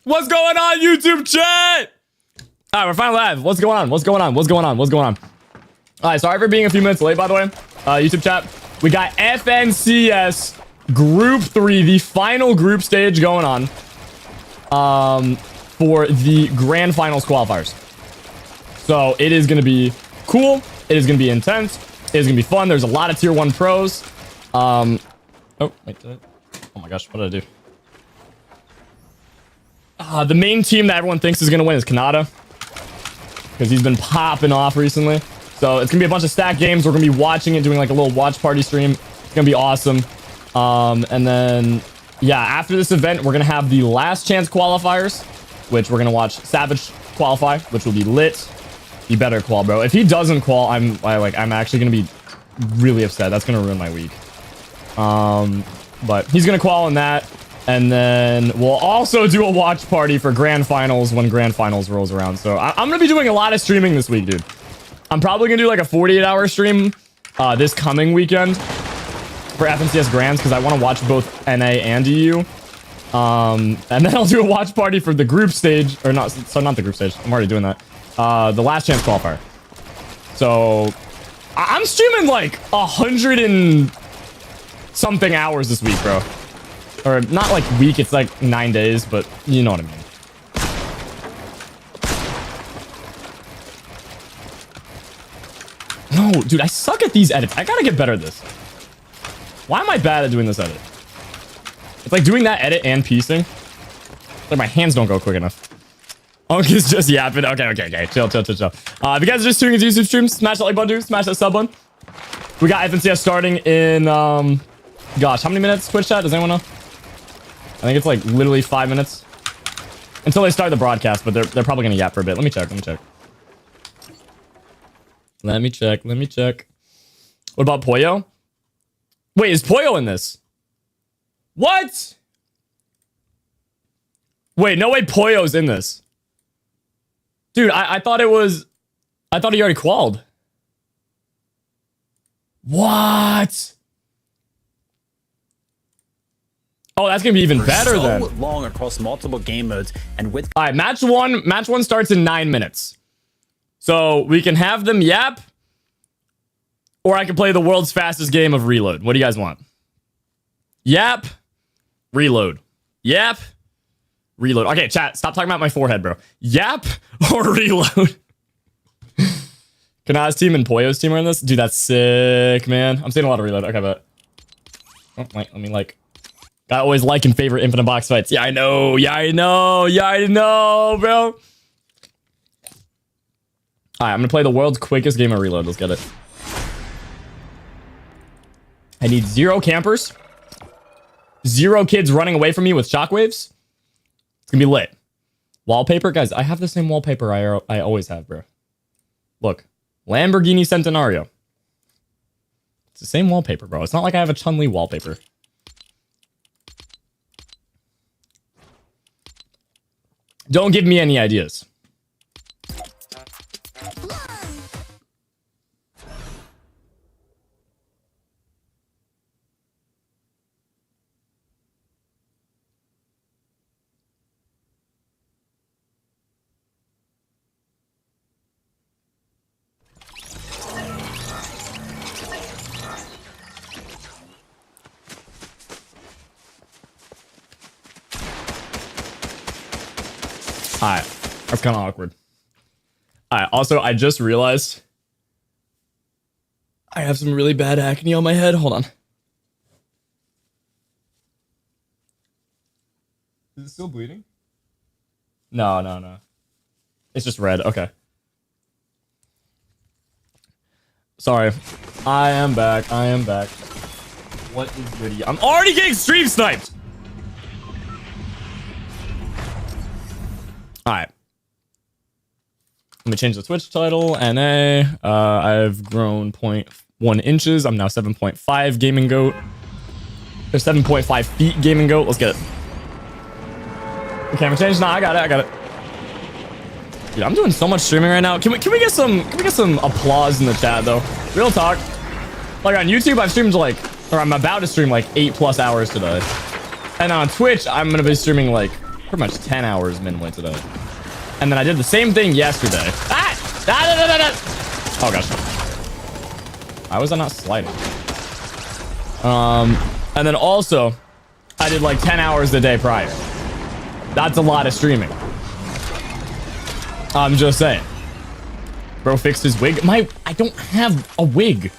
What's going on, YouTube chat? All right, we're finally live. What's going on? What's going on? What's going on? What's going on? All right, sorry for being a few minutes late, by the way. YouTube chat. We got FNCS Group 3, the final group stage going on. For the grand finals qualifiers. So it is going to be cool. It is going to be intense. It is going to be fun. There's a lot of tier 1 pros. Oh, wait. Oh my gosh, what did I do? The main team that everyone thinks is going to win is Khanada, because he's been popping off recently. So it's going to be a bunch of stack games. We're going to be watching it, doing like a little watch party stream. It's going to be awesome. And then, yeah, after this event, we're going to have the last chance qualifiers, which we're going to watch Savage qualify, which will be lit. You better qual, bro. If he doesn't qual, I'm actually going to be really upset. That's going to ruin my week. But he's going to qual in that. And then we'll also do a watch party for grand finals when grand finals rolls around. So I'm going to be doing a lot of streaming this week, dude. I'm probably going to do like a 48-hour stream this coming weekend for FNCS Grands, because I want to watch both NA and EU. And then I'll do a watch party for the group stage, or not, so not the group stage. I'm already doing that. The last chance qualifier. So I'm streaming like 100 and something hours this week, bro. Or not like week, it's like 9 days, but you know what I mean. No, dude, I suck at these edits. I gotta get better at this. Why am I bad at doing this edit? It's like doing that edit and piecing. Like my hands don't go quick enough. Unk is just yapping. Okay. Chill. If you guys are just tuning into YouTube streams, smash that like button, dude. Smash that sub button. We got FNCS starting in, gosh, how many minutes, Twitch chat? Does anyone know? I think it's like literally 5 minutes until they start the broadcast, but they're probably gonna yap for a bit. Let me check. What about Pollo? Wait, is Pollo in this? What? Wait, no way Pollo's in this. Dude, I thought it was... I thought he already qualled. What? Oh, that's gonna be even better then. Long across multiple game modes and with... All right, match one starts in 9 minutes. So we can have them yap, or I can play the world's fastest game of Reload. What do you guys want? Yap, reload. Yap, reload. Okay, chat, stop talking about my forehead, bro. Yap or reload? Khanada's team and Pollo's team are in this? Dude, that's sick, man. I'm seeing a lot of reload. Okay, but... Oh, wait, let me like... I always like and favorite infinite box fights. Yeah, I know, bro. All right, I'm gonna play the world's quickest game of Reload. Let's get it. I need 0 campers. 0 kids running away from me with shockwaves. It's gonna be lit. Wallpaper, guys. I have the same wallpaper I always have, bro. Look, Lamborghini Centenario. It's the same wallpaper, bro. It's not like I have a Chun-Li wallpaper. Don't give me any ideas. Alright, that's kind of awkward. Alright, also, I just realized I have some really bad acne on my head. Hold on. Is it still bleeding? No. It's just red. Okay. Sorry. I am back. What is goody? I'm already getting stream sniped! Alright. Let me change the Twitch title. NA. I've grown 0.1 inches. I'm now 7.5 gaming goat. Or 7.5 feet gaming goat. Let's get it. The camera change? Nah, I got it. Dude, I'm doing so much streaming right now. Can we get some applause in the chat though? Real talk. Like on YouTube, I've streamed like, or I'm about to stream like 8+ hours today. And on Twitch, I'm gonna be streaming like pretty much 10 hours minimally today. And then I did the same thing yesterday. Oh gosh. Why was I not sliding? And then also I did like 10 hours the day prior. That's a lot of streaming. I'm just saying. Bro fixed his wig. I don't have a wig.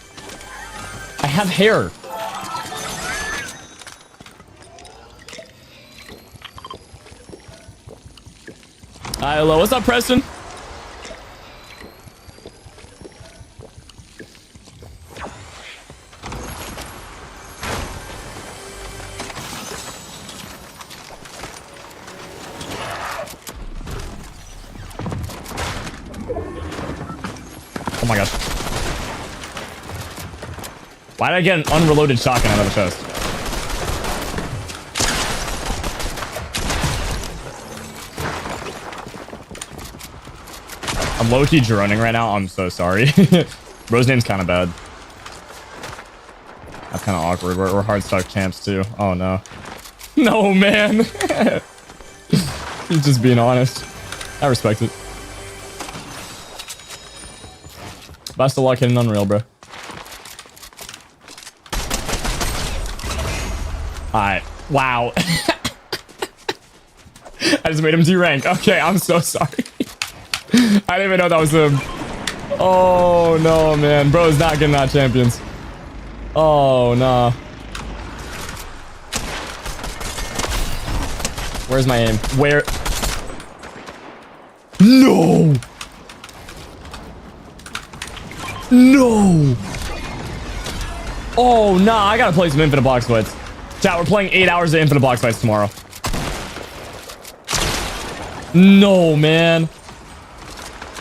I have hair. Hi, hello. What's up, Preston? Oh my gosh. Why did I get an unreloaded shotgun out of the chest? I'm low-key droning right now. I'm so sorry. Bro's name's kind of bad. That's kind of awkward. We're hard stuck champs too. Oh no. No, man. He's just being honest. I respect it. Best of luck hitting Unreal, bro. Alright. Wow. I just made him D-rank. Okay, I'm so sorry. I didn't even know that was him. Oh, no, man. Bro is not getting that champions. Oh, no. Where's my aim? Where? No! No! Oh, nah. I gotta play some Infinite Box Fights. Chat, we're playing 8 hours of Infinite Box Fights tomorrow. No, man.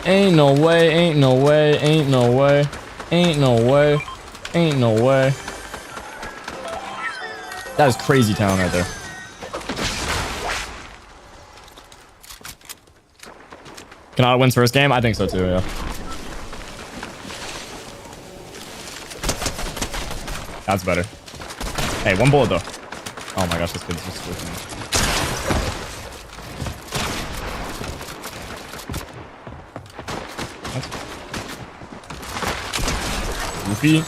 Ain't no way, ain't no way, ain't no way, ain't no way, ain't no way. That is crazy talent right there. Khanada wins first game? I think so too, yeah. That's better. Hey, one bullet though. Oh my gosh, this kid's just switching. Goofy.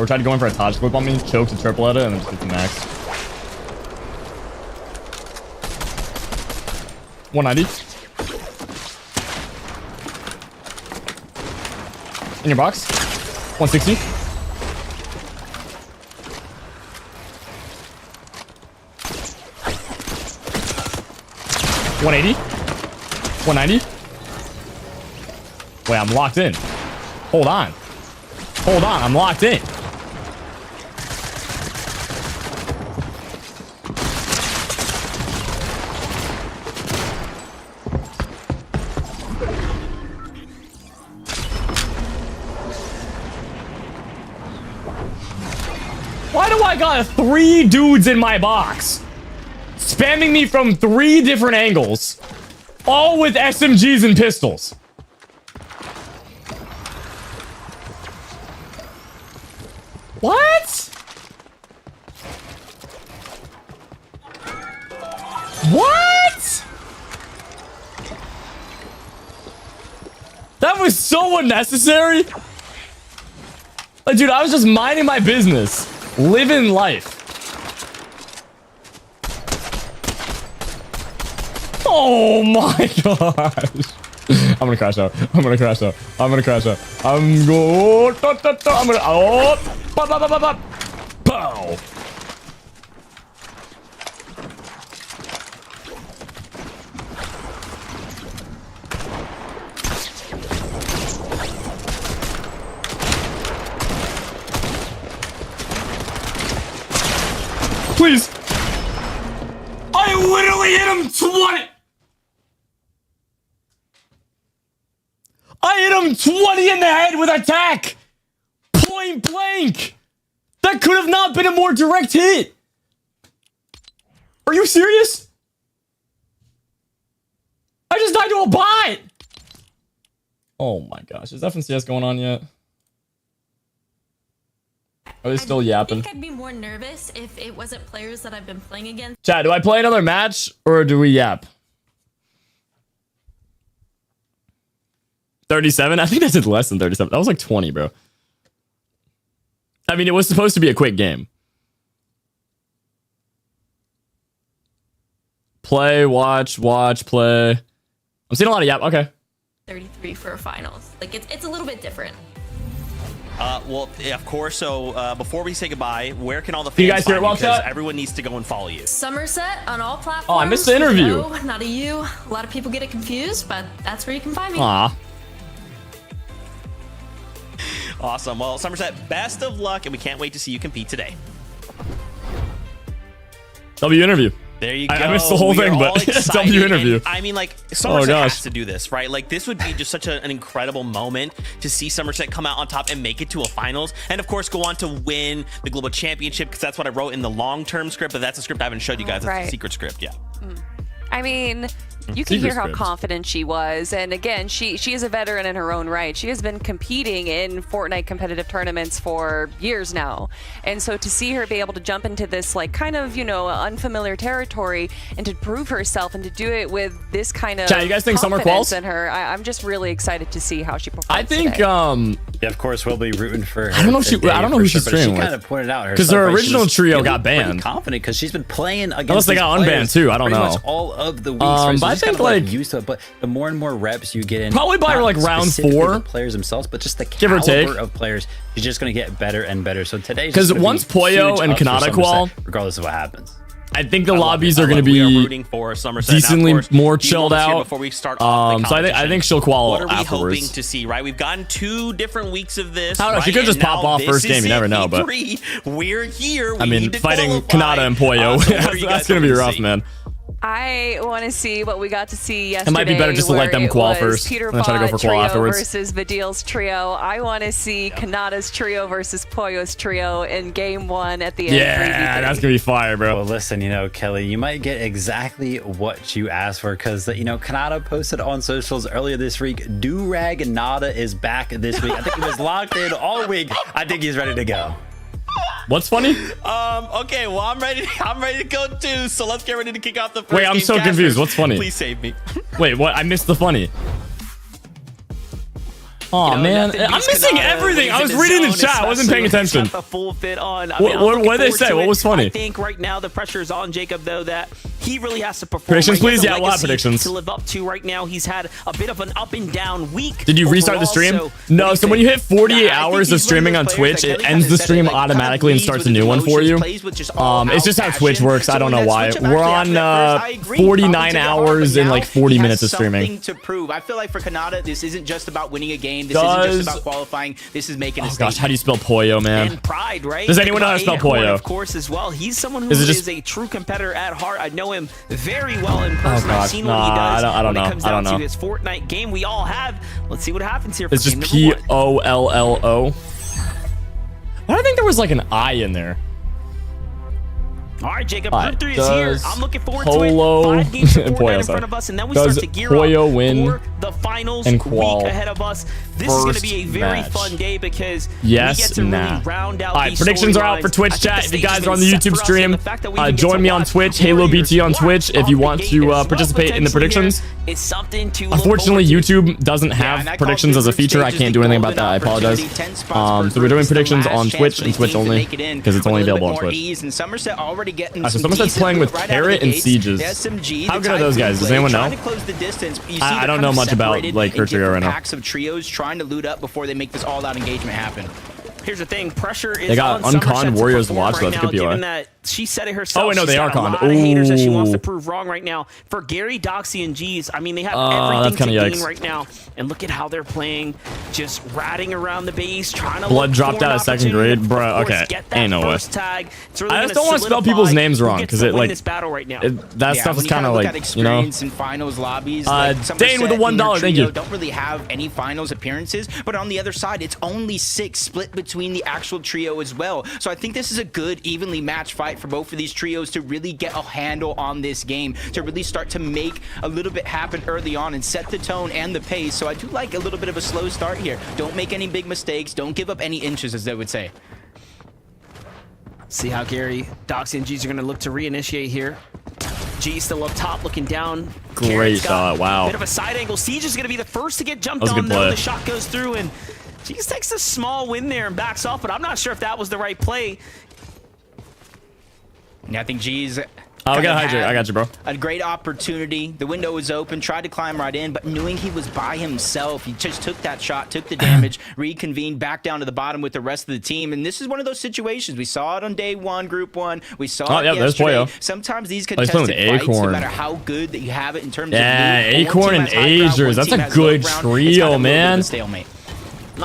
Or tried going for a Taj clip on me, choked a triple at it, and then just hit the max. 190. In your box. 160. 180. 190. Wait, I'm locked in. Hold on. Hold on, I'm locked in. Why do I got 3 dudes in my box? Spamming me from 3 different angles. All with SMGs and pistols. What? What? That was so unnecessary. Like, dude, I was just minding my business. Living life. Oh my gosh. I'm gonna crash out. I'm gonna crash out. I'm gonna crash out. I'm going. I'm gonna. Oh. Pop, pop, pop, pop, pop. Pow. Please. I literally hit him 20. I hit him 20 in the head with attack. Point blank. That could have not been a more direct hit. Are you serious? I just died to a bot. Oh my gosh. Is FNCS going on yet? Are they still yapping? I think I'd be more nervous if it wasn't players that I've been playing against. Chat, do I play another match or do we yap? 37? I think I did less than 37. That was like 20, bro. I mean, it was supposed to be a quick game. Play, watch, play. I'm seeing a lot of yap. Okay. 33 for finals. Like it's a little bit different. Well, yeah, of course. So before we say goodbye, where can all the fans you guys hear it find well, you? Because chat? everyone needs to go and follow you. Somerset on all platforms. Oh, I missed the interview. No, not a you. A lot of people get it confused, but that's where you can find me. Aw. Awesome. Well, Somerset, best of luck, and we can't wait to see you compete today. W interview. There you go. I missed the whole We are thing, all but excited, W interview. and, I mean, like, Somerset gosh. has to do this, right? Like, this would be just such an incredible moment to see Somerset come out on top and make it to a finals, and of course, go on to win the global championship, because that's what I wrote in the long-term script, but that's a script I haven't showed you guys. That's the secret script, yeah. I mean, you can hear how confident she was, and again, she is a veteran in her own right. She has been competing in Fortnite competitive tournaments for years now, and so to see her be able to jump into this like kind of, you know, unfamiliar territory and to prove herself and to do it with this kind of Chat, you guys think Summer confidence quals? in her, I'm just really excited to see how she performs. I think today. Yeah, of course, we'll be rooting for her. I don't know if she. today I don't know for who sure, she's but streaming She with. kind of pointed out Because their herself, right? original She's trio feeling got pretty banned. confident because she's been playing against Unless they these got players unbanned too, I don't pretty know. much all of the weeks, right? So but I she's kind think, of like like, used to it. But the more and more reps you get in, probably by not like round specifically 4, the players themselves, but just the give or take, caliber of players, she's just going to get better and better. So today, because once Poyo and Khanada qual, regardless of what happens. I think the lobbies are going to We are be rooting for Somerset. decently Now, of course, more few chilled moments here out. Before we start off the So I think she'll qual What are we afterwards. hoping to see, right? We've gotten 2 different weeks of this. I don't know, right? she could just And pop now off this first game, is you never it, know, but- V3. We're here. We I mean, need to fighting qualify. Khanada and Poyo, So what are you that's guys going to be hoping rough, see? man. I want to see what we got to see yesterday. It might be better just to let them qual first, Peter and then try to go for qual trio afterwards. versus Vidil's trio. I want to see Khanada's trio versus Poyo's trio in game 1 at the end. Yeah, that's going to be fire, bro. Well, listen, you know, Kelly, you might get exactly what you asked for because, you know, Khanada posted on socials earlier this week, Do-Rag Nada is back this week. I think he was locked in all week. I think he's ready to go. What's funny? Okay, well, I'm ready to go too. So let's get ready to kick off the first Wait, I'm game. so Casper, confused. What's funny? Please save me. Wait, what? I missed the funny. Oh man, I'm missing everything. I was reading the chat. I wasn't paying attention. The full fit on. What did they say? What was funny? I think right now the pressure is on Jacob though that he really has to perform. Predictions, Right? He has please? a Yeah, we'll have legacy predictions. to live up to right now. He's had a bit of an up and down week. Did you restart the overall, stream? so what No, do you so when think? you hit 48 Yeah, I think hours of he's one of streaming those on players Twitch, that it Kelly ends kinda the said, stream like, kind of automatically and leads starts with a new one for emotions, you. plays with just all It's just out how Twitch passion. works. I So don't when know that why. switch We're actually on happened at first, I agree, 49 probably took it hard, hours but and now like 40 he has minutes of streaming. Something to prove. I feel like for Khanada, this isn't just about winning a game. This isn't Does- just about qualifying. This is making a Oh statement. gosh, how do you spell Poyo, man? And pride, right? Does anyone know how to spell Acorn, Poyo? Of course, as well. He's someone who Is it is just- a true competitor at heart. I know him very well in person. gosh, I've seen what he nah, does I don't when know. it comes I down don't to know. his Fortnite game. We all have. Let's see what happens here. For It's just game number 1. P-O-L-L-O. Why do I think there was like an I in there? All right, Jacob. All right, Group 3 is here. does I'm looking forward Polo- to it. 5 games of and Fortnite Poyo, in sorry. front of us, and then we Does start to gear Poyo up win for the finals and qual week ahead of us. This is going to first be a very match? fun day because Yes, we get to nah. really round out All right, these predictions are out for storylines. Twitch I think chat. the If you stage guys has are on the been set YouTube for us, stream, and the fact that we even get join to me on watch Twitch, Warriors HaloBT on watch Twitch, if off you the want gate to as well, participate in the potentially here. predictions. It's something to look Unfortunately, forward to. YouTube doesn't and have I call predictions as a group feature. I stages can't the do anything about golden that. I apologize. opportunity. 10 spots per So we're doing group is the predictions last on chance Twitch for and these Twitch teams to only make it in because it's with a only little available bit on more Twitch. ease, and Somerset already getting So some Somerset's decent playing with loot right out Carrot of the and gates. Sieges. The SMG, How the good are those Typhoon guys? Does play, anyone know? trying to close the distance. You see I they're don't kind know of much about, separated like, in her trio different right now. packs of trios trying to loot up before they make this all-out engagement happen. Here's the thing, pressure is They got on unconned Somerset to Warriors to perform watch, though. right That now, could be given why. that she said it herself. Oh, wait, no, She's they got are a lot conned. of haters that she wants to Ooh. prove wrong right now. For Gary, Doxy, and G's, I mean, they have that's everything to kinda gain yikes. right now. And look at how they're playing, just ratting around the base, trying to Blood look dropped for an out of second opportunity grade? to, of Bruh, course, okay. get that Ain't no way. first tag. It's really I just gonna don't wanna spell solidify people's names who wrong, gets 'cause to it, win like, this battle right now. That Yeah, stuff when is you kind of look like, at you know. experience in finals lobbies, like Dane with the Somerset $1, and your thank trio you. don't really have any finals appearances, but on the other side, it's only 6 split between the actual trio as well. So I think this is a good, evenly matched fight for both of these trios to really get a handle on this game, to really start to make a little bit happen early on and set the tone and the pace. So I do like a little bit of a slow start here. Don't make any big mistakes. Don't give up any inches, as they would say. See how Gary, Doxy, and G's are going to look to reinitiate here. G still up top, looking down. Great shot. Wow. Bit of a side angle. Siege is going to be the first to get jumped That was a on, good though. play. The shot goes through, and G's takes a small win there and backs off, but I'm not sure if that was the right play. Yeah, I think G's. Oh, I got hydrate. I got you, bro. A great opportunity. The window was open, tried to climb right in, but knowing he was by himself, he just took that shot, took the damage, reconvened back down to the bottom with the rest of the team. And this is one of those situations. We saw it on day one, group one. We saw it yesterday. Sometimes these contested fights, no matter how good that you have it in terms of Acorn and Azers. That's a good trio, man.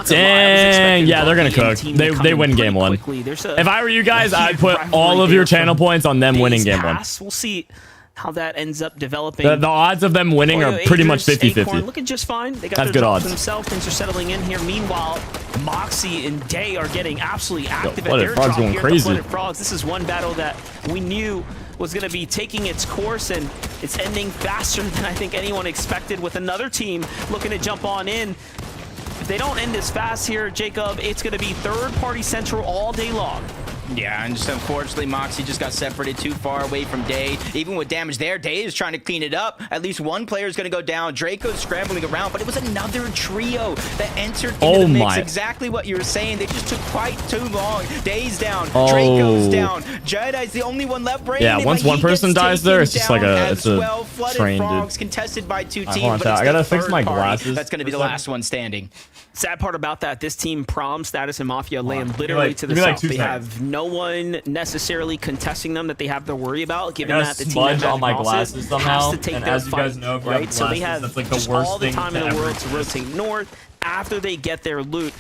Dang, yeah, they're gonna cook. They win game one. If I were you guys, I'd put all of your channel points on them winning game one. We'll see how that ends up developing. The odds of them winning are pretty much 50-50. Looking just fine. They got That's their good drops odds. themselves. Things are settling in here. Meanwhile, Moxie and Day are getting absolutely active at Flooded their Frogs drop going here. crazy. Flooded Frogs. This is one battle that we knew was going to be taking its course, and it's ending faster than I think anyone expected, with another team looking to jump on in. If they don't end as fast here, Jacob, it's going to be third-party central all day long. Yeah, and just unfortunately, Moxie just got separated too far away from Day. Even with damage there, Day is trying to clean it up. At least one player is going to go down. Draco's scrambling around, but it was another trio that entered into the mix. Exactly what you were saying. They just took quite too long. Day's down. Draco's down. Jedi's the only one left. Brandon, yeah, once one person dies there, it's just like it's a Flooded Frogs dude. Contested by two teams, but I gotta fix my glasses. That's going to be the last one standing. Sad part about that, this team, Prom, Status, and Mafia, laying literally to the south. They have no one necessarily contesting them that they have to worry about, given that the team that on my glasses somehow, has to take and their as you guys know, if you have right? So they have that's like the just worst all the thing time in to the ever world to rotate north after they get their loot.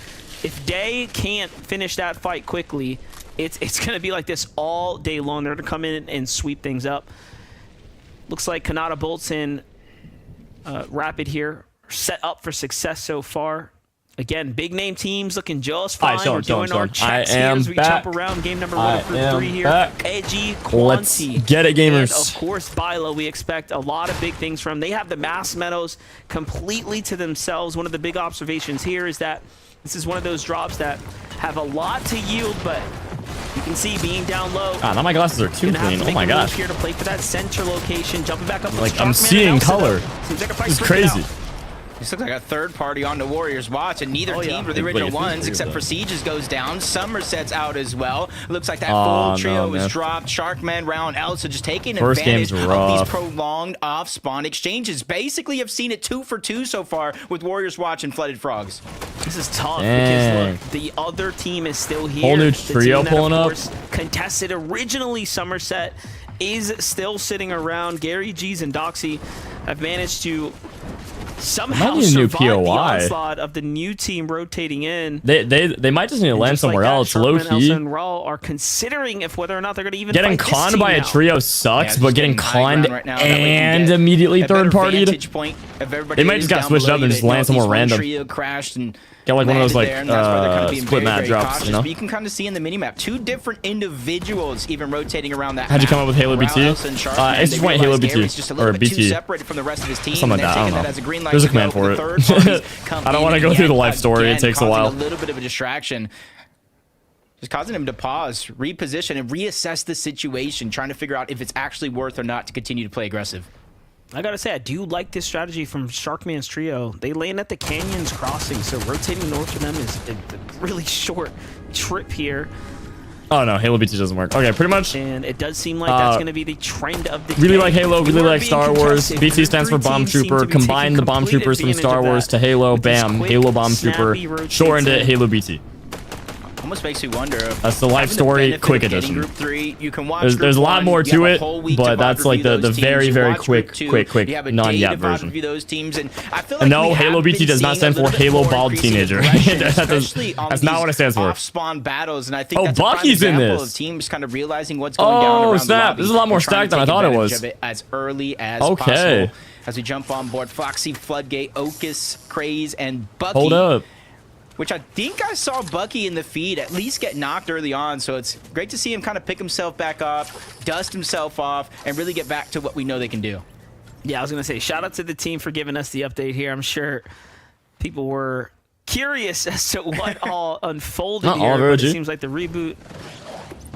If Day can't finish that fight quickly, it's going to be like this all day long. They're going to come in and sweep things up. Looks like Khanada, Bolts, and Rapid here are set up for success so far. Again, big name teams looking just fine. We're doing our checks here as we jump around. Game number 1 through 3 here. Edgy, Quanti. Let's get it, gamers. And of course, Bilo, we expect a lot of big things from. They have the mass meadows completely to themselves. One of the big observations here is that this is one of those drops that have a lot to yield, but you can see being down low. Ah, now my glasses are too clean. Oh my gosh. Here to play for that center location, jumping back up. Like I'm seeing color. Seems like a fight. This is crazy. This looks like a third party on the Warriors watch, and neither team were the original ones, except for Siege's goes down. Somerset's out as well. Looks like that full trio is dropped. Sharkman, Round, Elsa just taking advantage of these prolonged off-spawn exchanges. Basically, I've seen it 2 for 2 so far with Warriors watch and Flooded Frogs. This is tough because look, the other team is still here. Whole new the trio team pulling up. Contested originally Somerset is still sitting around. Gary, G's, and Doxy have managed to somehow survive the onslaught of the new team rotating in. They might just need to land somewhere else. Low key. And Raul are considering if whether or not they're going to even getting fight conned by a trio sucks, but getting conned right now, and immediately third partied. They might just got switched up and just land somewhere random. Trio crashed and get like one of those like split map drops, you know? But you can kind of see in the minimap 2 different individuals even rotating around that. How'd you come up with HaloBT? I just went HaloBT or BT. Separated from the rest of his team. Something like that. I don't know. There's a command for it. I don't want to go through the life story. It takes a while. A little bit of a distraction. Just causing him to pause, reposition, and reassess the situation, trying to figure out if it's actually worth or not to continue to play aggressive. I gotta say, I do like this strategy from Sharkman's trio. They land at the Canyons crossing, so rotating north for them is a really short trip here. Oh no, HaloBT doesn't work. Okay, pretty much. And it does seem like that's going to be the trend of the really like Halo, really like Star Wars. BT stands for Bomb Trooper. Combine the Bomb Troopers from Star Wars to Halo. Bam, Halo Bomb Trooper. Shortened it, HaloBT. Almost makes you wonder. That's the life story, quick edition. Group 3, you can watch there's a lot more to it, but that's like the very quick non-yap version. Those teams, and I feel like and no, HaloBT does not stand for Halo Bald Teenager. That's not what it stands for. Off-spawn battles, and I think that's Bucky's in this. of teams kind of realizing what's going down around snap! The lobby. This is a lot more stacked than I thought it was. As early as possible. As we jump on board, Foxy, Floodgate, Ocus, Craze, and Bucky. Hold up. Which I think I saw Bucky in the feed at least get knocked early on, so it's great to see him kind of pick himself back up, dust himself off, and really get back to what we know they can do. Yeah, I was going to say, shout out to the team for giving us the update here. I'm sure people were curious as to what all unfolded here, but it seems like the reboot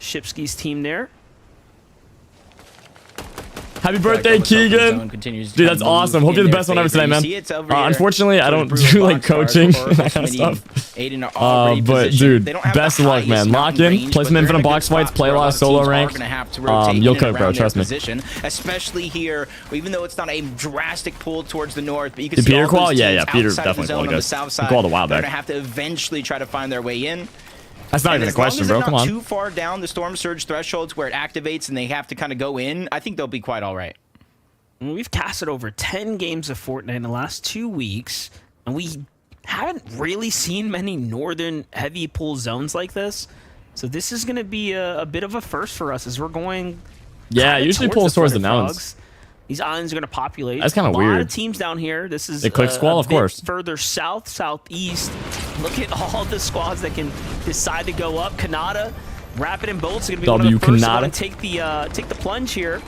Shipsky's team there. Happy birthday, Keegan. Dude, that's awesome. Hope you're the best one ever today, man. Unfortunately, I don't do like coaching and that kind of stuff. But dude, best of luck, man. Lock in, play some infinite box fights, play a lot of solo ranked. You'll cook, bro. Trust me. Especially here, even though it's not a drastic pull towards the north, but you can Did see Peter all qual? those Yeah, teams yeah. Peter outside definitely the zone qualified, on the guys. south He side. qualified a while They're back. gonna have to eventually try to find their way in. That's not And even a as long question, as bro. they're Come not on. too far down the storm surge thresholds where it activates and they have to kind of go in, I think they'll be quite all right. We've casted over 10 games of Fortnite in the last 2 weeks, and we haven't really seen many northern heavy pull zones like this. So this is going to be a bit of a first for us as we're going. Yeah, it usually pulls towards the mountains. Frogs. These islands are going to populate. That's kinda A lot weird. of teams down here. This is They click squall, a of bit course. further south, southeast. Look at all the squads that can decide to go up. Khanada, Rapid, and Bolts are going to be one of the first to go and take the plunge here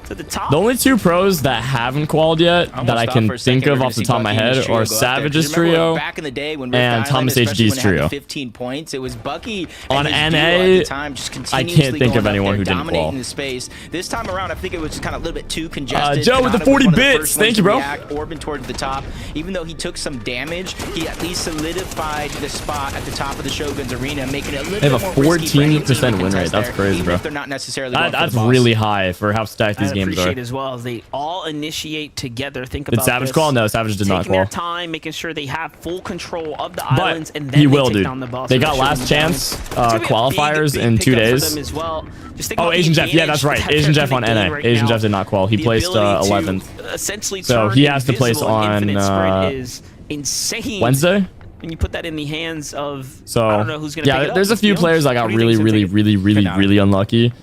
to the top. The only two pros that haven't qualified yet that I can think of off the top of my head are Savage's trio back in the day when and Thomas HD's trio. 15 points. It was Bucky on and his NA. duo at the time, just I can't think of going up anyone there, who didn't dominating qual. the space. This time around, I think it was just kind of a little bit too congested. Joe with the Khanada 40 was one of the bits. first Thank ones you, to bro. react, orbing towards the top. Even though he took some damage, he at least solidified the spot at the top of the Shogun's arena, making it a little They bit have more a risky for any team to 14% win rate. contest That's there, crazy, even bro. if they're not necessarily going for That's the boss. really high for how stacked these I games appreciate are. as well as they all initiate together. Think Did about Savage this. qual? No, Savage did not Taking their qual. time, making sure they have full control of the islands, But and then he they will, take dude. down the boss. They with got the last Shogun chance It's gonna be a qualifiers big in 2 pickup for days. them as well. Just think Oh, about the Asian Jeff. Yeah, that's advantage right. that Asian they're Jeff on gonna NA. gain right Asian now. Jeff did not qual. He The placed ability to 11th. Essentially So turn he has to place invisible and on infinite sprint is insane. Wednesday. When you put that in the hands of, So I don't know who's gonna pick it yeah, up there's a in the few field. players that What got do you think's really, gonna really, take? really, really, Khanada. really unlucky.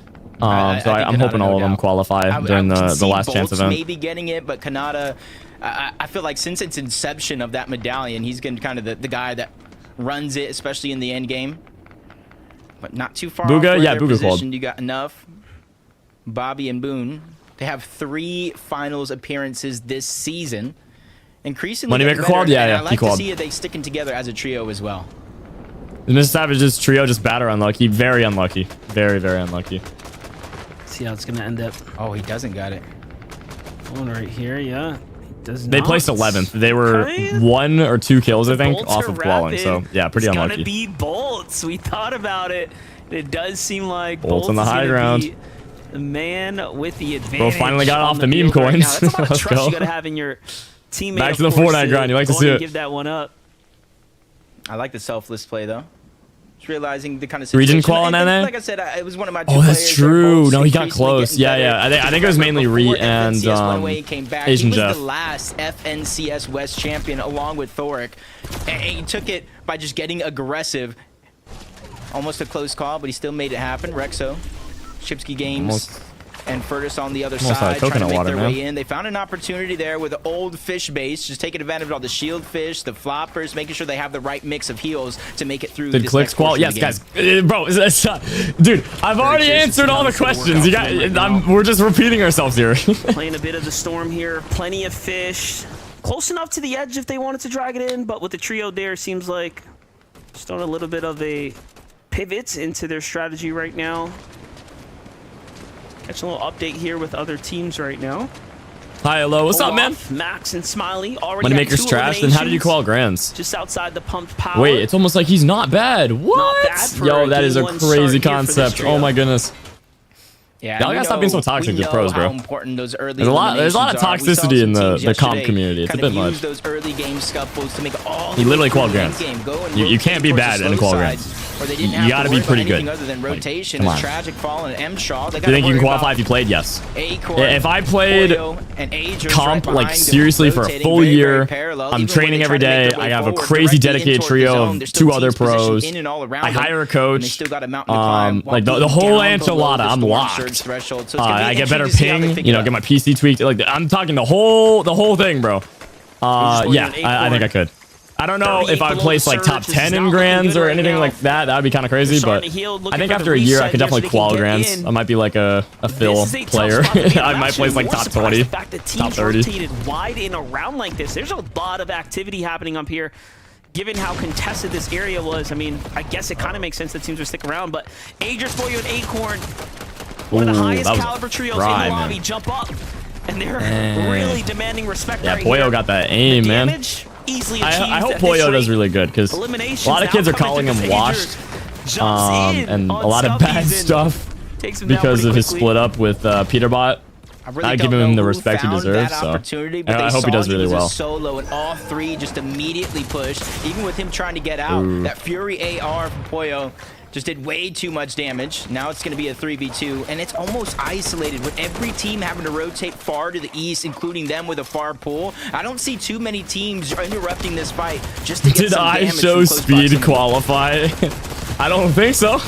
So I think I'm Khanada, hoping all no of them doubt. qualify I during can the see last chance Bolts event. maybe getting it, but Khanada, I feel like since its inception of that medallion, he's going to kind of the guy that runs it, especially in the end game. But not too far Booga? off where Yeah, they're Booga qualled. positioned. You got enough. Bobby and Boone. They have 3 finals appearances this season. Increasingly Moneymaker better, qualled? Yeah, and yeah, I he like to qualled. see they sticking together as a trio as well. And Mr. Savage's trio just bad or unlucky. Very unlucky. Very, very unlucky. See how it's gonna end up. Oh, he doesn't got it. One right here, yeah. He does They not. placed 11th. They were Okay. 1 or 2 kills, I think, Bolts off are of qualling. rapid. So yeah, pretty It's unlucky. gonna be Bolts. We thought about it. It does seem like Bolts on the is high gonna ground. be the man with the advantage. finally got on off the meme field right coins. now. That's a lot of Let's trust go. you gotta have in your teammate. Back to of the course, Fortnite grind. You like to go see and it. Give that one up. I like the selfless play, though. Just realizing the kind of Region situation. qual in And NA? like I said, it was one of my two Oh, that's players. true. Both No, he got increasingly close. getting Yeah, better. yeah. I think it was mainly Ree Before and FNCS went away, he came back. Asian he Jeff. was the last FNCS West champion along with Thoric. And he took it by just getting aggressive. Almost a close call, but he still made it happen. Rexo, Chipsky Games, Almost. and Furtus on the other Almost out of side, trying to coconut make water, their man. way in. They found an opportunity there with the old fish base, just taking advantage of all the shield fish, the floppers, making sure they have the right mix of heals to make it through. Did this clicks next qual? portion of Yes, the game. guys. Bro, dude, I've already curious to answered see all how the this will work questions. out You for got, them right now. we're just repeating ourselves here. Playing a bit of the storm here. Plenty of fish. Close enough to the edge if they wanted to drag it in, but with the trio there, seems like just on a little bit of a pivot into their strategy right now. Catch a little update here with other teams right now. Hi, hello. What's up, man? Olaf, Max and Smiley already got Moneymaker's 2 trash. Then how did you eliminations qual Grands? just outside the pumped power. Wait, it's almost like he's not bad. What? bad for Yo, a that is a game 1 crazy start here for this concept. trio. Oh my goodness. Yeah, Y'all we gotta stop being so know- toxic we to pros, know bro. How important those early There's a lot of eliminations are. We saw toxicity in some the teams comp yesterday community. It's a kind bit of much. use those early game scuffles to make all He literally qual the Grants. game go and You can't be rotate bad towards in the qual slow Grants. sides, where they didn't You have gotta to be worry pretty about anything good. other than Like, rotation. come As on. Tragic Fall and M Shaw. They Do you think you can qualify if you played? Yes. If I played comp like seriously for a full year, I'm training every day. I have a crazy dedicated trio of 2 other pros. I hire a coach. Like the whole enchilada, I'm locked. I get better ping. You know, get my PC tweaked. Like I'm talking the whole thing, bro. Yeah, I think I could. I don't know if I would place like top 10 in Grands or anything like that. That would be kind of crazy, but I think after a year I could definitely qual Grands. I might be like a Phil player. I might place like top 20, The fact that top teams 30. rotated wide in around like this. There's a lot of activity happening up here. Given how contested this area was, I mean, I guess it kind of makes sense that teams would stick around, but Aegis for you and Acorn, one of the Ooh, highest that was caliber trios fry, in the man. lobby, jump up. and they're really demanding respect. Yeah, right Pollo here. got that aim, The man. damage easily achieved I hope at Pollo this does rate. really good because a Eliminations lot of now kids are coming calling through him this washed, Agers. Jumps in and a on lot of bad Scubbies and stuff takes him down because pretty of his quickly. split up with Peterbot. I really I don't give him know the who respect he found deserves, that so opportunity, but I they hope he saw does really was well. a solo, and all three just immediately pushed. Even with him trying to get out, that Fury AR from Pollo just did way too much damage. Now it's going to be a 3v2, and it's almost isolated with every team having to rotate far to the east, including them with a far pull. I don't see too many teams interrupting this fight just to get Did some I damage show from close speed proximity. qualify? I don't think so.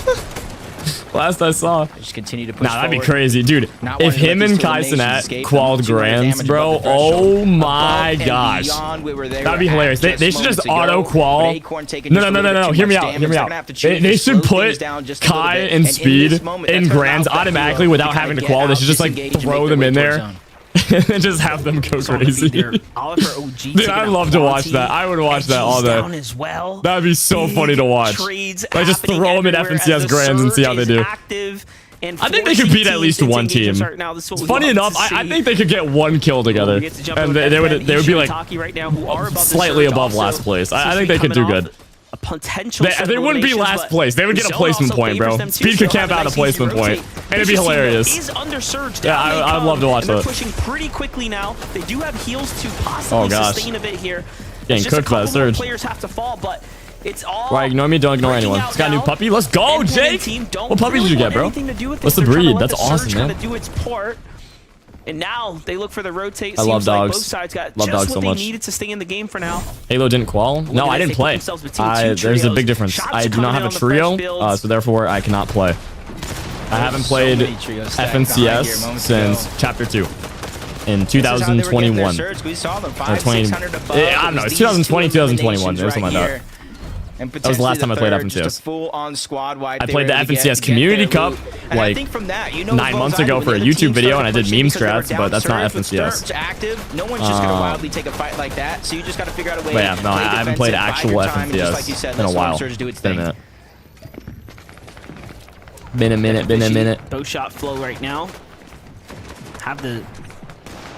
Last I saw. Just continue to push Nah, that'd be forward. crazy, dude. Not If wanting to let him these and two eliminations Kaisenet escape, qualled 200 grands, damage bro, above the threshold. oh my Above and gosh. beyond where they That'd were be at hilarious. They should moments just ago, auto but qual. Acorn taking No, just a no, no, little no, bit no. too Hear me much out. damage. Hear me They're out. gonna have to choose They to should slow things put down just a little Kai bit. and in Speed this moment, in that's where grands Mouth that automatically hero without can having to kinda qual. They get should just out, like disengage, and throw make them their in way there towards zone. and just have them go It's gonna be crazy. their Oliver OG Dude, taking I'd out love to watch Quanti. that. I would watch that all Edgy's day. down as well. That'd be so Big funny to watch. trades Like just happening throw them in everywhere FNCS as the grands and see how surge they is do. active and I think they could forcing beat at teams least into one engagements team. right now. This is what we Funny love enough, to I see. think they could get one kill together, We get to jump and into they would FN, be Isha like and Taki right now, who are above the slightly surge above also last place. I seems to think be they could do coming good. off a potential set They of wouldn't be eliminations, last but place. They would get a Zone placement also point, bro. favors them too, Speed so could they'll camp have out a nice easy placement point, rotate. and it'd be Isha's team hilarious. is under surge. Yeah, Down they I'd come, love to watch and they're that. pushing pretty quickly now. They do have heals to possibly Oh, gosh. sustain a bit here. Getting It's just a cooked by the couple more surge. players have to fall, but it's all Right, ignore me, don't ignore breaking anyone. out It's got a new now. puppy. Let's go, Endgame Jake. team don't What puppy did really you get, want bro? anything to do with What's this. the They're trying to breed? let That's the awesome, surge man. kinda do its part. And now they look for the rotate. I love Seems like dogs. both sides got Love just dogs what so they much. needed to stay in the game for now. Halo didn't qual. No, at I this, didn't they put play. themselves between two There's a trios. big difference. Shots I do coming not in have a on the fresh trio, builds. so therefore I cannot play. I haven't so played many trios stacked behind here FNCS moments since ago. Chapter 2 in This is how they were getting their 2021. surge. We saw them Or 500, 20 600 above. I don't know. It was It's 2020, these two 2021. It was eliminations something like right that. here. And That was the last time I played potentially the third, FNCS. just a full-on squad wipe I they played were the able to FNCS get Community their Cup, loot. And I like, think from that, you know 9 as well months as I do, ago when for the a other YouTube teams video, start and I did pushing meme because they were strats, down but that's not surge with FNCS. surge active, no one's just going to wildly take a fight like that. So you just got to figure out a way But yeah, to no, play I haven't played defensive, bide actual your time, and just FNCS like you said, in a let Storm while. Surge do its It's been a thing. minute. Been a minute. Bow shot flow right now. Have the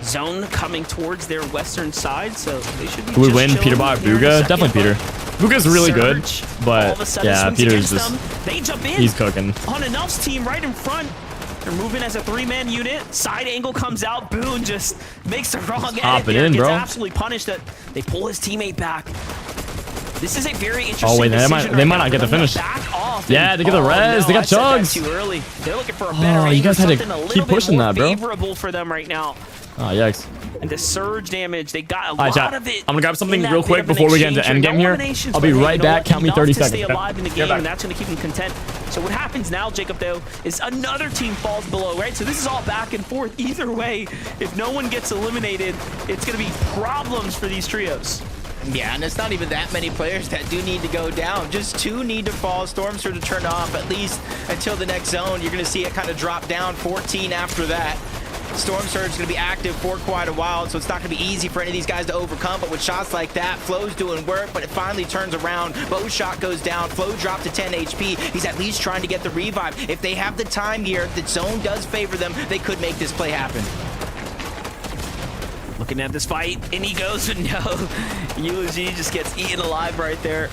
zone coming towards their western side, so they should be Who would just win? chilling Peterbot, here in a Buga? second, Definitely Peter. but Buga's really good, Surge but all of a sudden yeah, swings Peter's against just, them. They jump in he's cooking. on Enough's team right in front. They're moving as a 3-man unit. Side angle comes out. Boone just makes the wrong edit Hopping there. in, Gets bro. absolutely punished that they pull his teammate back. This is a very interesting Oh, wait, they might- decision they right might now not get for the them to finish. back off Yeah, and- they get the oh, res. no, They got I said that chugs. too early. They're looking for a better Oh, you angle, guys had to something a little keep bit pushing more that, bro. favorable for them right now. Oh, yikes. And the surge damage, they got a Alright, lot chat. of it. I'm gonna grab something in that real bit quick of an before we get into exchange endgame No here. eliminations, I'll be but hey, right you know back. what? Count me Enough 30 to seconds. stay okay? alive in the Get game, back. and that's going to keep them content. So what happens now, Jacob, though, is another team falls below, right? So this is all back and forth. Either way, if no one gets eliminated, it's going to be problems for these trios. Yeah, and it's not even that many players that do need to go down. Just 2 need to fall. Storm Surge to turn off at least until the next zone. You're going to see it kind of drop down. 14 after that. Storm Surge is going to be active for quite a while, so it's not going to be easy for any of these guys to overcome. But with shots like that, Flo's doing work, but it finally turns around. Bow shot goes down. Flo dropped to 10 HP. He's at least trying to get the revive. If they have the time here, the zone does favor them. They could make this play happen. Looking at this fight, and he goes, no. Eulogy just gets eaten alive right there.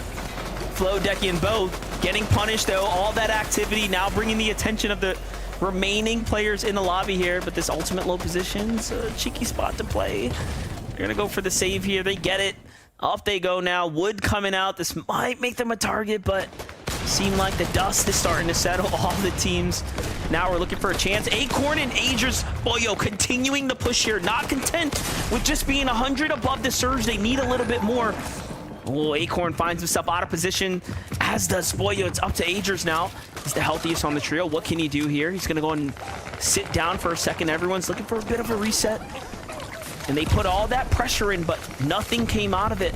Flo, Decky, and both getting punished, though. All that activity now bringing the attention of the remaining players in the lobby here, but this ultimate low position's a cheeky spot to play. They're going to go for the save here. They get it. Off they go now. Wood coming out. This might make them a target, but seem like the dust is starting to settle all the teams. Now we're looking for a chance. Acorn and Agers, Boyo continuing the push here. Not content with just being 100 above the surge. They need a little bit more. Oh, Acorn finds himself out of position, as does Boyo. It's up to Agers now. He's the healthiest on the trio. What can he do here? He's going to go and sit down for a second. Everyone's looking for a bit of a reset. And they put all that pressure in, but nothing came out of it.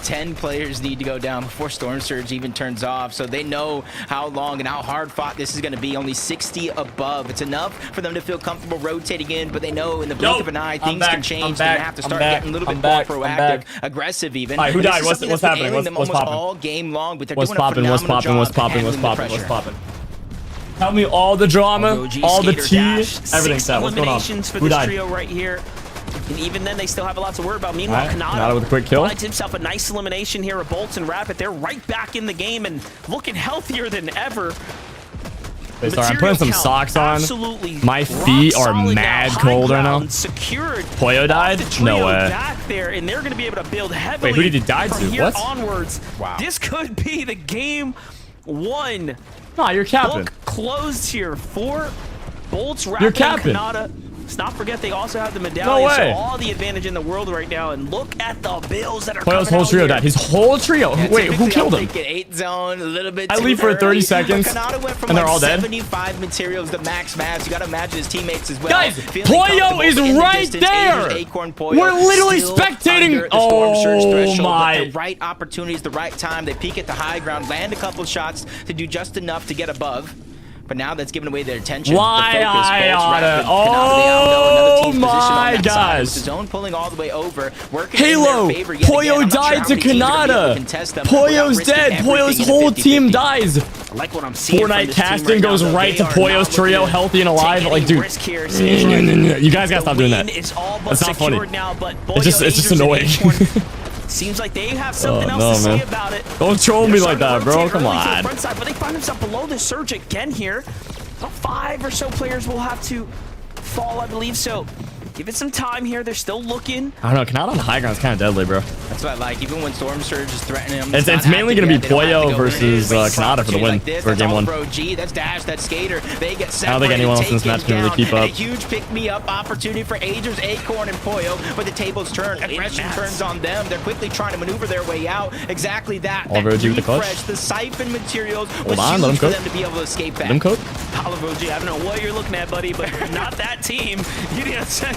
10 players need to go down before Storm Surge even turns off, so they know how long and how hard fought this is going to be. Only 60 above. It's enough for them to feel comfortable rotating in, but they know in the blink of an eye things can change. They're going to have to start getting a little bit more proactive, aggressive even. All right, who This died? is something What's that's been happening? ailing them What's almost popping? all game long, but they're What's doing a popping? What's phenomenal popping? What's job popping? handling What's the popping? What's pressure. popping? Tell me all the drama, OG, all the Skater tea, Dash, everything 6 set. What's going on? eliminations for Who this died? trio right here. And even then, they still have a lot to worry about. Meanwhile, All right, Khanada Khanada with a quick kill. finds himself a nice elimination here of Bolts and Rapid. They're right back in the game and looking healthier than ever. Wait, sorry, I'm putting some Material socks on. absolutely My feet are rock solid mad now. cold High right now. ground Secured. Pollo died? Off the trio No way. Back there, and they're going to be able to build heavily. Wait, who did he die from to? here What? onwards. Wow. This could be the game one. Nah, you're capping. Book closed here for Bolts, You're Rapid, and capping. Khanada. Let's not forget they also have the medallion, way. so all the advantage in the world right now. And look at the bills that are Pollo's coming whole out trio here. died. His whole trio. Yeah, Wait, who typically, killed I'm him? thinking 8 zone, a little bit I too leave for 30 early, seconds, but Khanada went from and they're like all dead? 75 materials to max mass. You got to imagine his teammates as well. Guys, Feeling Pollo comfortable, is but in the right distance, there. Ager's Acorn, Pollo We're literally still spectating. under the storm surge Oh threshold, my. but the right opportunities, the right time. They peek at the high ground, land a couple shots to do just enough to get above. But now that's given away their attention. Why the focus, I Bolts, oughta- Rapid, Khanada, they all know another team's Oh position on my that side. With gosh. the zone pulling all the way over, working Halo, in their favor yet Pollo again. I'm not sure died how to many teams are gonna be able to Khanada. contest them Pollo's without risking dead. everything Pollo's in a whole 50-50. team dies. I like what I'm seeing. from Fortnite this team casting right now, goes though. right They to are Pollo's not trio, looking healthy and to alive. take Like, any dude, risk here. Seems like you guys gotta stop doing win that. is all but That's not funny. secured now, but It's just Agers and annoying. Acorn, seems like they have something Oh, else to no, say man. about it. Don't troll me They're like starting that, to bro. rotate Come early to the on. front side, but they find themselves below the surge again here. About 5 or so players will have to fall, I believe. So give it some time here. They're still looking. I don't know. Khanada on the high ground is kind of deadly, bro. That's what I like. Even when Storm Surge is threatening them, It's mainly going to be Pollo versus Khanada for the win for game one. Bro, G, that's Dash, that's Skater. They get separated. I don't think anyone else in this match can really keep up. A huge pick-me-up opportunity for Agers, Acorn, and Pollo, but the tables turn. Aggression turns on them. They're quickly trying to maneuver their way out. Exactly that. Oliver OG with the clutch. Refresh, the siphon materials Hold was on, let him huge for cook. them to be able to escape back. Let him cook. HaloBT, I don't know what you're looking at, buddy, but not that team. You need to check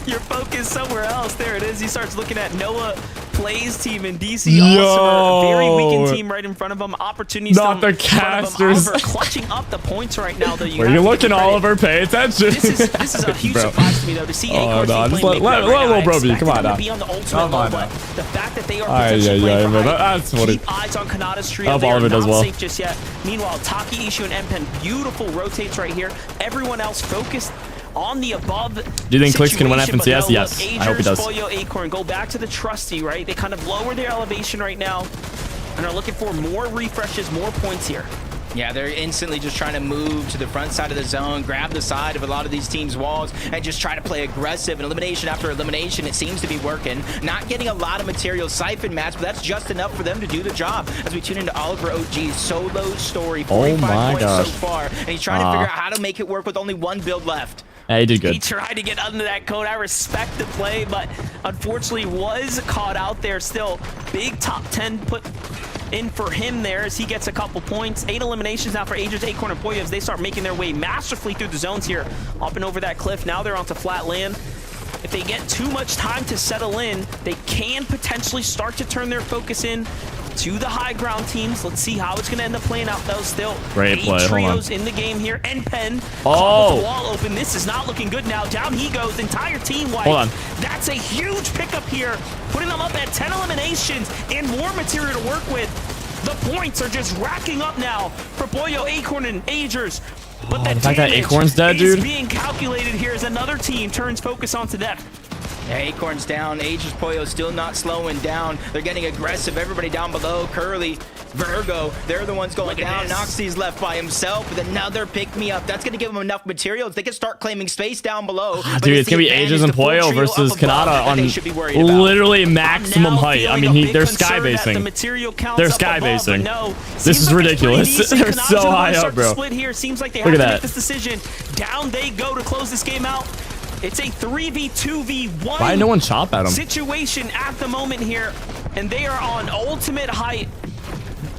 your focus somewhere else. There it is. He starts looking at Noah Plays team in DC. Also a very weakened team right in front of him. Opportunities Not the in front of him. casters. Oliver clutching up the points right now, though. Where you looking, Oliver? Pay attention. This is a huge Bro. surprise to me, though, to see Oh, Acorn no, team just playing let big right little now. bro I be. Come expected on them now. to be on the ultimate Come low, on but now. the fact that they are Ay, potentially ay, ay, playing man, behind, that's funny. keep eyes on Kanada's trio. I hope They are Oliver does not well. safe just yet. Meanwhile, Taki, Ishu, and Mpen, beautiful rotates right here. Everyone else focused on the above. Do you think Clicks can win situation, but FNCS? no, Yes, look, I hope he does. Pollo, Acorn go back to the trusty, right? They kind of lower their elevation right now and are looking for more refreshes, more points here. Yeah, they're instantly just trying to move to the front side of the zone, grab the side of a lot of these teams' walls, and just try to play aggressive. And elimination after elimination, it seems to be working. Not getting a lot of material siphon match, but that's just enough for them to do the job. As we tune into Oliver OG's solo story, 45 my points gosh. so far, and he's trying to figure out how to make it work with only one build left. Yeah, he did He good. tried to get under that code. I respect the play, but unfortunately was caught out there. Still, big top 10 put in for him there as he gets a couple points. 8 eliminations now for Agers, Acorn, and Pollo as they start making their way masterfully through the zones here. Up and over that cliff. Now they're onto flat land. If they get too much time to settle in, they can potentially start to turn their focus in to the high ground teams. Let's see how it's going to end up playing out, though. Still, Great 8 play. Hold on. trios in the game here. Pen. Oh. The wall open. This is not looking good now. Down he goes. Entire team wiped. Hold on. That's a huge pickup here, putting them up at 10 eliminations and more material to work with. The points are just racking up now for Pollo, Acorn, and Agers. But the the fact that damage Acorn's dead, is dude. being calculated here as another team turns focus onto them. Yeah, Acorn's down. Agers, Pollo still not slowing down. They're getting aggressive. Everybody down below. Curly, Virgo, they're the ones going Look at down. this. Noxie's left by himself with another pick-me-up. That's going to give them enough materials. They can start claiming space down below. But Dude, it's the going to be advantage, Agers and the full Pollo trio versus up above Khanada that on they should be worried about. literally maximum Now height. I feeling mean, a big they're concern sky that the basing. material counts They're up sky above, but basing. no. This Seems is like it's pretty ridiculous. decent. They're Khanada's so gonna high start up, to bro. Split here. Seems like they Look have at to that. make this decision. Down they go to close this game out. It's a 3v2v1 Why did no one chop at him? situation at the moment here, and they are on ultimate height.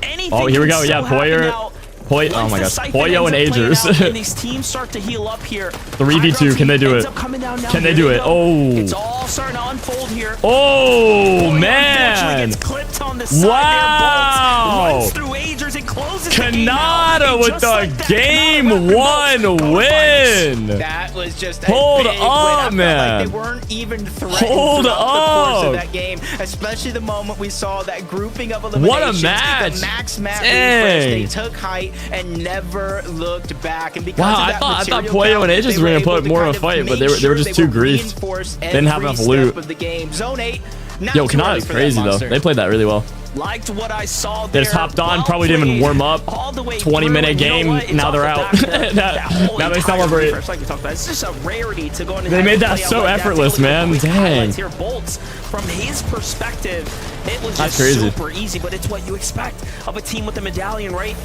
Anything Oh, here we can go. still Yeah, happen now. Pollo. Oh Once my the gosh. siphon Pollo and ends up playing Agers. out and these teams start to heal up here. 3v2, can they do Ends it? up coming down now. Can they Here do it? go. Oh. It's all starting to unfold here. Oh, Unfortunately man. gets clipped on the side Wow. there. Bolts runs through Agers and closes the game out. Khanada. Khanada with just the like that, game Khanada one win. That was just a Hold big win. up, I felt man. Like they weren't even threatened Hold throughout the course up. of that game, especially the moment we saw that grouping of eliminations. What a match. The max map Dang. refresh. They took height and never looked back. And because Wow, of I that thought material Poyo and count, Aegis they were gonna able put to more kind of a fight, but make they were sure just too would griefed. reinforce Didn't have every enough step loot. of the game. Zone 8. Not Yo, too early Khanada's for that crazy though. monster. They played that really well. Liked what I saw They there. just hopped on, Well probably didn't even played warm up. all the way 20-minute through, and you know game, what? It's now off they're the out. back of that whole Now they entire celebrate. refresh, like we talked about. It's just a rarity to go in and They have made it that play out so like that. effortless, Take a look at man. the quick Dang. highlights here. Bolts, from his perspective, it was That's just crazy. super easy, but it's what you expect of a team with a medallion, right?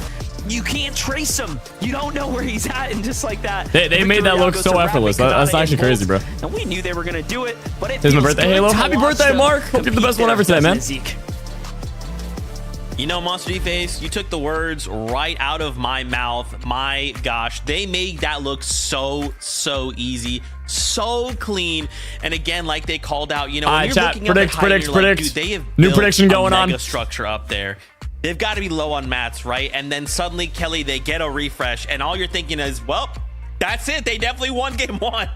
You can't trace him. You don't know where he's at, and just like that, They made that look so effortless. That's actually crazy, bro. And we knew they were gonna do it, but it Here's my feels birthday, good Halo. to Happy watch birthday, them Mark. Hope you have the compete best one there, ever today, man. doesn't it, Zeke? You know, Monster D-Face, you took the words right out of my mouth. My gosh, they made that look so easy, so clean. And again, like they called out, you know, when you're chat, looking predict, at the height, you're like, dude, they have New built prediction going a on. mega structure up there. They've got to be low on mats, right? And then suddenly, Kelly, they get a refresh, and all you're thinking is, well, that's it. They definitely won game one.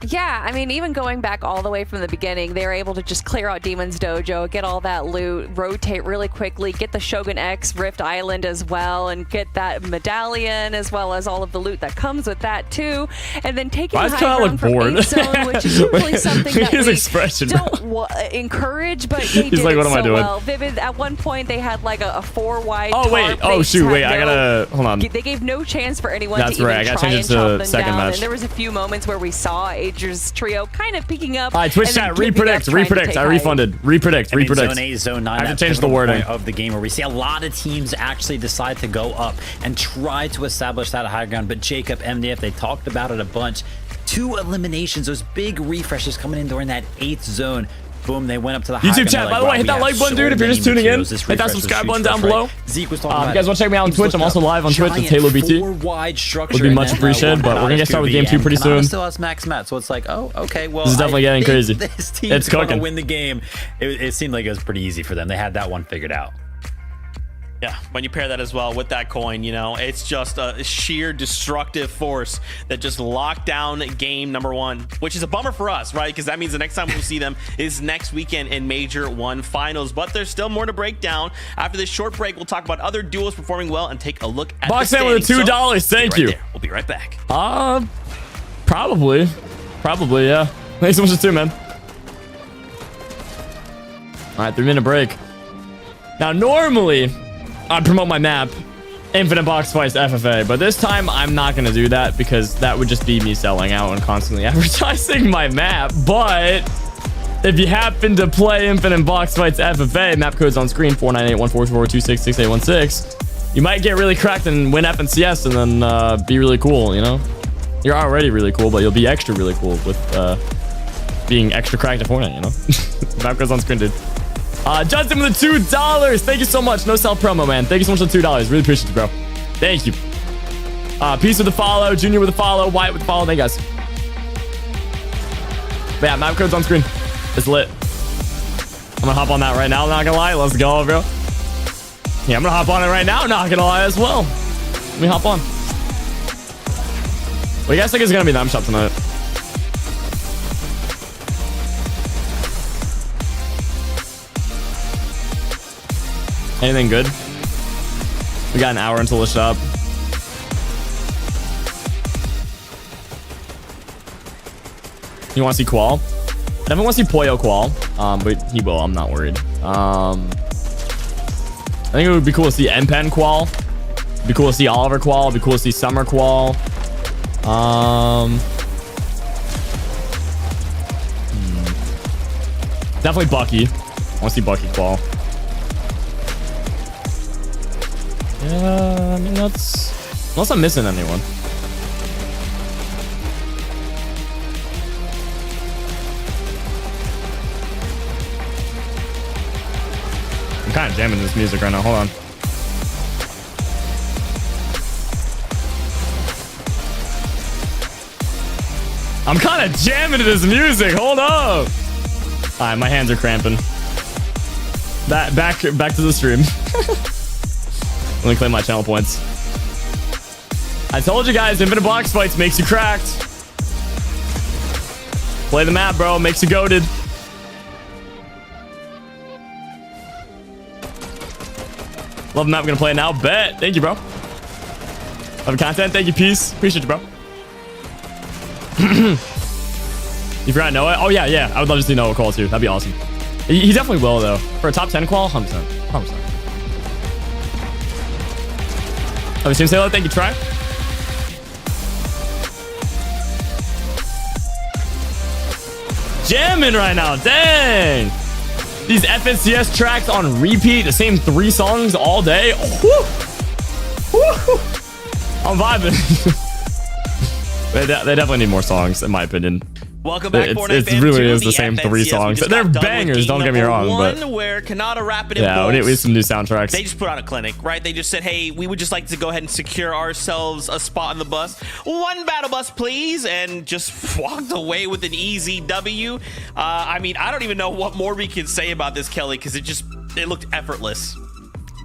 Yeah, I mean, even going back all the way from the beginning, they were able to just clear out Demon's Dojo, get all that loot, rotate really quickly, get the Shogun X Rift Island as well, and get that medallion as well as all of the loot that comes with that too. And then taking Why the does high Kyle ground look from bored? 8th zone, which is usually something that His we expression, bro. don't encourage, but they He's did like, it what am I so doing? well. Vivid, at one point, they had like a 4-wide Oh, wait. tarp. Oh, They shoot. had Wait, I gotta... Hold on. They gave no chance for anyone That's to even right, I gotta try change and it to chop them second down. match. And there was a few moments where we saw Ager's trio kind of peeking up. All right, Twitch and then chat, giving up, repredict, trying to repredict. take I height. refunded. Repredict, I mean, repredict. Zone 8, Zone 9, I have to that change the pivotal wording. point of the game where we see a lot of teams actually decide to go up and try to establish that high ground. But Jacob, MDF, they talked about it a bunch. 2 eliminations, those big refreshes coming in during that 8th zone. Boom, they went up to the high YouTube ground. chat, They're by the like, way, hit wow, that we like have button, so dude, if you're just many tuning in. materials. This Hit that refresh subscribe was button huge down for us, below. right? Zeke was talking If about you guys want to check me out on He's Twitch, I'm looking also up live on Twitch. It's giant HaloBT. 4-wide structure Would be in much that appreciated, but we're gonna get started with game 2 pretty soon. Still has max mat, so it's like, oh, okay, well, This is definitely I getting think crazy. This team It's is gonna cooking. win the game. It seemed like it was pretty easy for them. They had that one figured out. Yeah, when you pair that as well with that coin, you know, it's just a sheer destructive force that just locked down game number 1, which is a bummer for us, right? Because that means the next time we'll see them is next weekend in Major 1 Finals. But there's still more to break down. After this short break, we'll talk about other duos performing well and take a look at Box the in with standings. $2, So, thank stay you. right there. We'll be right back. Probably, yeah. Thanks so much for 2, man. All right, 3-minute break. Now, normally, I'd promote my map, Infinite Box Fights FFA, but this time I'm not going to do that because that would just be me selling out and constantly advertising my map. But if you happen to play Infinite Box Fights FFA, map code's on screen, 498-144-266816. You might get really cracked and win FNCS and then be really cool, you know? You're already really cool, but you'll be extra really cool with being extra cracked at Fortnite, you know? Map code's on screen, dude. Justin with the $2. Thank you so much. No sell promo, man. Thank you so much for the $2. Really appreciate you, bro. Thank you. Peace with the follow. Junior with the follow. Wyatt with the follow. Thank you, guys. But yeah, map code's on screen. It's lit. I'm gonna hop on that right now. Not gonna lie. Let's go, bro. Yeah, I'm gonna hop on it right now. Not gonna lie as well. Let me hop on. What do you guys think is gonna be the shot tonight? Anything good? We got an hour until the shop. You want to see Qual? I definitely want to see Poyo Qual, but he will. I'm not worried. I think it would be cool to see Mpen Qual. It'd be cool to see Oliver Qual. It'd be cool to see Summer Qual. Definitely Bucky. I want to see Bucky Qual. Yeah, I mean, that's... Unless I'm missing anyone. I'm kind of jamming this music right now. Hold on. I'm kind of jamming to this music. Hold up. All right, my hands are cramping. Back to the stream. Let me claim my channel points. I told you guys, infinite box fights makes you cracked. Play the map, bro. Makes you goated. Love the map. I'm gonna play it now. Bet. Thank you, bro. Love the content. Thank you, peace. Appreciate you, bro. You forgot Noah? Oh yeah, yeah. I would love to see Noah qual too. That'd be awesome. He definitely will though. For a top 10 qual, 100%. 100%. Oh, Team Sailor, thank you, Try. Jamming right now, dang. These FNCS tracks on repeat, the same 3 songs all day. Woo. Woo. I'm vibing. They definitely need more songs, in my opinion. Welcome back, Fortnite it fans. really to is the same 3 songs. They're bangers, don't get me wrong, but where Khanada rapping in yeah, we need some new soundtracks. They just put on a clinic, right? They just said, hey, we would just like to go ahead and secure ourselves a spot on the bus. 1 battle bus, please, and just walked away with an easy W. I mean, I don't even know what more we can say about this, Kelly, because it looked effortless.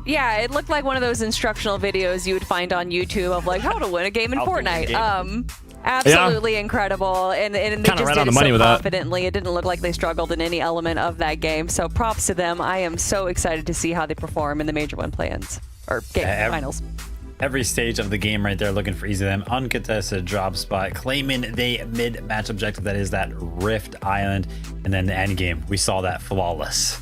Yeah, it looked like one of those instructional videos you would find on YouTube of like how to win a game in Fortnite. Absolutely incredible, and they just right did on the it money so with that. confidently. It didn't look like they struggled in any element of that game. So props to them. I am so excited to see how they perform in the Major Win plans or game finals. Every stage of the game right there, looking for easy them uncontested drop spot, claiming the mid-match objective that is that Rift Island, and then the end game. We saw that flawless.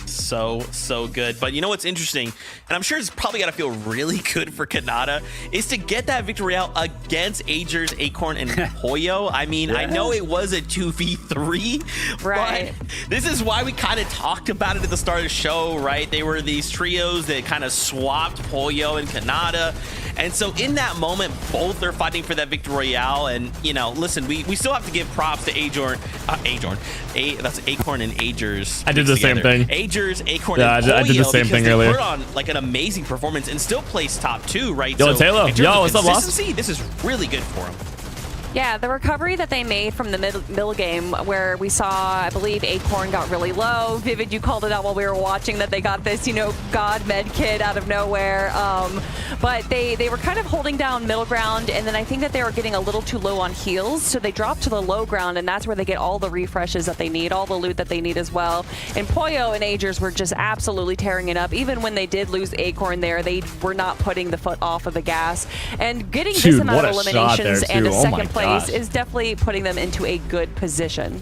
So good. But you know what's interesting, and I'm sure it's probably got to feel really good for Khanada, is to get that victory out against Agers, Acorn, and Poyo. I mean, I know it was a 2v3, right? But this is why we kind of talked about it at the start of the show, right? They were these trios that kind of swapped Poyo and Khanada. And so in that moment, both are fighting for that victory royale. And, you know, listen, we still have to give props to that's Acorn and Agers. I did the same thing. Agers, Acorn, yeah, and Poyo, I did the same thing earlier. Put on like an amazing performance and still placed top 2, right? Yo, so Taylor. Yo, what's up, Lost? This is really good for him. Yeah, the recovery that they made from the middle game where we saw, I believe, Acorn got really low. Vivid, you called it out while we were watching that they got this, you know, God med kit out of nowhere. But they were kind of holding down middle ground, and then I think that they were getting a little too low on heals, so they dropped to the low ground, and that's where they get all the refreshes that they need, all the loot that they need as well. And Poyo and Agers were just absolutely tearing it up. Even when they did lose Acorn there, they were not putting the foot off of the gas. And getting this amount of eliminations and a second place is definitely putting them into a good position.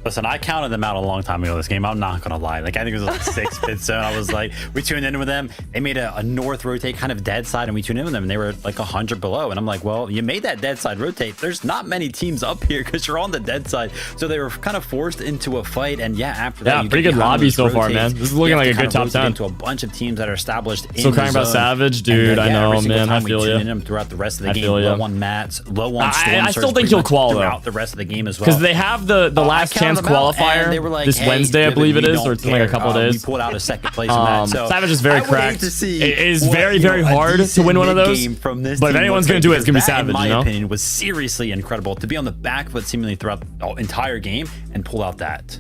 Listen, I counted them out a long time ago this game. I'm not going to lie. Like, I think it was like 6 pit zone. I was like, we tuned in with them. They made a north rotate kind of dead side, and we tuned in with them, and they were like 100 below. And I'm like, well, you made that dead side rotate. There's not many teams up here because you're on the dead side. So they were kind of forced into a fight. And yeah, after that, pretty good lobby so far, man. This is looking like a good top 10. Into a bunch of teams that are established. So crying about Savage, dude. I know, man. I feel you. Them throughout the rest of the game. Low on Mats, low on Storm. I still think he'll qual throughout the rest of the game as well. Because they have the last chance qualifier. They were like, this Wednesday, I believe it is, or it's in like a couple of days. We pulled out a second place in that. So Savage is very cracked. It is very, very hard to win one of those. But if anyone's going to do it, it's going to be Savage, in my you know? opinion, was seriously incredible to be on the back foot seemingly throughout the entire game and pull out that.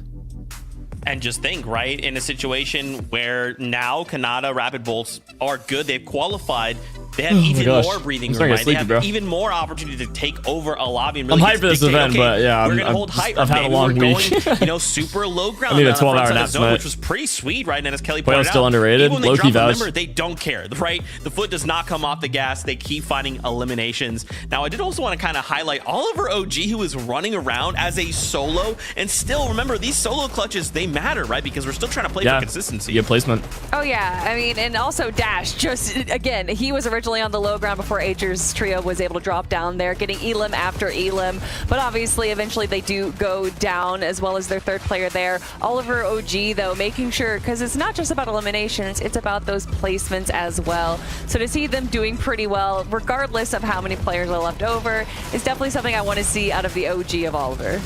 And just think, right, in a situation where now Khanada Rapid Bolts are good, they've qualified, they have even more breathing room, right? They have even more opportunity to take over a lobby and really I'm hyped for this event, but yeah, we're gonna hold height. I've had a long week. Going, you know, super low ground. I need a 12-hour nap tonight, which was pretty sweet, right? And as Kelly pointed out, still underrated. Low-key vouch. Remember, they don't care, right? The foot does not come off the gas. They keep finding eliminations. Now, I did also want to kind of highlight Oliver OG, who is running around as a solo, and still remember these solo clutches, they matter, right? Because we're still trying to play for consistency. Good placement. Oh yeah, I mean, and also Dash, just again, he was originally on the low ground before Agers trio was able to drop down there, getting Elim after Elim, but obviously eventually they do go down, as well as their third player there. Oliver OG though, making sure, because it's not just about eliminations, it's about those placements as well. So to see them doing pretty well, regardless of how many players are left over, is definitely something I want to see out of the OG of Oliver.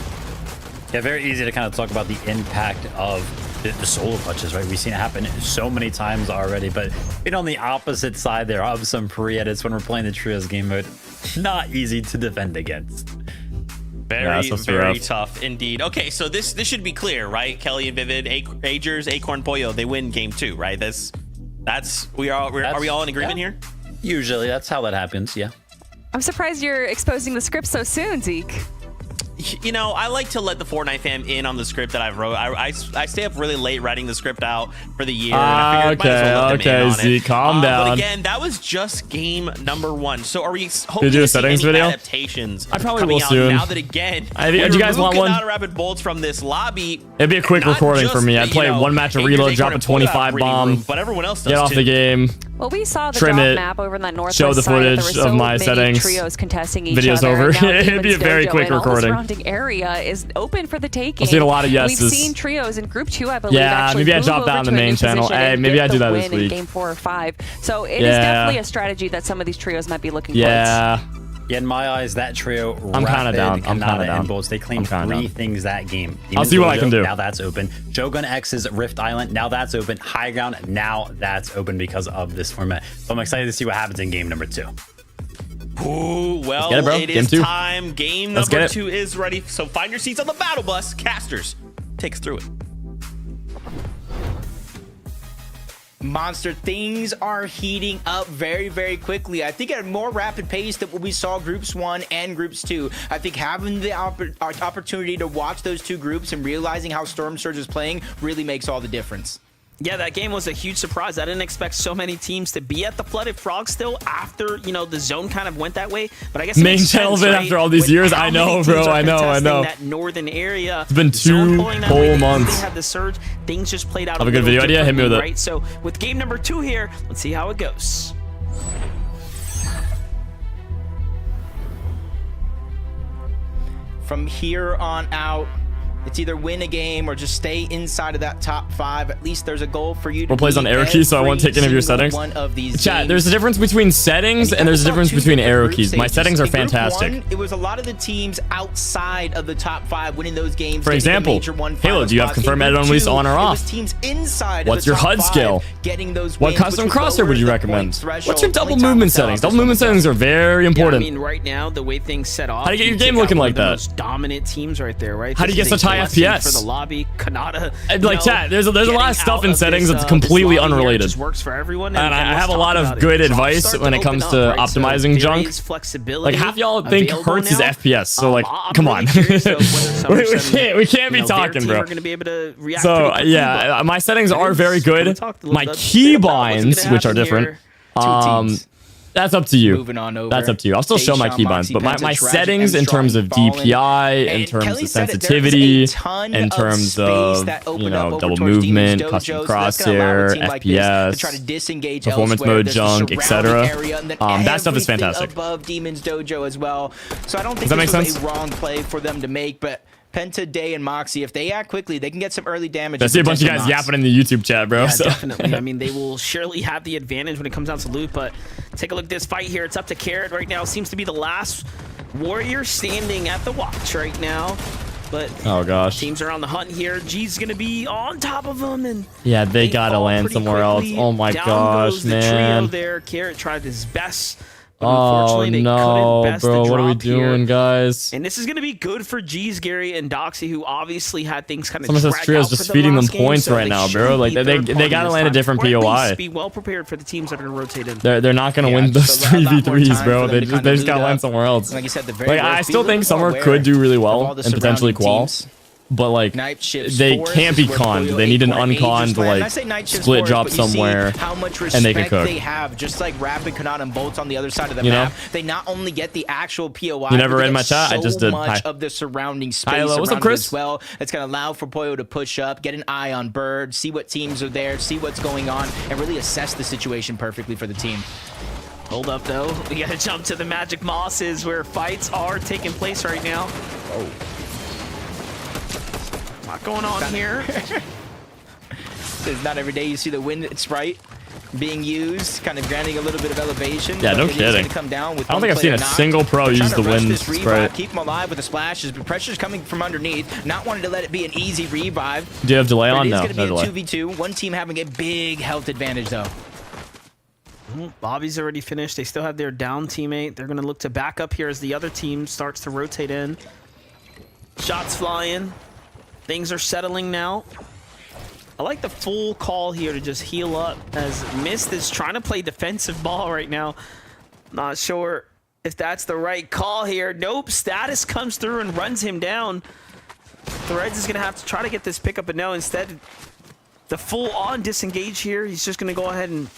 Yeah, very easy to kind of talk about the impact of the solo clutches, right? We've seen it happen so many times already, but on the opposite side there of some pre-edits when we're playing the trios game mode, not easy to defend against. Very tough indeed. Okay, so this should be clear, right? Kelly and Vivid, Agers, Acorn, Poyo, they win game 2, right? Are we all in agreement here? Usually, that's how that happens, yeah. I'm surprised you're exposing the script so soon, Zeke. You know, I like to let the Fortnite fam in on the script that I've wrote. I stay up really late writing the script out for the year. And I figured might as well let them in on Zeke, it. calm down. But again, that was just game number 1. So are we hoping Did you do a to see settings any video? Adaptations I probably coming will out soon. now that again, Do you guys want one? Khanada Rapid Bolts from this lobby. It'd be a quick Not recording just for me. I'd the, play you know, one match of Angry reload, Jake drop a running pull-out 25 breeding bomb, room, but everyone else does get off too. the game. Well, we saw the Trim drop it, map over in that northwest show the side. There footage were so of my many settings. trios contesting each Video's other. over. Now It'd be a Demon's very Dojo quick and all the recording. surrounding area is open for the taking. I've seen a lot of yeses. We've seen trios in Group 2, I believe. Yeah, actually maybe I move drop over that on the to a main new channel. position Hey, and maybe get I do the that win this in week. Game 4 or 5. So it is Yeah. definitely a strategy that some of these trios might be looking Yeah. Yeah, in my eyes, that trio, I'm kinda Rapid, down. I'm kinda Khanada, down. and Bolts, they claimed I'm kinda 3 down. things that game. I'll see what I can do. Now that's open. Shogun X's Rift Island, now that's open. High Ground, now that's open because of this format. So I'm excited to see what happens in game number 2. Ooh, well, get it, bro. it Game is 2. time. Game Let's number get it. 2 is ready. So find your seats on the battle bus. Casters, take us through it. Monster, things are heating up very, very quickly. I think at a more rapid pace than what we saw groups 1 and groups 2. I think having the opportunity to watch those 2 groups and realizing how Storm Surge is playing really makes all the difference. Yeah, that game was a huge surprise. I didn't expect so many teams to be at the Flooded Frog still after, you know, the zone kind of went that way. But I guess it Main makes channel sense, bit right? after all these With years. how I know, many bro. teams are I know. contesting that northern area. It's been Zone 2 pulling that whole way, months. They had the surge. Things just played out Have a good video idea? Hit me with it. right? So with game number 2 here, let's see how it goes. From here on out, it's either win a game or just stay inside of that top 5. At least there's a goal for you to What plays on beat arrow keys, so I won't every take any of your single settings? one of these Chat, games. there's a difference between settings and there's a difference between arrow keys. My settings are In Group fantastic. 1, it was a lot of the teams outside of the top 5 winning those games. For getting the example, major one Halo, final do you have spots. In confirm Group edit on release 2, on or it off? was teams inside of What's the your top HUD 5 scale? getting those What wins, custom which crosshair would lower you the recommend? points threshold. What's your double Playtime movement itself settings? is Double movement something settings are very Yeah, I important. mean, right now, the way things set off. How do you get your take game out looking one like of the that? most dominant teams right there, right? How do you This get is such a high blessing FPS? For the lobby, Khanada. Like, chat, there's a lot of stuff in settings that's completely unrelated. Just works for everyone. And I let's have a talk lot of about it. good Drops advice start when it open comes up, to right? So optimizing there junk. is flexibility Like, half y'all think available Hertz is now. FPS, so like, I'm come really on. curious of whether we can't be their talking, team bro. are going to be able to react So pretty quickly, yeah, but my settings that are is- very we good. talked a little My bit key about what's gonna binds, which are happen different. here. teams. That's up to you. Moving on over. That's up to you. I'll still show my Deshaun, key binds, Moxie, but my Penta, Tragic, settings in M-Strong, terms of Fallen. DPI, in And terms Kelly of said it, there's a sensitivity, ton in of terms space of, that you opened up know, over double towards movement, Demon's custom Dojo, so that's gonna allow a crosshair, team like this to try to FPS, disengage performance elsewhere. mode There's the junk, surrounding etc. area, and then That stuff is everything fantastic. above Demon's Dojo as well. So I don't think Does that this make was sense? a wrong play for them to make, but Penta, Day, and Moxie, if they act quickly, they can get some early damage. I see a bunch of guys potential knocks. yapping in the YouTube chat, bro. Yeah, so. definitely. I mean, they will surely have the advantage when it comes down to loot, but take a look at this fight here. It's up to Carrot right now. Seems to be the last warrior standing at the watch right now. But Oh gosh. teams are on the hunt here. G's going to be on top of them. And Yeah, they gotta fall land pretty somewhere else. quickly. Oh my Down gosh, goes the trio man. there. Carrot tried his best. But Oh unfortunately, they no, couldn't best the bro. What are we drop here. doing, guys? And this is going to be good for G's, Gary, and Doxy, who obviously had things kind of Some of those trios just feeding them points right now, bro. Like they gotta land a different Or at POI. least be well prepared for the teams that are going to rotate in. They're not gonna Yeah, win those just a lot more 3v3s, time bro. for them They to just kinda gotta loot land up. somewhere else. Like you said, the very Like worst, I be still a little think more Summer aware could do really of well all the and potentially surrounding qual. teams. But like Night shifts they Forest can't is be where conned. Boyle They need an 8.8 unconned just landed. I like say Night shifts split Forest, drop but you see somewhere, how much and they can respect cook. they have, just like Rapid, Khanada, and Bolts on the other side of the You know? map. They not only get the actual POI, You never but they read my get chat? I so just did. much Hi. of the surrounding space Hi, hello. What's up, around it Chris? as well. That's gonna allow for Poyo to push up, get an eye on Bird, see what teams are there, see what's going on, and really assess the situation perfectly for the team. Hold up, though. We got to jump to the Magic Mosses where fights are taking place right now. Oh. A lot going on here. It's not every day you see the wind sprite being used, kind of granting a little bit of elevation. Yeah, but no it is kidding. gonna come down with I don't one think I've seen player a knocked. single pro They're use trying to the rush wind this revive, sprite. keep them alive with the splashes, but pressure's coming from underneath. Not wanting to let it be an easy revive. Do you have delay But on? it is No, going to no be a delay. 2v2. One team having a big health advantage, though. Bobby's already finished. They still have their down teammate. They're going to look to back up here as the other team starts to rotate in. Shots flying. Things are settling now. I like the full call here to just heal up as Mist is trying to play defensive ball right now. Not sure if that's the right call here. Nope, Status comes through and runs him down. Threads is going to have to try to get this pickup, but no, instead, the full-on disengage here. He's just going to go ahead and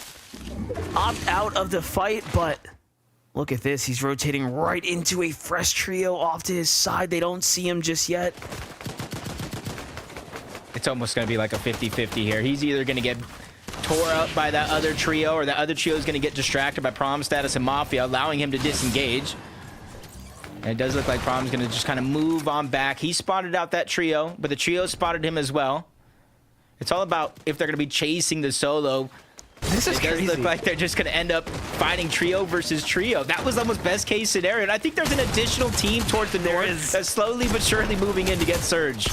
opt out of the fight, but look at this. He's rotating right into a fresh trio off to his side. They don't see him just yet. It's almost going to be like a 50-50 here. He's either going to get tore up by that other trio, or that other trio is going to get distracted by Prom, Status, and Mafia, allowing him to disengage. And it does look like Prom's going to just kind of move on back. He spotted out that trio, but the trio spotted him as well. It's all about if they're going to be chasing the solo. This is crazy. It does look like they're just going to end up fighting trio versus trio. That was almost best case scenario. And I think there's an additional team towards the north that's slowly but surely moving in to get Surge.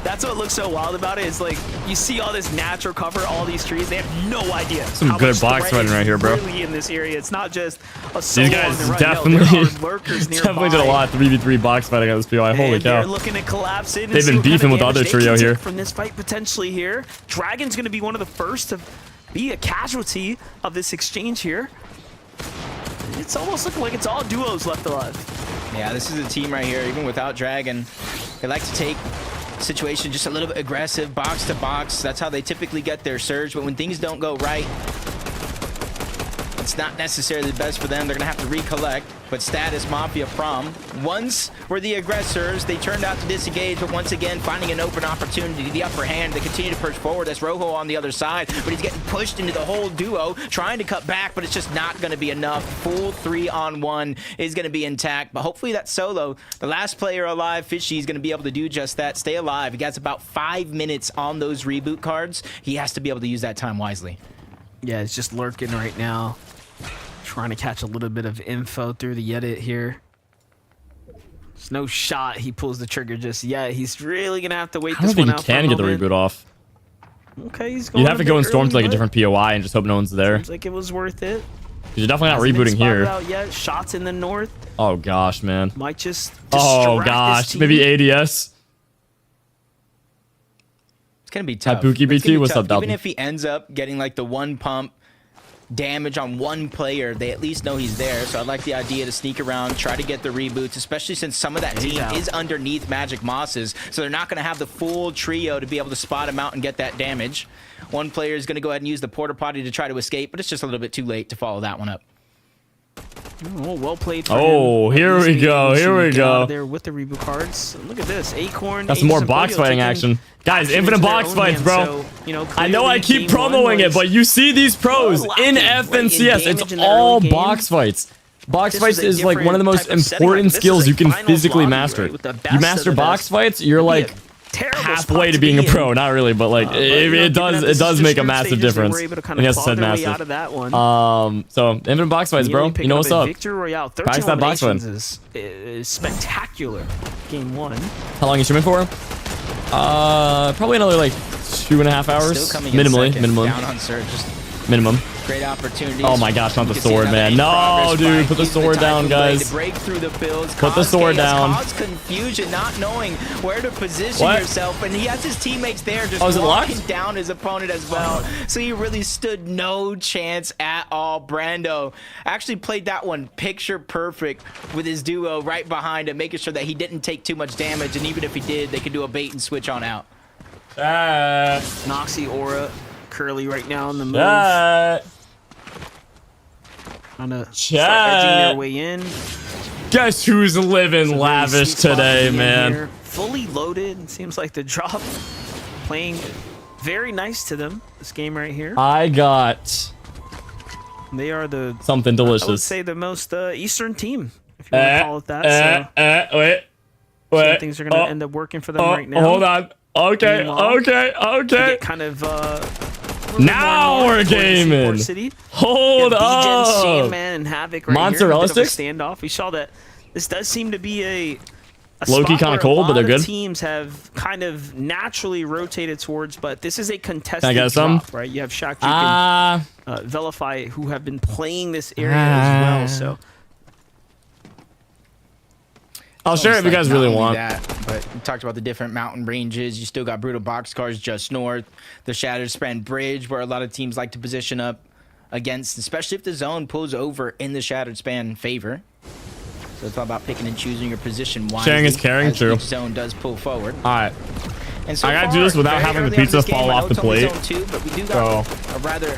That's what looks so wild about it, is like you see all this natural cover, all these trees. They have no idea. Some good box fighting right here, bro. Really in this area, it's not just a solo. These guys on the run. definitely, No, there are lurkers definitely did a lot of 3v3 box fighting on this POI. Holy and cow! They're looking to collapse in. They've been beefing with the other trio here. From this fight potentially here, Dragon's going to be one of the first to be a casualty of this exchange here. It's almost looking like it's all duos left alive. Yeah, this is a team right here. Even without Dragon, they like to take situation just a little bit aggressive, box to box. That's how they typically get their surge. But when things don't go right, it's not necessarily the best for them. They're gonna have to recollect. But Status, Mafia, Prom, once were the aggressors. They turned out to disengage, but once again finding an open opportunity, the upper hand. They continue to push forward. That's Rojo on the other side, but he's getting pushed into the whole duo, trying to cut back, but it's just not gonna be enough. Full 3-on-1 is gonna be intact, but hopefully that solo, the last player alive, Fishy, is gonna be able to do just that. Stay alive. He has about 5 minutes on those reboot cards. He has to be able to use that time wisely. Yeah, it's just lurking right now. Trying to catch a little bit of info through the edit here. There's no shot he pulls the trigger just yet. He's really going to have to wait this one out for a I don't think he can get the reboot off. Okay, he's going. You have to go and storm to like a different POI and just hope no one's there. Seems like it was worth it. You're definitely not rebooting here. Out yet. Shots in the north. Oh gosh, man. Might just Oh distract gosh, this team. maybe ADS. It's going to be tough. HaloBT, what's up, Dalton? Even if he ends up getting like the one pump damage on one player, they at least know he's there. So I like the idea to sneak around, try to get the reboots, especially since some of that team is underneath Magic Mosses, so they're not going to have the full trio to be able to spot him out and get that damage. One player is going to go ahead and use the porta potty to try to escape, but it's just a little bit too late to follow that one up. Oh, well played for him. Here we go. Here we go. There with the reboot cards. Look at this. Acorn. Got some more box fighting action. Guys, infinite box fights, bro. So, I know I keep promoting it, but you see these pros in FNCS. It's all box fights. Box fights is like one of the most important skills you can physically master. You master box fights, you're like halfway to being a pro. Not really, but like it does make a massive difference. And yes, I said massive. So infinite box fights, bro. You know what's up? Practice that box fight. Is spectacular. Game 1. How long you streaming for? Probably another like 2.5 hours. Still coming Minimum. Down on Surge. Minimum. Great opportunity. Oh my gosh, not the sword, man. No, dude, put the sword down, guys. Break through the builds. Put the sword down. Cause confusion, not knowing where to position yourself, and he has his teammates there just walking down his opponent as well. So he really stood no chance at all. Brando actually played that one picture perfect with his duo right behind him, making sure that he didn't take too much damage, and even if he did, they could do a bait and switch on out. Noxy, Aura, Curly right now on the move. Trying to start edging their way in. Guess who's living lavish today, man? Here. Fully loaded. It seems like the drop playing very nice to them. This game right here. I got. They are the something delicious. I would say the most Eastern team, if you want to call it that. Wait. Things are gonna end up working for them right now. Hold on. Okay. Get kind of. Now we're gaming. Hold up. Sandman and Havoc right Mozzarella sticks? Standoff. We saw that this does seem to be a low-key kind of cold, but they're good. Teams have kind of naturally rotated towards, but this is a contested I got drop, right? You have Shaq and Velify who have been playing this area as well, so. I'll share it if you guys really want. But we talked about the different mountain ranges. You still got brutal boxcars just north. The Shattered Span Bridge, where a lot of teams like to position up against, especially if the zone pulls over in the Shattered Span favor. So it's all about picking and choosing your position wisely. Sharing is caring, as true. each zone does pull forward. All right. And so I gotta far, do this without very having the early on in pizza this game, fall I know off the it's only plate. zone 2, but we do got a rather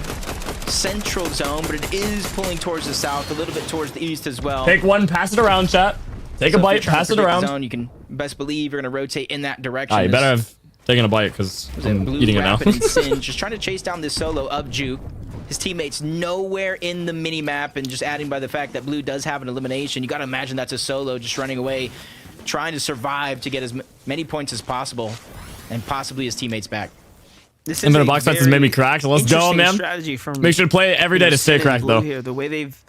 central zone, but it is pulling towards the south, a little bit towards the east as well. Take one, pass it around, chat. Take So a if bite, you're trying pass to it predict the around. zone, you can best believe you're going to rotate in that direction. All right, you better have taken a bite because I'm Blue, eating it now. Rapid, and Sin just trying to chase down this solo of Juke. His teammates nowhere in the mini map, and just adding by the fact that Blue does have an elimination, you got to imagine that's a solo just running away, trying to survive to get as many points as possible, and possibly his teammates back. This And then a the box fights has made me cracked. Let's go, interesting man. strategy from Make sure to play it every day to stay Sin and cracked, Blue though. Here. The way they've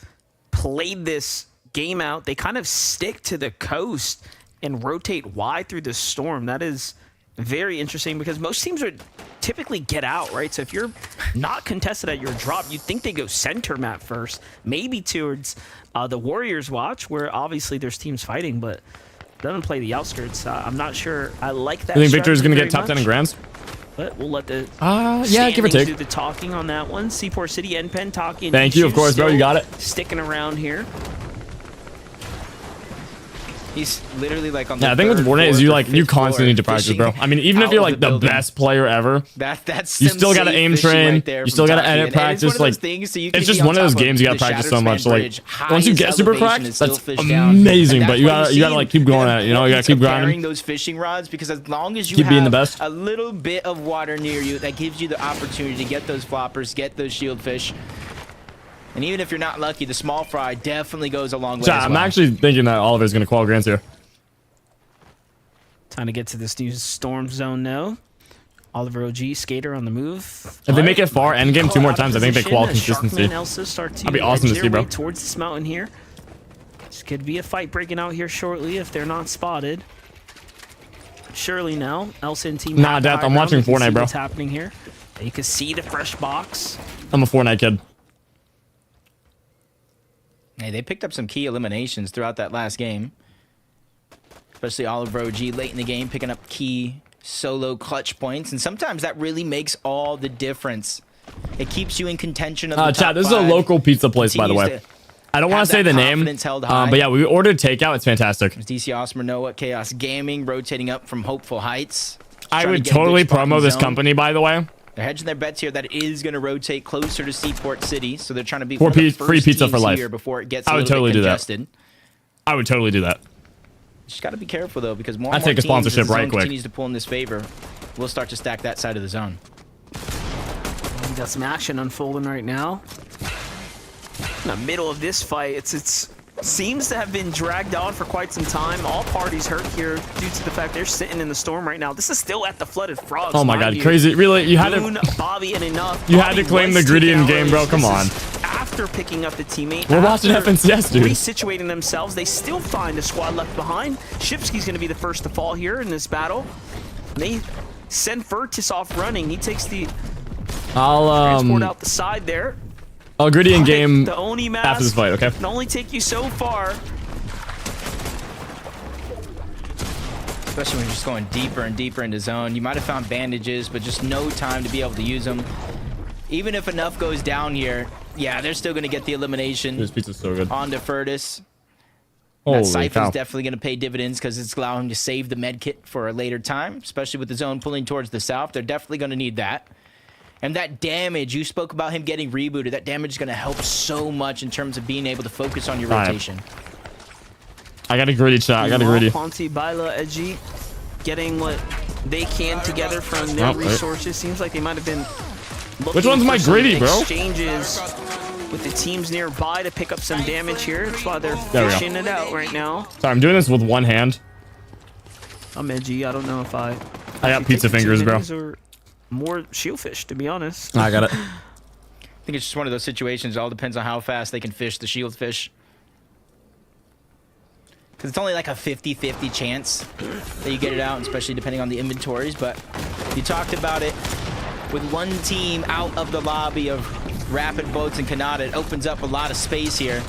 played this game out, they kind of stick to the coast and rotate wide through the storm. That is very interesting because most teams would typically get out, right? So if you're not contested at your drop, you'd think they go center map first, maybe towards the Warriors watch, where obviously there's teams fighting, but doesn't play the outskirts. I'm not sure. I like that. You think Victor is strategy going to very get top 10 in much, grands? but we'll let the Yeah, give or standings take. do the talking on that one. Seaport City, NPen, Taki, and Thank you, of Ishu course, bro. You still got it. Sticking around here. He's literally like on the Yeah, I think with third, Fortnite is fourth, you or like you fifth floor, constantly need to practice, fishing bro. I mean, even if out you're of like the building. best player ever, That's you some still gotta safe aim fishing train. right there You from still gotta Taki. edit And it's one practice. of Like those things, so you can it's just be one of those top games you gotta the practice Shattered so much. Span Like Bridge, once you highest get super elevation cracked, and still that's fish down. amazing. And But that's you why gotta we're like seeing keep going the at it. You know, you gotta keep importance of grinding. carrying those fishing rods, because as long as you Keep have being the best. a little bit of water near you, that gives you the opportunity to get those floppers, get those shield fish. And even if you're not lucky, the small fry definitely goes a long way. Chat, as I'm well. actually thinking that Oliver's gonna qual grands here. Time to get to this new storm zone now. Oliver OG, skater on the move. If they make it far, endgame 2 more times, I think they qual consistency. That'd be awesome to see, bro. Towards this mountain here. This could be a fight breaking out here shortly if they're not spotted. Surely now, Elsa and team. Nah, Death, I'm watching Fortnite, bro. What's happening here? You can see the fresh box. I'm a Fortnite kid. Hey, they picked up some key eliminations throughout that last game. Especially Oliver OG late in the game, picking up key solo clutch points. And sometimes that really makes all the difference. It keeps you in contention of the top Chat, this is a 5. local pizza place, by the Continues way. to I don't want have to say that the name, confidence held high. but yeah, we ordered takeout. It's fantastic. DC Osmer, Noah, Chaos Gaming, rotating up from Hopeful Heights. I Trying to would get a good totally spot in promo this zone. company, by the way. They're hedging their bets here that it is going to rotate closer to Seaport City, so they're trying to be For one of the free first pizza teams for life. here before it gets I a would little totally bit do that. congested. I would totally do that. Just got to be careful though, because more I'd and more take a teams, as sponsorship the right zone quick. continues to pull in this favor, we'll start to stack that side of the zone. We got some action unfolding right now. In the middle of this fight, it's seems to have been dragged on for quite some time. All parties hurt here due to the fact they're sitting in the storm right now. This is still at the Flooded Frogs. Oh my mind god, you. crazy. Really? You had Boone, to Bobby, and enough. You had to Bobby claim was the gritty taken in out game, early. bro. Come This on. is after picking up the teammate. We're watching after FNCS, dude. Resituating themselves, they still find a squad left behind. Shipsky's going to be the first to fall here in this battle. They send Furtis off running. He takes the transport out the side there. I'll gritty in game The Oni mask after this fight, okay? can only take you so far. Especially when you're just going deeper and deeper into zone. You might have found bandages, but just no time to be able to use them. Even if enough goes down here, yeah, they're still going to get the elimination. This pizza's so good. Onto Furtis. Holy That Siphon's cow. definitely going to pay dividends because it's allowing him to save the med kit for a later time, especially with the zone pulling towards the south. They're definitely going to need that. And that damage, you spoke about him getting rebooted, that damage is going to help so much in terms of being able to focus on your All right. rotation. I got a gritty shot. I got a gritty. Ponte, Baila, Edgy, getting what they can together from their Oh, wait. resources. Seems like they might have been looking Which one's for my some gritty, bro? exchanges with the teams nearby to pick up some damage here. That's why they're There we go. fishing it out right now. Sorry, I'm doing this with one hand. I'm edgy. I don't know if I got should pizza take the fingers, bro. minis or more shieldfish, to be honest. I got it. I think it's just one of those situations. It all depends on how fast they can fish the shield fish. Because it's only like a 50-50 chance that you get it out, especially depending on the inventories. But you talked about it with one team out of the lobby of Rapid Boats and Khanada. It opens up a lot of space here,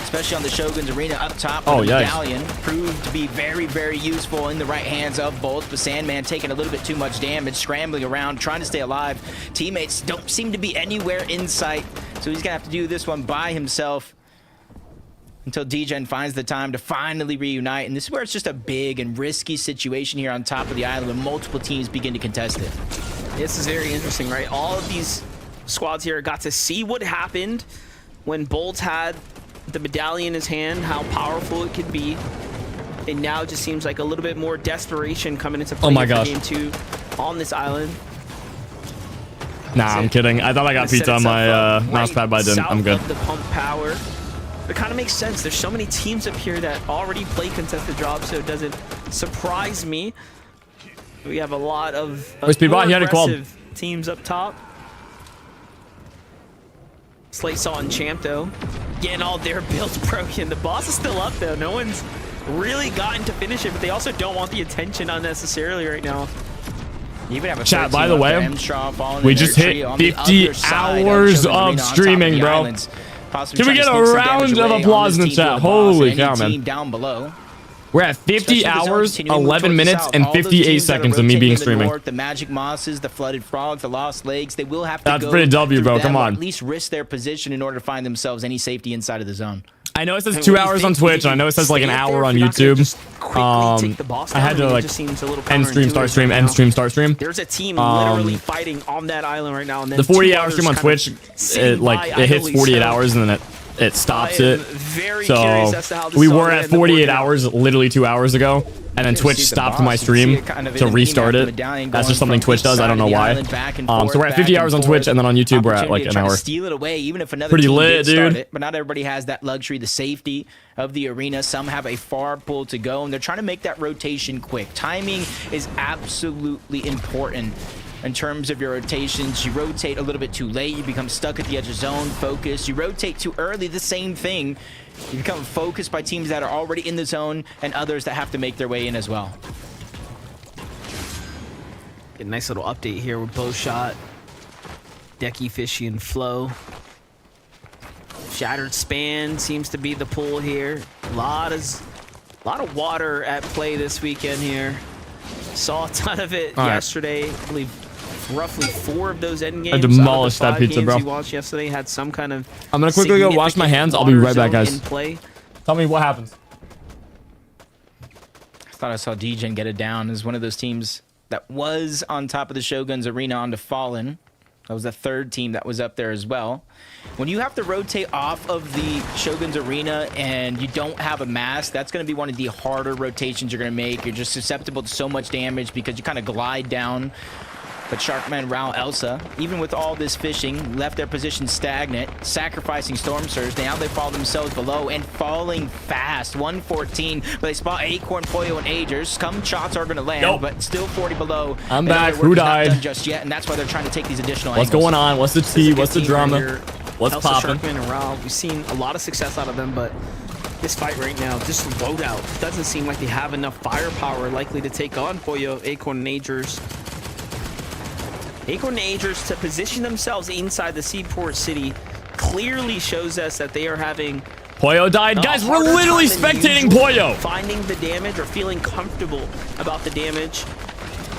especially on the Shogun's Arena up top. Oh, the yikes. Medallion proved to be very, very useful in the right hands of both. But Sandman taking a little bit too much damage, scrambling around, trying to stay alive. Teammates don't seem to be anywhere in sight, so he's going to have to do this one by himself. until DGen finds the time to finally reunite. And this is where it's just a big and risky situation here on top of the island when multiple teams begin to contest it. This is very interesting, right? All of these squads here got to see what happened when Bolt had the medallion in his hand, how powerful it could be. And now it just seems like a little bit more desperation coming into play for game 2 on this island. Nah, I'm kidding. I thought I got pizza on my mouse pad, but I didn't. I'm good. The pump power. It kind of makes sense. There's so many teams up here that already play contested drops, so it doesn't surprise me. We have a lot of more aggressive teams up top. Slate saw and Champ, though, getting all their builds broken. The boss is still up, though. No one's really gotten to finish it, but they also don't want the attention unnecessarily right now. Even have a chat, by the way, we just hit 50 hours of streaming, bro. Can we get a round of applause in the chat? Holy cow, man. Down below. We're at 50 hours, 11 minutes, and 58 seconds of me being streaming. The magic mosses, the flooded frogs, the lost legs, they will have to That's pretty W, bro. Come on. at least risk their position in order to find themselves any safety inside of the zone. I know it says 2 hours on Twitch, and I know it says like an hour on YouTube. I had to like end stream, start stream, end stream, start stream. There's a team literally fighting on that island right now. And then the 40-hour stream on Twitch, it hits 48 hours and then it stops it. So we were at 48 hours literally 2 hours ago, and then Twitch stopped my stream to restart it. That's just something Twitch does. I don't know why. So we're at 50 hours on Twitch, and then on YouTube we're at like an hour. Steal it away, even if another pretty team lit, dude. But not everybody has that luxury, the safety of the arena. Some have a far pull to go, and they're trying to make that rotation quick. Timing is absolutely important. In terms of your rotations, you rotate a little bit too late, you become stuck at the edge of zone, focus. You rotate too early, the same thing. You become focused by teams that are already in the zone and others that have to make their way in as well. Get a nice little update here with Bowshot, Decky, Fishy, and Flow. Shattered Span seems to be the pull here. A lot of water at play this weekend here. Saw a ton of it yesterday. I believe roughly 4 of those end games. I demolished that pizza, bro. You watched yesterday had some kind of. I'm gonna quickly go wash my hands. I'll be right back, guys. Tell me what happens. I thought I saw DGen get it down as one of those teams that was on top of the Shogun's arena onto Fallen. That was the 3rd team that was up there as well. When you have to rotate off of the Shogun's arena and you don't have a mask, that's going to be one of the harder rotations you're going to make. You're just susceptible to so much damage because you kind of glide down. But Sharkman, Raul, Elsa, even with all this fishing, left their position stagnant, sacrificing Storm Surge. Now they fall themselves below and falling fast. 114, but they spot Acorn, Pollo, and Agers. Some shots are going to land, but still 40 below. I'm back. Who died? Not done just yet, and that's why they're trying to take these additional What's angles. going on? What's the tea? What's the drama? What's Elsa, popping? Sharkman, and Raul. We've seen a lot of success out of them, but this fight right now, just loadout, doesn't seem like they have enough firepower likely to take on Pollo, Acorn, and Agers. Acorn and Agers to position themselves inside the Seaport City clearly shows us that they are having Pollo died. Guys, we're literally spectating Pollo. Finding the damage or feeling comfortable about the damage.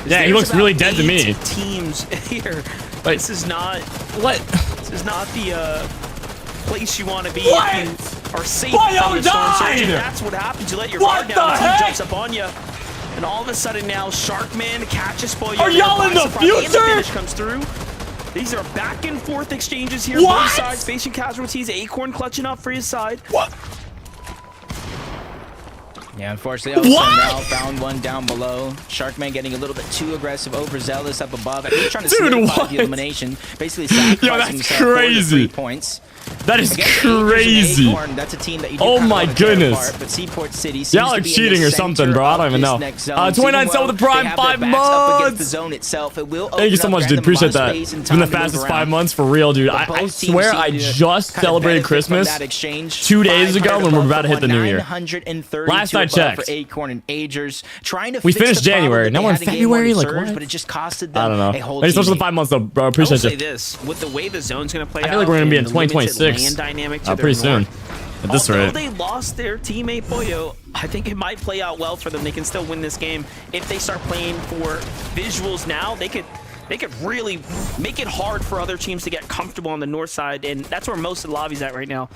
Yeah, he looks really dead to me. Teams here. Wait, this is not This is not the place you want to be. What? If you are safe Pollo from the storm surge. died! That's what happens. You let your What guard down, the the team heck? jumps up on you. And all of a sudden now, Sharkman catches Pollo. Are y'all in the future? And the finish comes through. These are back and forth exchanges here. What? Both sides facing casualties. Acorn clutching up for his side. What? Yeah, unfortunately, Now found one down below. Sharkman getting a little bit too aggressive, overzealous up above. He's trying to solidify the elimination. Basically sacrificing himself for the 3 points. That is crazy. Acorn, that's a team that you do Oh kinda my wanna tear goodness. apart, but Seaport City seems Y'all to are be in cheating the or something, bro. I don't even know. 29 sub with the Prime, 5 months. The zone itself, it will Thank you so much, dude. Appreciate that. It's been the fastest 5 months for real, dude. I swear I just celebrated Christmas 2 days ago when we're about to hit the new year. Last I checked. Acorn and Agers trying to We finished January. Now we're in February. Like, what? But it just costed them I don't know. a whole Thanks so much for the teammate. 5 months, though, bro. I I will appreciate say you. this, with the way the zone's going to play out, I feel like we're going to be in and the limited 2026. land dynamic to their Pretty soon. north, At this although rate. they lost their teammate Pollo, I think it might play out well for them. They can still win this game if they start playing for visuals now. They could really make it hard for other teams to get comfortable on the north side, and that's where most of the lobby's at right now.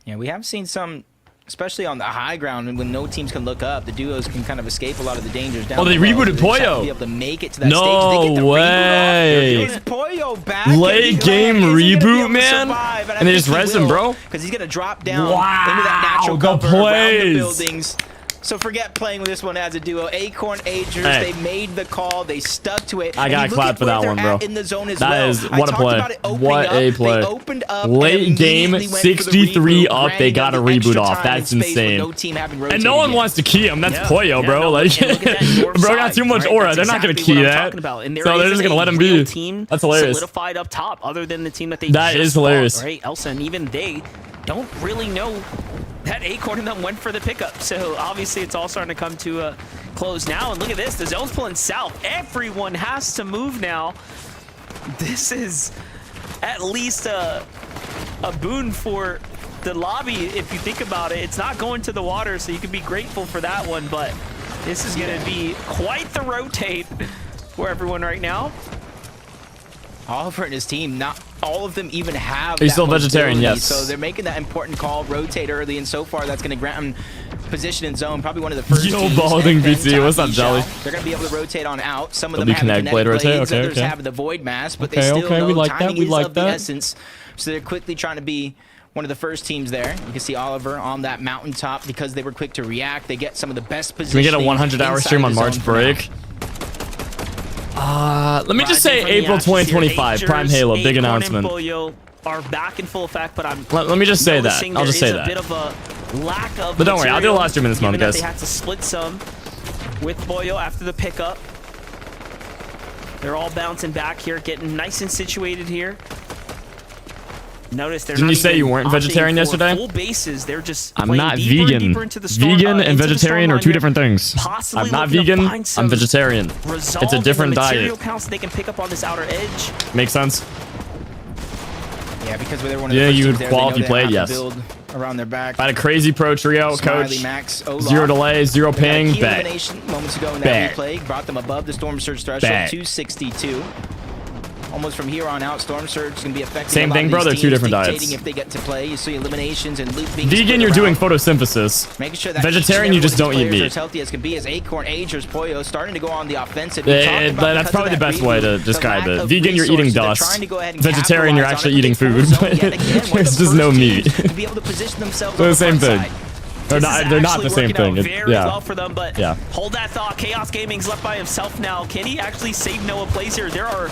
Yeah, we have seen some, especially on the high ground, and when no teams can look up, the duos can kind of escape a lot of the dangers down. Oh, they below. rebooted They just have to Pollo. be able to make it to that No stage. They get the way. reboot off. Is Pollo back? Late game reboot, man. And they just res him, bro. Because he's gonna drop down Wow, into that natural the cover around plays. the buildings. So forget playing with this one as a duo. Acorn Agers, Hey. they made the call. They stuck to it. I got And you look clapped at for where that they're one, bro. at in the zone as That well. is- I what a talked play. about it opening What up. a play. They opened up and Late game, immediately went for the 63 reboot, up. They granting got a them the extra reboot off. time That's and space with insane. no team having And rotated no one yet. wants to key him. That's Yeah. Pollo, Yeah, bro. no, Like, and look at that north bro got side, too much right? aura. That's They're not exactly gonna key what I'm that. talking about. And there So they're isn't just gonna a let him real be. team That's hilarious. solidified up top, other than the team that they That just is hilarious. fought, right? Elsa, and even they don't really know that Acorn and them went for the pickup. So obviously it's all starting to come to a close now. And look at this, the zone's pulling south. Everyone has to move now. This is at least a boon for the lobby if you think about it. It's not going to the water, so you can be grateful for that one, but this is going to be quite the rotate for everyone right now. Oliver and his team, not all of them even have. He's that still vegetarian, mobility, yes. So they're making that important call, rotate early, and so far that's going to grant them position in zone. Probably one of the first. Yo, teams. Balding And then BT, what's up, Top Jolly? Shell, they're going to be able to rotate on out. Some of They'll them be have the connect blade kinetic rotate, blades, okay, others okay. have the void mass, but Okay, they still okay, know we like that, timing we is like of the that. essence. So they're quickly trying to be one of the first teams there. You can see Oliver on that mountaintop because they were quick to react. They get some of the best Can we positioning. get a 100-hour inside stream the on zone March for now. break? Let me just Rising say from the April ashes here, 2025, Prime Agers, Halo, big Acorn, and announcement. Bulyo are back in full effect, but I'm Let me just say that. noticing I'll just there say is a bit that. of a lack of But don't worry, I'll do a material, live stream in this month, given that guys. They had to split some with Bulyo after the pickup. They're all bouncing back here, getting nice and situated here. Notice they're Didn't not you say even you weren't opting vegetarian for yesterday? Full bases. They're just I'm playing not deeper and vegan. deeper into the storm, Vegan and into the vegetarian are storm two line different here. things. Possibly I'm not looking to vegan. find some I'm vegetarian. resolve It's a in the different material diet. counts they can pick up on this outer edge. Makes sense? Yeah, because they're one of the Yeah, first you teams would there, they know quality they played, have to yes. build around their back. I had a crazy pro trio, Smiley, coach. Max, Olaf. 0 delay, 0 They got a ping, key bet. elimination moments ago in Bet. that replay brought them above the Storm Surge threshold, Bet. 262. Almost from here on out, Storm Surge is going to be affecting Same a lot thing, of bro, these they're two teams, different diets. dictating if they get to play. You see eliminations and loot being Vegan, split you're doing around. photosynthesis. Making sure that Vegetarian, each you and just every don't one of eat these players are meat. as healthy as can be. As Acorn, Agers, Pollo starting to go on the offensive. We talked about That's because probably of the that best way to reboot, the describe lack it. of Vegan, you're eating resources. They're dust. trying to go ahead and Vegetarian, you're capitalize on actually it. eating They pull food. zone yet again. One of It's the just no first meat. teams To be able to position themselves They're on the same front thing. side. They're This not. is They're not actually the same working thing. out It- very yeah. well for them, but Yeah. hold that thought. Chaos Gaming's left by himself now. Can he actually save Noah plays here? There are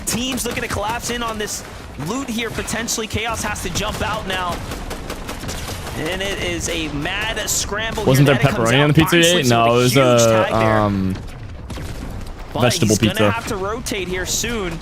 teams looking to collapse in on this loot here potentially. Chaos has to jump out now. And it is a mad scramble. Wasn't here. there Neta comes pepperoni out, on the pizza finds you ate? Switch No, it with was a huge tag there. But vegetable he's pizza. gonna have to rotate here soon.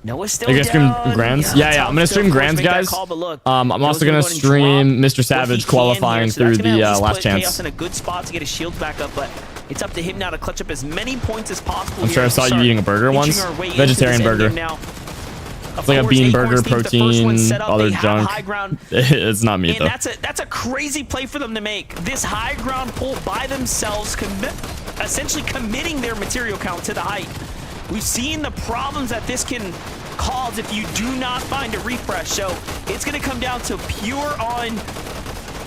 Noah's still Are you guys stream down. Grands? Yeah, I'm gonna stream Grands, guys. I'm also gonna stream Mr. Savage qualifying through the last chance. Chaos in a good spot to get his shield back up, but it's up to him now to clutch up as many points as possible. I'm sure I saw you eating a burger once. Vegetarian burger. It's like a bean burger, protein, other junk. It's not meat And though. that's a crazy play for them to make. This high ground pull by themselves, essentially committing their material count to the height. We've seen the problems that this can cause if you do not find a refresh. So it's going to come down to pure on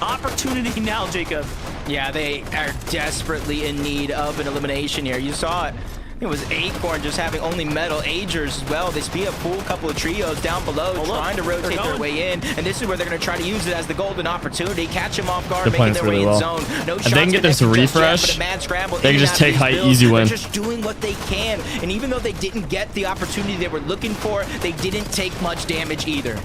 opportunity now, Jacob. Yeah, they are desperately in need of an elimination here. You saw it. It was Acorn just having only metal. Agers as well. They see a full couple of trios down below trying to rotate their way in. And this is where they're going to try to use it as the golden opportunity. Catch him off guard, They're making playing their really way in well. zone. No If they can get this refresh, they can just take height, easy win. They're just doing what they can. And even though they didn't get the opportunity they were looking for, they didn't take much damage either.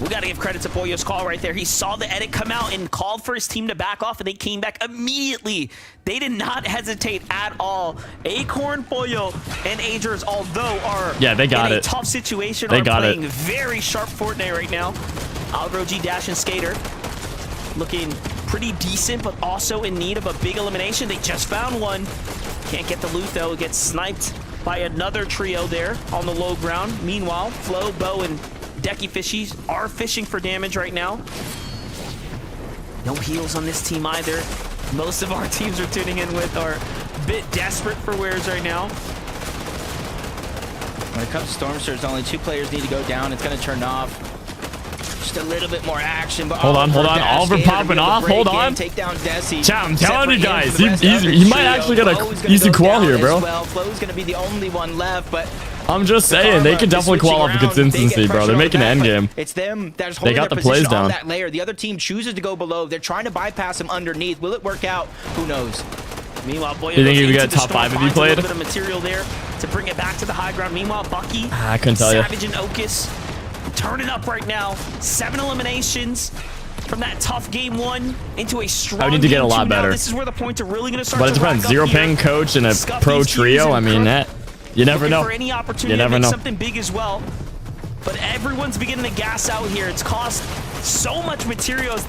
We got to give credit to Pollo's call right there. He saw the edit come out and called for his team to back off, and they came back immediately. They did not hesitate at all. Acorn, Pollo, and Agers, although are they got in a it. tough situation, They are got playing it. very sharp Fortnite right now. Alvaro G, Dash, and Skater looking pretty decent, but also in need of a big elimination. They just found one. Can't get the loot, though. Gets sniped by another trio there on the low ground. Meanwhile, Flo, Bo, and Decky Fishies are fishing for damage right now. No heals on this team either. Most of our teams are tuning in with are a bit desperate for wares right now. When it comes to Storm Surge, only 2 players need to go down. It's going to turn off. just a little bit more action. But Hold on. Oliver popping off. Hold on. Take down Desi. Chat, I'm telling you guys, he might actually get a easy qual here, bro. Well, Flo's gonna be the only one left, but I'm just saying, they could definitely qual off the consistency, bro. They're making an endgame. It's them that's holding got their the plays position on down. that layer. The other team chooses to go below. They're trying to bypass him underneath. Will it work out? Who knows? Meanwhile, Boyo, You think you goes could into get top the storm, 5 if you finds a little played? bit of material there to bring it back to the high ground. Meanwhile, Bucky, I couldn't tell you. Savage and Okus turning up right now. 7 eliminations from that tough game 1 into a strong I need to get a game lot 2 now. better. This is where the points are really going to start But it to depends. rack up Zero here. ping coach and a Scuffy's pro Q's trio. and I mean, Crook you never looking know. for any opportunity You never to make know. something big as well. But everyone's beginning to gas out here. It's cost so much materials.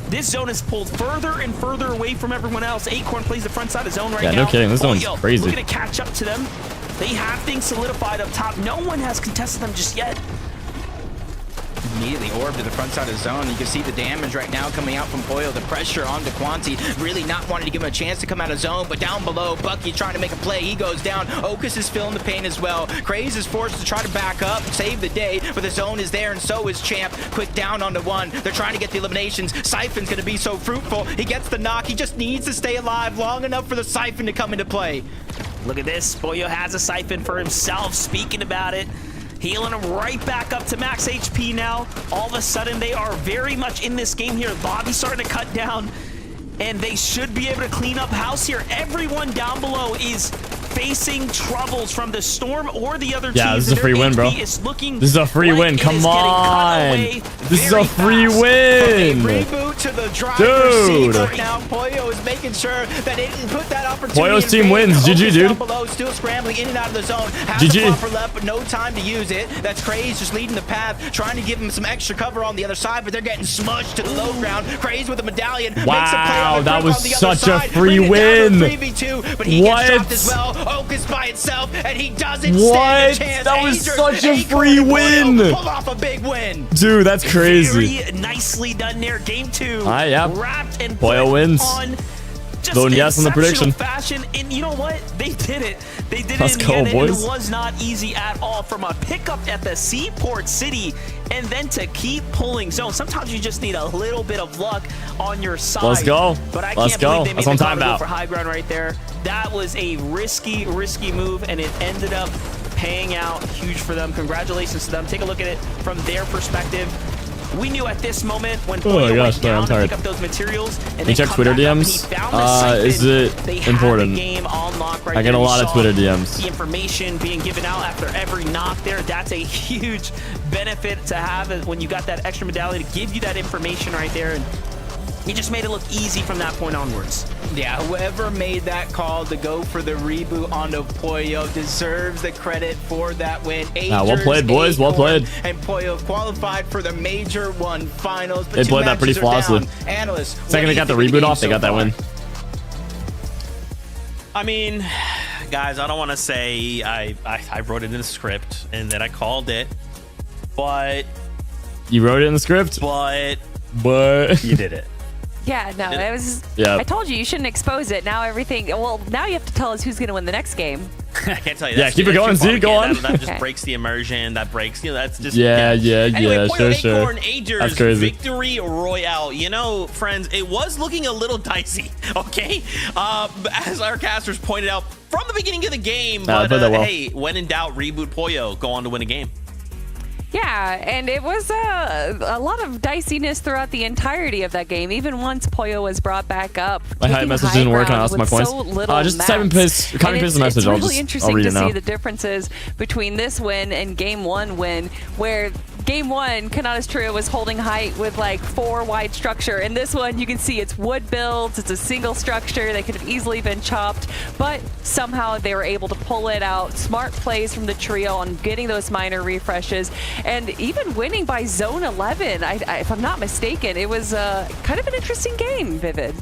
This zone is pulled further and further away from everyone else. Acorn plays the front side of zone right now. Yeah, no kidding. This zone's Boyo crazy. looking to catch up to them. They have things solidified up top. No one has contested them just yet. Immediately orb to the front side of the zone. You can see the damage right now coming out from Poyo. The pressure onto Quanti, really not wanting to give him a chance to come out of zone, but down below, Bucky trying to make a play. He goes down. Okus is feeling the pain as well. Craze is forced to try to back up, save the day, but the zone is there, and so is Champ. Quick down onto 1. They're trying to get the eliminations. Siphon's going to be so fruitful. He gets the knock. He just needs to stay alive long enough for the Siphon to come into play. Look at this. Boyo has a siphon for himself. Speaking about it, healing him right back up to max HP now. All of a sudden, they are very much in this game here. Bobby's starting to cut down, and they should be able to clean up house here. Everyone down below is facing troubles from the Storm or the other teams. Yeah, this is a free win, bro. This is a free win. Come on. This is a free win. Reboot to the driver's Dude. seat right now. Poyo is making sure that they didn't put that opportunity. Poyo's in team vain. wins. GG, Okus dude. down below, still scrambling in and out of the zone. Has GG. a buffer left, but no time to use it. That's Craze just leading the path, trying to give him some extra cover on the other side, but they're getting smushed to the low ground. Craze with a medallion. Wow, makes a play on the that Crook was on the other such a side, free bringing it down to a win. 3v2, but he What? gets dropped as well. Okus by itself, and he doesn't stand What? a chance. That was Adrian, such a Acorn, free and Poyo win. pull off a big win. Dude, that's crazy. Very nicely done there. Game 2. Yeah. Wrapped and Poyo put wins. on just Voting yes on the exceptional prediction. fashion. And you know what? They did it. They did Let's it in go, the end, boys. and it was not easy at all. From a pickup at the Seaport City and then to keep pulling zone. Sometimes you just need a little bit of luck on your side. Let's go. But I Let's can't go. believe they made That's what the I'm call to talking go about. for high ground right there. That was a risky move, and it ended up paying out huge for them. Congratulations to them. Take a look at it from their perspective. We knew at this moment when Poyo gosh, went down I'm to tired. pick up those materials and You then check come Twitter back up and DMs? he found the siphon, Is it they had important? the game on lock right I get there. a You lot of saw Twitter DMs. The information being given out after every knock there. That's a huge benefit to have when you got that extra medallion to give you that information right there. And he just made it look easy from that point onwards. Yeah, whoever made that call to go for the reboot onto Poyo deserves the credit for that win. Well played, boys. Well played. And Poyo qualified for the Major 1 finals. But They two played that pretty matches are flawlessly. down. Analysts, Second they got the reboot off, they got that win. I mean, guys, I don't want to say I wrote it in the script and that I called it, but You wrote it in the script? But You did it. Yeah, no, it was. Yeah. I told you shouldn't expose it. Now everything. Well, now you have to tell us who's going to win the next game. I can't tell you. Yeah, That's keep it too going, far Z, to go get. on. That just Okay. breaks the immersion. That breaks. That's just. Yeah, Anyway, Poyo sure. Acorn Agers That's crazy. Victory Royale. You know, friends, it was looking a little dicey. Okay, as our casters pointed out from the beginning of the game. I But played that well. hey, when in doubt, reboot Poyo. Go on to win a game. Yeah, and it was a lot of diciness throughout the entirety of that game. Even once Poyo was brought back up, My taking message high didn't work, and I ground lost my with points. so little Just mats. type and paste, copy And and paste the message. It's I'll really just, I'll interesting read to it now. see the differences between this win and Game 1 win, where Game 1, Khanada's trio was holding height with like 4 wide structure. And this one, you can see it's wood builds. It's a single structure. They could have easily been chopped, but somehow they were able to pull it out. Smart plays from the trio on getting those minor refreshes and even winning by zone 11. If I'm not mistaken, it was kind of an interesting game, Vivid.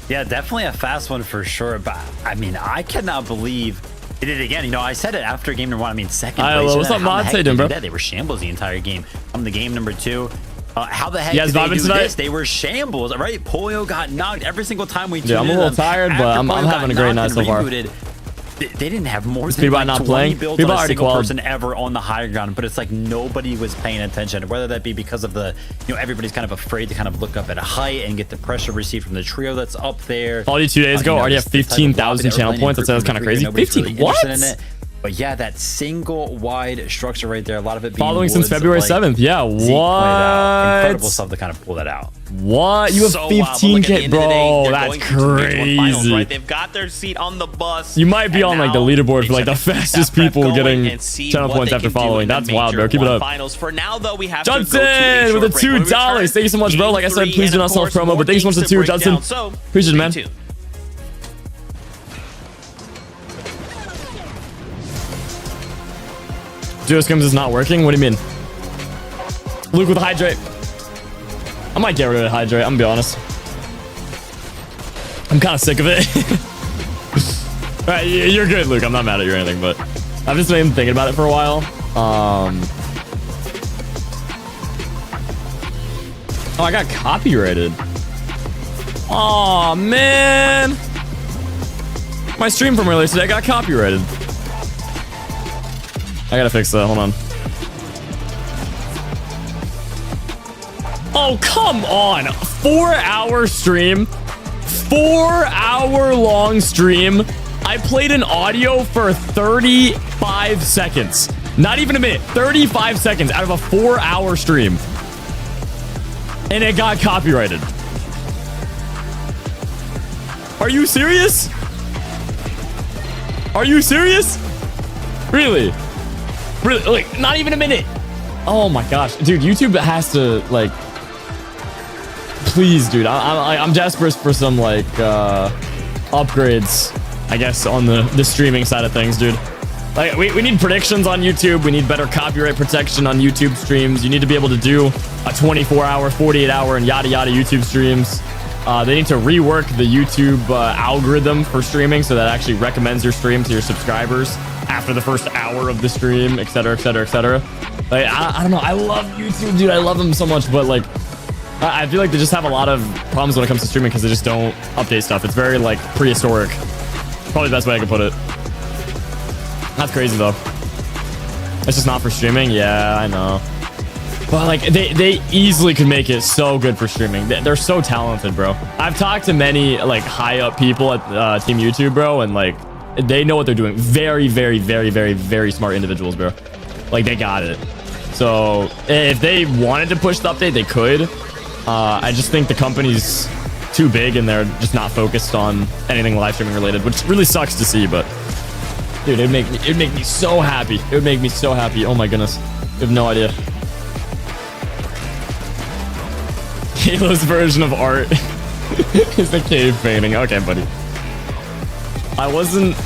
Yeah, definitely a fast one for sure. But I mean, I cannot believe they did it again. You know, I said it after game number 1. I mean, second Hi, place. hello. What's up, How the Mods? heck How you did doing, they bro? do that? They were shambles the entire game. On the game number 2. How the heck You guys did they vibing do tonight? this? They were shambles, right? Poyo got knocked every single time we tuned Yeah, I'm a in little them. tired, but After I'm Poyo got having a great knocked night and so far. rebooted, they didn't have more than People like not 20 playing. builds People on a already single qualified. person ever on the high ground, but it's like nobody was paying attention, whether that be because of the, everybody's kind of afraid to kind of look up at a height and get the pressure received from the trio that's up there. Already 2 days ago, already have this type of 15,000 lobby channel that points. we're That sounds kind of crazy. nobody's 15, really what? interested in it. But yeah, that single wide structure right there, a lot of it being Following since woods, February like 7th. Yeah, Zeke pointed out. Incredible what? stuff to kind of pull that out. What? You have So wild, but look, at the 15K, end of the day, bro. they're That's going to Division 1 finals, crazy. right? They've got their seat on the bus. You might be and on like the now leaderboard they for like the just have to keep fastest that prep people going getting and see channel what points they after can do following. in the That's wild, bro. Major Keep it 1 up. Finals. For now, though, we have to go to a Judson short with the break. When we $2. return, Thank you so much, bro. Game Like I said, 3, please do and not of self course, promo, more but thank you so much games for the to 2, break Judson. down. So, Appreciate it, man. stay tuned. Duo scrims is not working? What do you mean? Luke with hydrate. I might get rid of hydrate, I'm gonna be honest. I'm kind of sick of it. Alright, you're good, Luke. I'm not mad at you or anything, but I've just been thinking about it for a while. Oh, I got copyrighted. Oh man. My stream from earlier today got copyrighted. I gotta fix that. Hold on. Oh, come on. 4-hour stream. 4-hour long stream. I played an audio for 35 seconds. Not even a minute. 35 seconds out of a 4-hour stream. And it got copyrighted. Are you serious? Are you serious? Really? Really? Like, not even a minute. Oh my gosh. Dude, YouTube has to, like... Please, dude. I'm desperate for some, like, upgrades, I guess, on the streaming side of things, dude. Like, we need predictions on YouTube. We need better copyright protection on YouTube streams. You need to be able to do a 24-hour, 48-hour, and yada yada YouTube streams. They need to rework the YouTube algorithm for streaming so that it actually recommends your stream to your subscribers after the first hour of the stream, etc., etc., etc. Like, I don't know. I love YouTube, dude. I love them so much, but, like, I feel like they just have a lot of problems when it comes to streaming because they just don't update stuff. It's very, like, prehistoric. Probably the best way I could put it. That's crazy, though. It's just not for streaming? Yeah, I know. But, like, they easily could make it so good for streaming. They're so talented, bro. I've talked to many, like, high-up people at Team YouTube, bro, and, like, they know what they're doing. Very, very, very, very, very smart individuals, bro. Like, they got it. So, if they wanted to push the update, they could. I just think the company's too big and they're just not focused on anything live streaming related, which really sucks to see, but dude, it'd make me so happy. It would make me so happy. Oh my goodness. You have no idea. Halo's version of art is the cave painting. Okay, buddy. I wasn't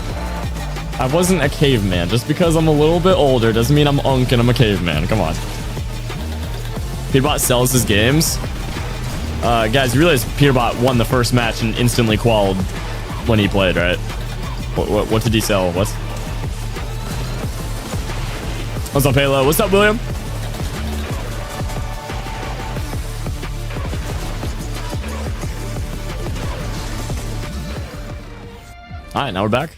a caveman. Just because I'm a little bit older doesn't mean I'm unk and I'm a caveman. Come on. Peterbot sells his games. Guys, you realize Peterbot won the first match and instantly qualified when he played, right? What did he sell? What's up, Halo? What's up, William? All right, now we're back.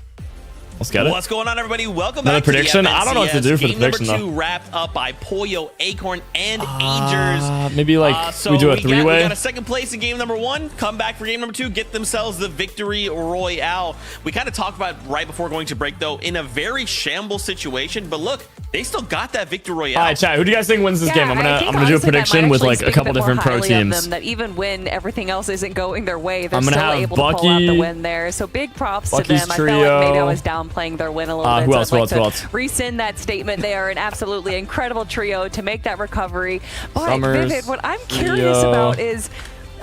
Let's get it. What's going on, everybody? Welcome Another back prediction? to the FNCS. I don't know what to do for the Game number prediction, 2 though. wrapped up by Pollo, Acorn, and Angers. Maybe like we do a three-way. We got a second place in game number 1. Come back for game number 2. Get themselves the victory royale. We kind of talked about it right before going to break, though, in a very shambles situation. But look, they still got that victory royale. All right, chat. Who do you guys think wins this game? I'm gonna do a honestly, prediction with like a couple different pro teams. That even when everything else isn't going their way, they're I'm gonna still have able to pull out the win there. So big props to them. I felt like maybe I was downplaying their win a little bit. Who else? So I'd Who like else? to rescind that statement. They are an absolutely incredible trio to make that recovery. But Summers, Vivid, what I'm curious about is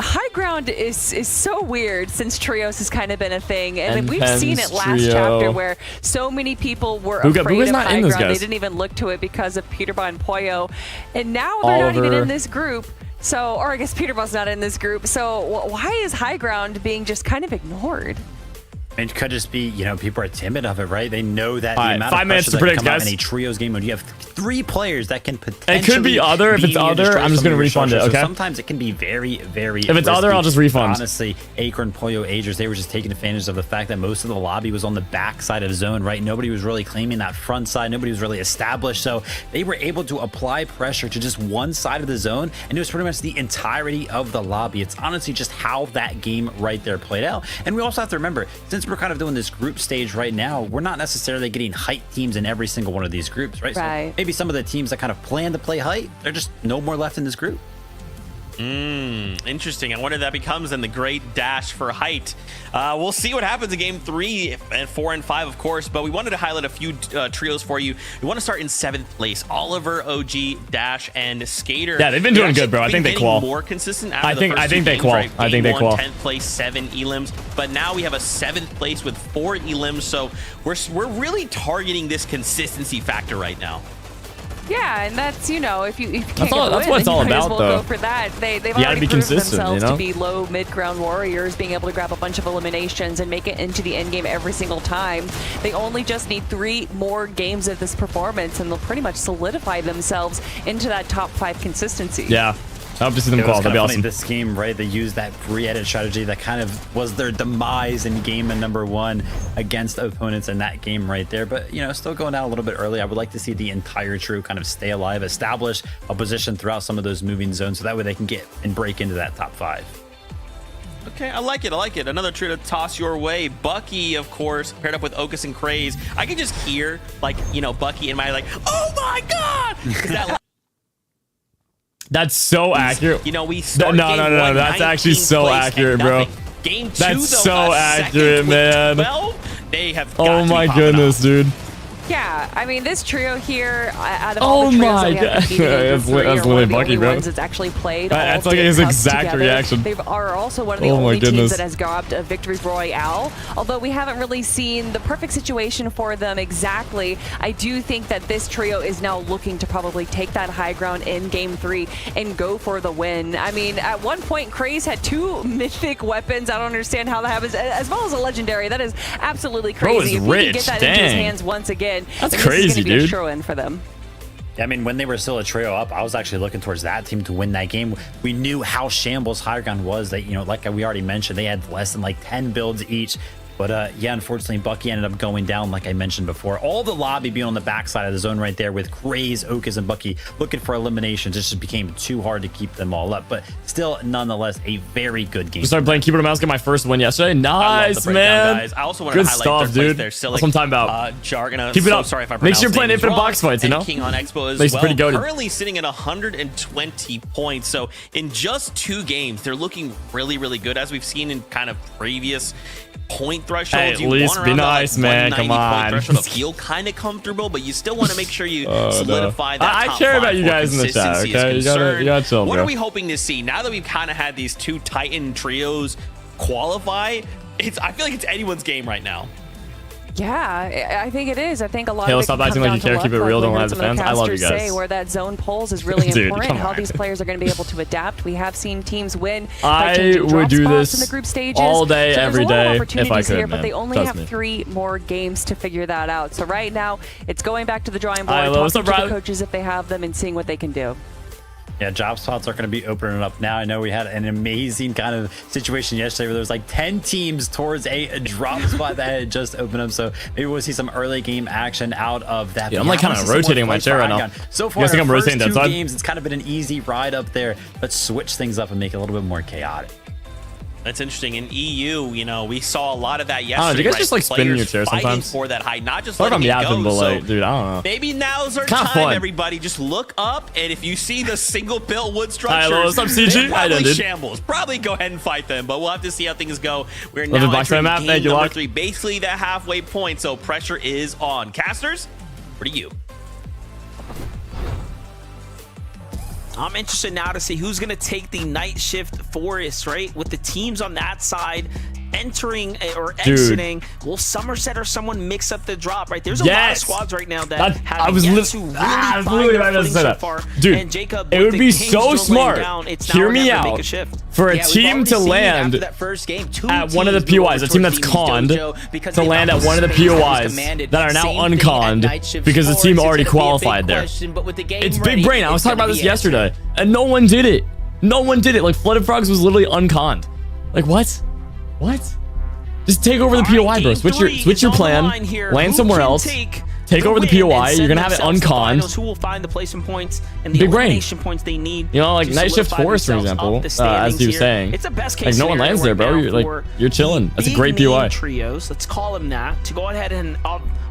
high ground is so weird since trios has kind of been a thing, and we've seen it last chapter where so many people were afraid of high ground. They didn't even look to it because of Peterbot and Pollo, and now they're not even in this group. So, or I guess Peterbot's not in this group. So why is high ground being just kind of ignored? It could just be, you know, people are timid of it, right? They know that the right, amount 5 of minutes pressure to that predict, come out guys. in a trios game when you have 3 players that can potentially. It could be other. If it's beam you, other, destroy I'm just some gonna of your refund it, structures. So okay? sometimes it can be very, very. If it's other, risky. I'll just refund. Honestly, Acorn, Pollo, Agers, they were just taking advantage of the fact that most of the lobby was on the back side of the zone, right? Nobody was really claiming that front side. Nobody was really established. So they were able to apply pressure to just one side of the zone, and it was pretty much the entirety of the lobby. It's honestly just how that game right there played out. And we also have to remember, since we're kind of doing this group stage right now, we're not necessarily getting height teams in every single one of these groups, right? So maybe some of the teams that kind of plan to play height, they're just no more left in this group. Interesting. I wonder if that becomes then the great dash for height. We'll see what happens in game 3 and 4 and 5, of course, but we wanted to highlight a few trios for you. We want to start in 7th place. Oliver, OG, Dash, and Skater. Yeah, they've been doing good, bro. I think they qual. More consistent. I think they qual. Right? I think they qual. 10th place, 7 elims, but now we have a 7th place with 4 elims. So we're really targeting this consistency factor right now. Yeah, and that's, you know, if you can't that's what win, it's all you might as about, well though. go for that. They've gotta already be proved consistent, themselves you know? to be low mid-ground warriors, being able to grab a bunch of eliminations and make it into the end game every single time. They only just need 3 more games of this performance, and they'll pretty much solidify themselves into that top 5 consistency. Yeah. I hope to see them qual. That'd be awesome. This game, right? They used that pre-edit strategy that kind of was their demise in game number 1 against opponents in that game right there. But, you know, still going out a little bit early. I would like to see the entire crew kind of stay alive, establish a position throughout some of those moving zones so that way they can get and break into that top 5. Okay, I like it. I like it. Another trio to toss your way. Bucky, of course, paired up with Okus and Craze. I can just hear, like, you know, Bucky in my, like, oh my God! 'Cause that That's so accurate. You know, we start No. That's actually so accurate, bro. Game 2, That's though, so accurate, man. 12, they have got Oh to be my popping goodness, up. dude. Yeah, I mean, this trio here, out of Oh all the trios my that we have God. competed in, That's three are literally one of the Bucky, only bro. ones that's actually played That's all like his cups exact together. reaction. They are also one of the Oh my only teams goodness. that has grabbed a victory royale, although we haven't really seen the perfect situation for them exactly. I do think that this trio is now looking to probably take that high ground in game 3 and go for the win. I mean, at one point, Craze had 2 mythic weapons. I don't understand how that happens, as well as a legendary. That is absolutely Bro is crazy. If rich, we can get that into his dang. hands once again, That's then crazy, this is gonna be a dude. show in for them. Yeah, I mean, when they were still a trio up, I was actually looking towards that team to win that game. We knew how shambles high ground was. That, you know, like we already mentioned, they had less than like 10 builds each. But yeah, unfortunately, Bucky ended up going down, like I mentioned before. All the lobby being on the backside of the zone right there with Craze, Okus, and Bucky looking for eliminations. It just became too hard to keep them all up. But still, nonetheless, a very good game. We started playing Keyboard and Mouse, get my first win yesterday. Nice, man. Guys. I also want Good to highlight stuff, third place dude. there. That's what I'm talking about. Jargona, Keep it up. Sorry if I Make sure you're pronounced playing names infinite wrong. box fights, you know? And King on Expo as Makes it well. pretty goated. Currently sitting at 120 points. So in just 2 games, they're looking really, really good, as we've seen in kind of previous point thresholds. Hey, at you least want be around that, nice, man. 190 Come on. point threshold to feel kind of comfortable, but you still want to make sure you solidify that. I top care 5 about you where guys in the chat, consistency is okay? You gotta chill, What bro. are we hoping to see now that we've kind of had these 2 Titan trios qualify? I feel like it's anyone's game right now. Yeah, I think it is. I think a lot Halo, of it stop can come acting like down you care. to Keep it luck, real. like Don't we lie heard to some of fans. I love you casters guys. say, where that zone pulls is really Dude, important. come How on. these players are going to be able to adapt. We have seen teams win by I changing would drop do spots this in the group stages. all day, so every there's a lot of day, if I opportunities could, here, but man. they only Trust have me. 3 more games to figure that out. So right now, it's going back to the drawing board, Hi, what's talking up, to the Riley? coaches if they have them, and seeing what they can do. Yeah, job spots are going to be opening up now. I know we had an amazing kind of situation yesterday where there was like 10 teams towards a drop spot that had just opened up. So maybe we'll see some early game action out of that. Yeah, But I'm like I wanna kinda see some more rotating my fights chair for right now. Icon. So You far, guys think our I'm first rotating that 2 side? games, it's kind of been an easy ride up there. Let's switch things up and make it a little bit more chaotic. That's interesting. In EU, you know, we saw a lot of that yesterday. I don't know, do you guys right? just, like, spin in your Players chair fighting sometimes? for that height, not just Fuck, I'm letting it yapping, go. but like, So dude, I don't know. maybe now's our Kinda time, fun. everybody. Just look up, and if you see the single built wood Hi, structures, hello, what's up, CG? they're How you doing, probably dude? shambles. Probably go ahead and fight them, but we'll have to see how things go. We're Love the now Box Fight entering map. game Thank you, number Locke. 3, basically the halfway point, so pressure is on. Casters, what are you? I'm interested now to see who's going to take the night shift forest, right? With the teams on that side entering or exiting. Will Somerset or someone mix up the drop, right? There's a lot of squads right now that have yet to really find their footing so far. Dude, and Jacob, it would be Games so dwindling smart. down, it's Hear now me never make out. a shift. For a Yeah, we've team already to seen land after that first game, at one of the POIs, a team that's conned, to land at one of the POIs that are now unconned because the team already qualified there. It's big brain. I was talking about this yesterday, and no one did it. No one did it. Like, Flooded Frogs was literally unconned. Like, what? What? Just take over the POI, bro. Switch your plan. Land somewhere else. Take over the POI. You're gonna have it unconned. Who will find the placement points and the Big brain. elimination points they need? You know, like Night Shift Forest, for example, as you were saying. It's a best case like, no one lands there, bro. You're chilling. That's a great POI. Trios, let's call them that, to go ahead and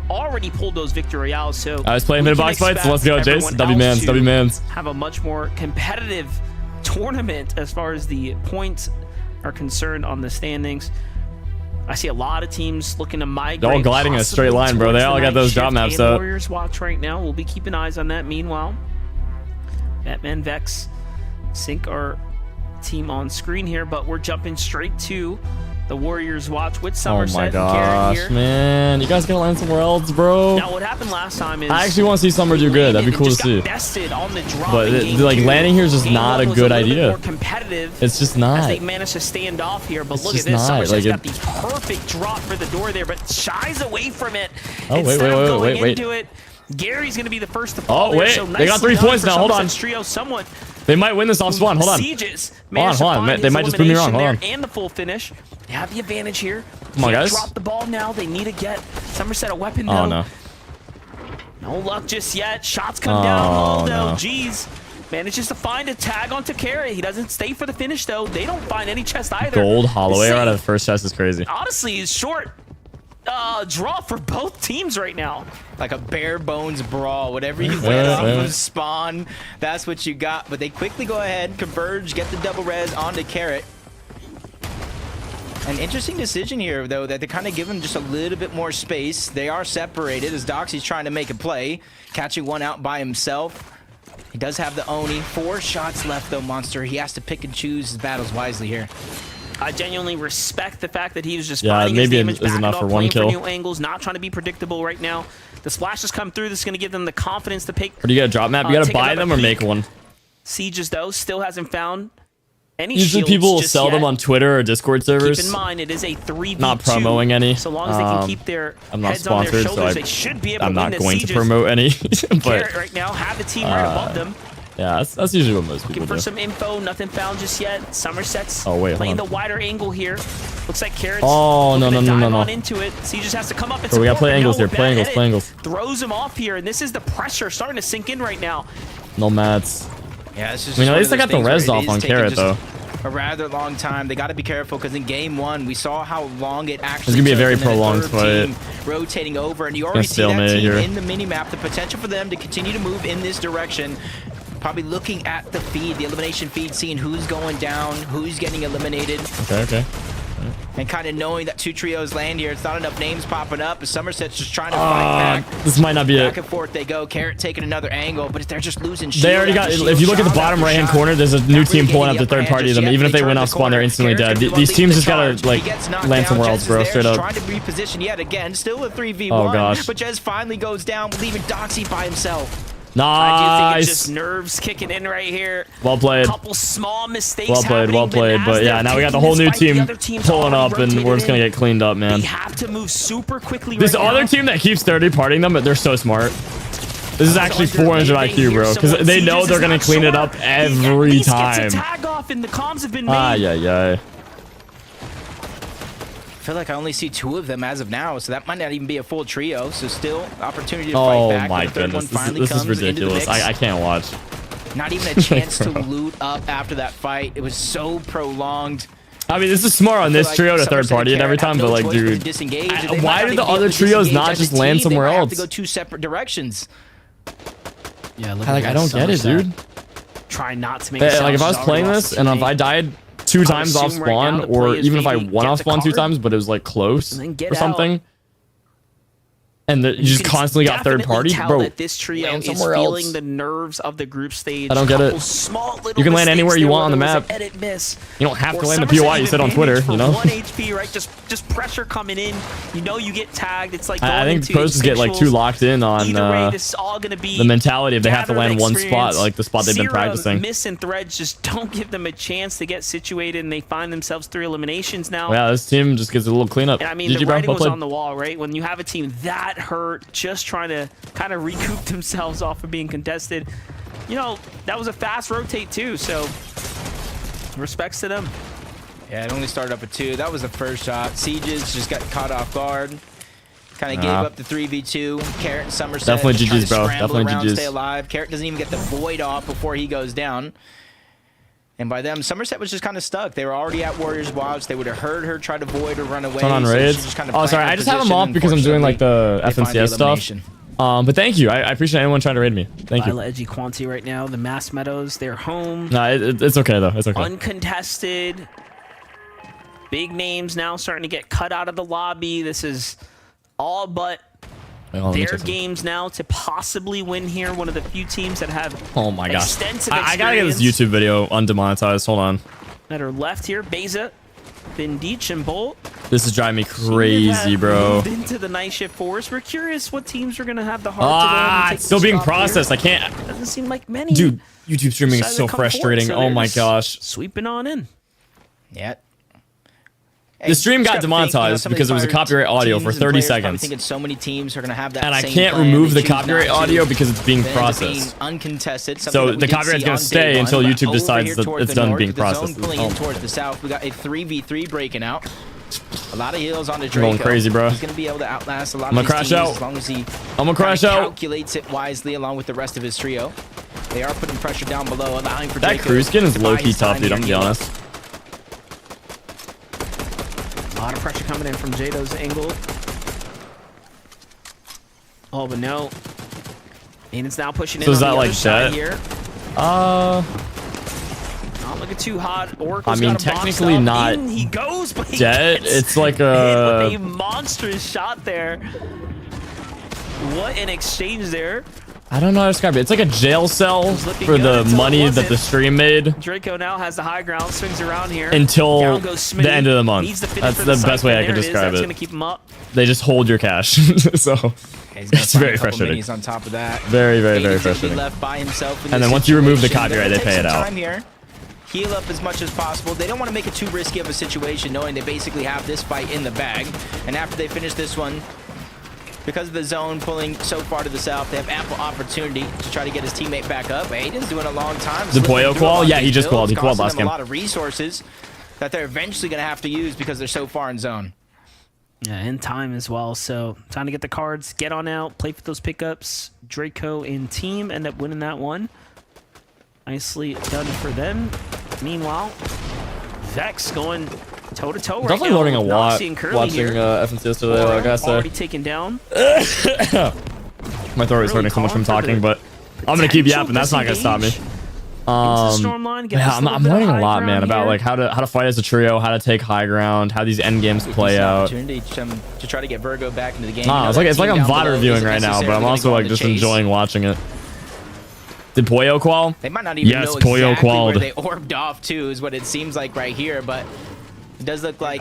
already pulled those victory royales. So I was playing mid Box Fights. Let's go, Jace. W mans. Have a much more competitive tournament as far as the points are concerned on the standings. I see a lot of teams looking to migrate. They're all gliding in a straight line, bro. They all got those drop maps up. Warriors watch right now. We'll be keeping eyes on that. Meanwhile, Batman, Vex, sync our team on screen here, but we're jumping straight to the Warriors watch with Somerset. Oh my and Karen gosh, here. man. You guys gotta land somewhere else, bro. Now, what happened last time is I actually want to see Summer do good. That'd be cool to see. On the drop But like landing here is just not a good idea. It's just not. As they managed to stand off here, but It's look at just this. not. Somerset's Like, got the perfect drop for the door there, but shies away from it. Oh, wait. Into it. Gary's going to be the first to fall. Oh, wait. So They got 3 points now. Hold on. Trio somewhat. They might win this off spawn. Hold on. Sieges Hold on. They might just prove me wrong. Hold on. And the full finish. They have the advantage here. Come on, guys. Drop the ball now. They need to get Somerset a weapon, though. Oh, no. No luck just yet. Shots come down. No. Jeez. Manages to find a tag onto Carrot. He doesn't stay for the finish, though. They don't find any chest either. Gold hollow air out of the first chest is crazy. Honestly, it's short draw for both teams right now. Like a bare bones brawl. Whatever you get off of spawn, that's what you got. But they quickly go ahead, converge, get the double res onto Carrot. An interesting decision here, though, that they kind of give him just a little bit more space. They are separated as Doxy's trying to make a play, catching one out by himself. He does have the Oni. 4 shots left, though, Monster. He has to pick and choose his battles wisely here. I genuinely respect the fact that he was just maybe it is enough for one kill. New angles, not trying to be predictable right now. The splashes come through. This is going to give them the confidence to pick. Or do you get a drop map? You got to buy them or make one. Sieges, though, still hasn't found any Usually shields people will just sell yet. them on Twitter or Discord servers. Keep in mind, it is a 3v2. Not promoting any. So long as they can keep their I'm not heads on their sponsored, shoulders, so they should be able I'm to not win going this. to promote any. But Carrot right now have the team right above them. yeah, that's usually what most people Looking for do. some info, nothing found just yet. Somerset's hold playing the on. wider angle here. Looks like Carrot's Oh, no. on into it. So he just has to come up and Bro, we gotta play support, angles but here, no, play we're angles, bad play at it. angles. Throws him off here, and this is the pressure starting to sink in right now. No mats. Yeah, it's just I mean, at one least of I those got the things where res it off is on taking Carrot, just though. a rather long time. They got to be careful because in game 1 we saw how long it actually. It's gonna be a took, very and then prolonged third fight. team rotating over, and you already see stalemate that team here. in the mini map. The potential for them to continue to move in this direction. Probably looking at the feed, the elimination feed, seeing who's going down, who's getting eliminated. Okay. And kind of knowing that 2 trios land here. It's not enough names popping up. But Somerset's just trying to fight back. This might not be Back it. and forth they go. Carrot taking another angle, but they're just losing. They already got. If you look at the bottom right hand corner, there's a new team pulling up the third party of them. Even if they win off spawn, they're instantly dead. These teams just gotta like land somewhere else, bro. Straight up. Trying to reposition yet again. Still a 3v1. Oh gosh. But Jez finally goes down, leaving Doxy by himself. I do think it's Nice. just nerves kicking in right here. Well played. Couple small mistakes. Well played. But yeah, now we got the whole new team pulling up, and we're just gonna get cleaned up, man. They have to move super quickly. This right other now. team that keeps 30 partying them, but they're so smart. This is actually 400 IQ, bro, because they know they're gonna clean it up every time. Gets a tag off, and the comms have been made. Yeah. I feel like I only see 2 of them as of now, so that might not even be a full trio. So still opportunity to fight back. Oh my The third one goodness, finally this is comes into the ridiculous. mix. I can't watch. Not even a chance to loot up after that fight. It was so prolonged. I mean, this is smart on this trio to third party it every time, but like, dude, why do the other trios not just land somewhere else? They have to go 2 separate directions. Yeah, look Like, I don't get it, dude. Try not to make. Like, if I was playing this and if I died 2 times off assume right now spawn, the play or is even if I maybe won get off the spawn 2 card times, but it was like close and then get or something. and you just can constantly got third definitely party, tell bro. that this trio land is somewhere feeling else. the nerves of the group stage. I don't get it. Couple small little You can land mistakes anywhere you there, want on the whether it was map. an edit miss. You don't have Or to land the Somerset POI. You even said on managed Twitter, for you know. 1 HP, right? Just pressure coming in. You know you get tagged. It's like I going think into pros just get like too instinctuals. locked in on Either way, this is all gonna be the mentality if they have to gathered land one spot, experience. like the spot they've been Zero practicing. missing threads just don't give them a chance to get situated, and they find themselves 3 eliminations now. Yeah, this team just gets a little cleanup. And I mean, GG, the bro. writing Well was played. on the wall, right? When you have a team that hurt, just trying to kind of recoup themselves off of being contested, you know, that was a fast rotate too. So, respects to them. Yeah, it only started up at 2. That was the first shot. Sieges just got caught off guard. Kind of gave up the 3v2. Carrot and Somerset. Definitely just trying GG's, to bro. scramble Definitely around, GG's. Stay alive. Carrot doesn't even get the void off before he goes down. And by them, Somerset was just kind of stuck. They were already at Warriors Watch. They would have heard her try to void or run away. Turn on so she raids. just kind of Oh, sorry. planned I her just have them position, off because I'm doing like the unfortunately, they find FNCS stuff. elimination. But thank you. I appreciate anyone trying to raid me. Thank you. Viola Edgy Quanti right now. The Mass Meadows, they're home. No, it's okay though. It's okay. Uncontested. Big names now starting to get cut out of the lobby. This is all but Wait, hold on, let me their check something. games now to possibly win here. One of the few teams that have Oh my gosh. extensive I gotta get this experience YouTube video undemonetized. Hold on. that are left here. Beza, Vindic, and Bolt. This is driving me Have crazy, bro. moved into the night shift force. We're curious what teams are gonna have the heart to go Ah, and take it's still this being spot here. processed. I can't. Doesn't seem like many. Dude, YouTube streaming is decided so to come forward, frustrating. so Oh they're my just gosh. Sweeping on in. Yeah. The stream got demonetized because there was a copyright audio for 30 seconds. Thinking so many teams are going to have that And I same can't plan. remove They the choose copyright not to. audio because it's being It ends up being processed. uncontested. So something that we the did copyright's see gonna on stay day until one, YouTube but over decides here that towards it's the done north, being with the zone processed. pulling Oh in my towards the south. We got a 3v3 breaking out. A lot of heals on the I'm Draco. going crazy, bro. He's going to be able to outlast a lot I'm of gonna these crash teams out. as long as he I'm gonna crash kinda out. calculates it wisely along with the rest of his trio. They are putting pressure down below, allowing for That Draco crew skin is to buy low-key his tough, time dude. I'm here. gonna be honest. A lot of pressure coming in from Jado's angle. Oh, but no. Aiden's now pushing So in is on that the like other side that? here. Not looking too hot. Oracle's I mean, got him boxed technically up. not In he goes, but he dead. gets It's like hit with a a. monstrous shot there. What an exchange there. I don't know how to describe it. It's like a jail cell looking for good the until it money that wasn't. the stream made Draco now has the high ground, swings around here. until Down goes Smitty. the end of the month. Needs to finish That's for the side best way pin. I could There it is. describe That's it. gonna keep him up. They just hold your cash. So He's gonna it's find very a couple frustrating. minis on top of that. Very, very, very Aiden's gonna be frustrating. left by himself in And this then once you remove the situation. copyright, They're they gonna pay take it some out. time here. Heal up as much as possible. They don't want to make it too risky of a situation, knowing they basically have this fight in the bag. And after they finish this one, because of the zone pulling so far to the south, they have ample opportunity to try to get his teammate back up. Aiden's doing a long time. Did Poyo slipping through a qual? lot of Yeah, he these just qualled. builds, He qualled costing last them game. a lot of resources that they're eventually going to have to use because they're so far in zone. Yeah, in time as well. So time to get the cards, get on out, play for those pickups. Draco and team end up winning that one. Nicely done for them. Meanwhile, Vex going toe to toe. Definitely learning a lot watching here. FNCS today. I gotta say, Already taken down. my throat is hurting so much from talking, but I'm gonna keep yapping. That's not gonna stop me. Yeah, I'm learning a lot, man, about like how to fight as a trio, how to take high ground, how these end games play out. Opportunity to try to get Virgo back into the game. Nah, it's like I'm VOD reviewing right now, but I'm also like just enjoying watching it. Did Poyo qual? They might not even Yes, know Poyo exactly qualled. where they orbed off to, is what it seems like right here, but it does look like,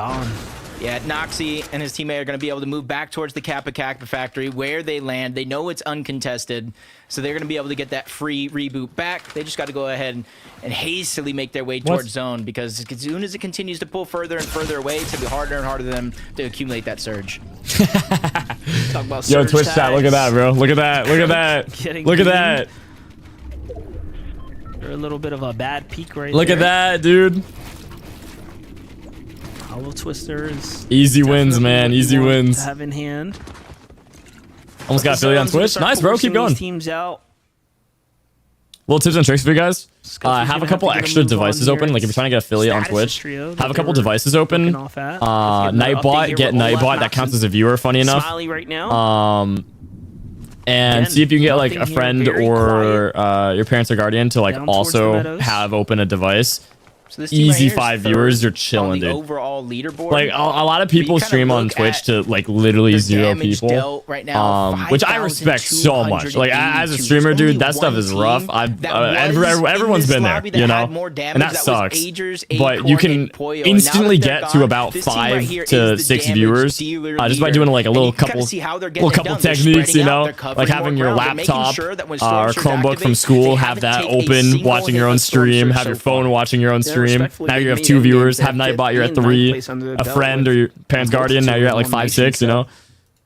yeah, Noxy and his teammate are going to be able to move back towards the Kappa factory where they land. They know it's uncontested, so they're going to be able to get that free reboot back. They just got to go ahead and hastily make their way towards zone, because as soon as it continues to pull further and further away, it's going to be harder and harder for them to accumulate that surge. Talk about Yo, surge Twitch chat, look at that, bro. Look at that. Look at that. Look at that. They're a little bit of a bad peak right Look there. at that, dude. Hollow Twisters. Easy wins, man. Easy wins. Have in hand. Almost got Philly on Twitch. Nice, bro. Keep going. Teams out. Little tips and tricks for you guys. Scuffy's Have a gonna couple have to get a extra move on devices here. open. Like if you're trying to get affiliate on Status Twitch, trio that have a couple they were devices open. looking off at. Let's give them an update Nightbot, here get with Olaf Nightbot. That counts as a viewer. Funny enough. Smiley right now. And Again, see if you can get like a nothing here, friend very or your parents or guardian to like Down towards the also meadows. have open a device. So this team right easy here is 5 third viewers. You're on chilling, the dude. overall leaderboard. Like a lot of people But you kinda stream on look Twitch at to like literally the 0 damage people, dealt right now, which I respect so much. Like as a streamer, There's only dude, that stuff one is team rough. that was in Everyone's this been there, lobby that you know, had more damage. and that was sucks. Agers, But Acorn, you can and Poyo. And now that instantly they're get to gone, about this team right 5 here is to the 6 damage viewers dealer just by leader. doing like a And little you kinda couple see how they're getting it done. They're techniques, spreading you out, know, they're covering like having more your ground. They're making laptop sure that when or storm surge Chromebook from activate, school, they have haven't that taken a open, single watching hit your own of storm stream, surge have your so far. phone watching your own Yeah, stream. respectfully, Now they you have made 2 Endgames viewers. at Have Nightbot, you're at 15th, 3. place under the A belt friend with or your parents' guardian, now you're at like 5, 6. You know.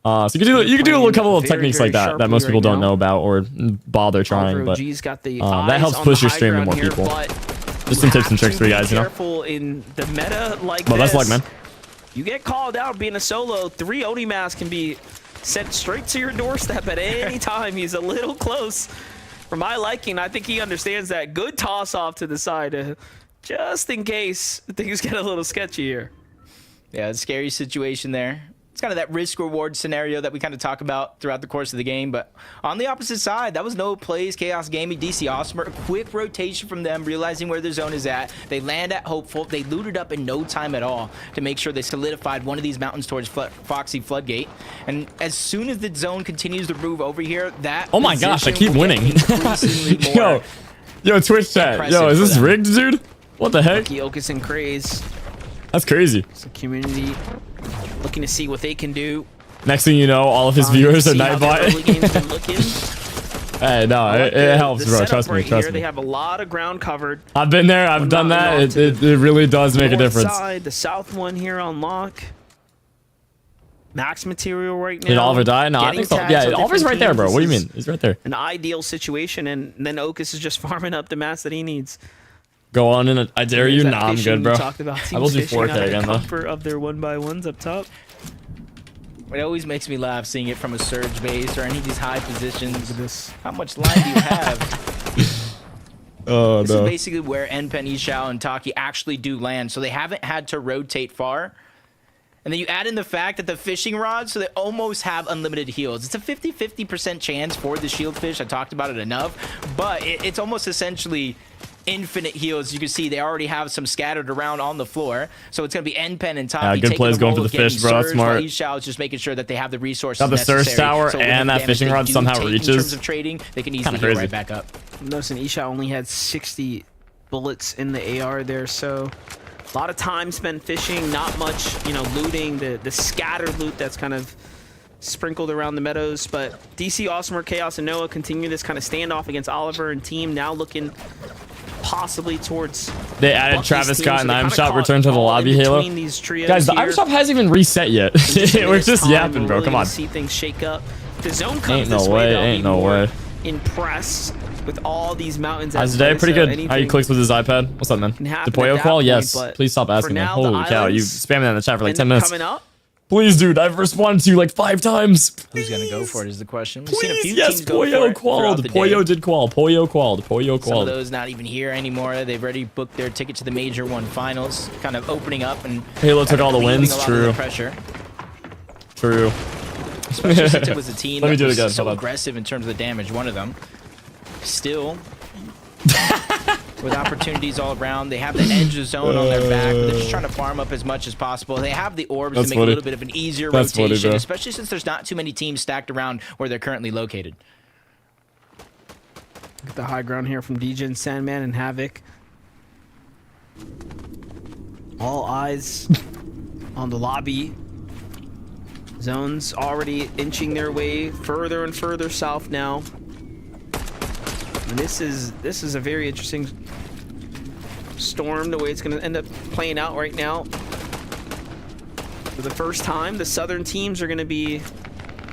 So you can do a little couple of Very, techniques very like that most sharply people right don't now. know about or bother trying, but G's got the that helps eyes push on your the stream to high more ground people. here, but Just you some tips and have tricks to for you be guys, you know. Careful in the meta like Well, this. that's luck, man. You get called out being a solo. 3 Oni masks can be sent straight to your doorstep at any time. He's a little close for my liking. I think he understands that. Good toss off to the side, just in case things get a little sketchy here. Yeah, a scary situation there. It's kind of that risk-reward scenario that we kind of talk about throughout the course of the game. But on the opposite side, that was no plays. Chaos Gaming, DC Awesomer, a quick rotation from them, realizing where their zone is at. They land at Hopeful. They looted up in no time at all to make sure they solidified one of these mountains towards Foxy Floodgate. And as soon as the zone continues to move over here, that Oh my gosh, I position keep will get winning. increasingly more Yo, Twitch chat. Yo, impressive is for this them. rigged, dude? What the heck? Yokus and Craze. That's crazy. It's the community looking to see what they can do. Next thing you know, all of his viewers are Nightbot. Hey, no, it helps, bro. Trust me, trust me. They have a lot of ground covered. I've been there. I've done that. It really does make a difference. Side, the south one here on lock. Max material right now. Did Oliver die? No, I think so. Yeah, Oliver's right there, bro. What do you mean? He's right there. An ideal situation, and then Okus is just farming up the mats that he needs. Go on in. I dare you. Nah, I'm good, bro. I will do 4K again, though. Of their 1x1s up top. It always makes me laugh seeing it from a surge base or any of these high positions. How much line do you have? Oh, This no. is basically where Enpen, Ishao, and Taki actually do land, so they haven't had to rotate far. And then you add in the fact that the fishing rods, so they almost have unlimited heals. It's a 50-50% chance for the shield fish. I talked about it enough, but it's almost essentially infinite heals. You can see they already have some scattered around on the floor, so it's going to be Enpen and Taki. Yeah, good plays going for the fish, bro. That's smart. Ishao is just making sure that they have the resources. Got the surge necessary. tower So and whatever that fishing damage rod they do somehow take reaches. In terms of trading, they can easily get right back up. Notice Isha only had 60 bullets in the AR there, so a lot of time spent fishing, not much, you know, looting, the scattered loot that's kind of sprinkled around the meadows. But DC, Awesomer, Chaos, and Noah continue this kind of standoff against Oliver and team, now looking possibly towards... They added Travis Scott and Item Shop return to the lobby, Halo. Guys, the Item Shop hasn't even reset yet. We're just yapping, bro. Come on. See things shake up. The zone comes Ain't no this way. way. Ain't no way. Impressed with all these mountains. How's today? Pretty good. How you clicks with his iPad? What's up, man? The Poyo qual? Yes. Please stop asking me. Holy cow. You spammed that in the chat for like 10 minutes. Coming up. Please, dude. I've responded to you like 5 times. Who's going to go for it is the question. We've Please, seen a few yes, teams go for Poyo it qualled. throughout the day. Poyo did qual. Poyo qualled. Poyo Some qualled. of those not even here anymore. They've already booked their ticket to the Major 1 finals, kind of opening up and Halo took all the wins. a lot of True. the pressure. True. Especially since it was a team Let me that do it was again. so Hold on. aggressive in terms of the damage. One of them, still, with opportunities all around. They have the edge of zone on their back. But they're just trying to farm up as much as possible. They have the orbs That's to make funny. a little bit of an easier That's funny, rotation, bro. especially since there's not too many teams stacked around where they're currently located. Get the high ground here from DJ and Sandman and Havoc. All eyes on the lobby. Zones already inching their way further and further south now. And this is a very interesting storm, the way it's going to end up playing out right now. For the first time, the southern teams are going to be,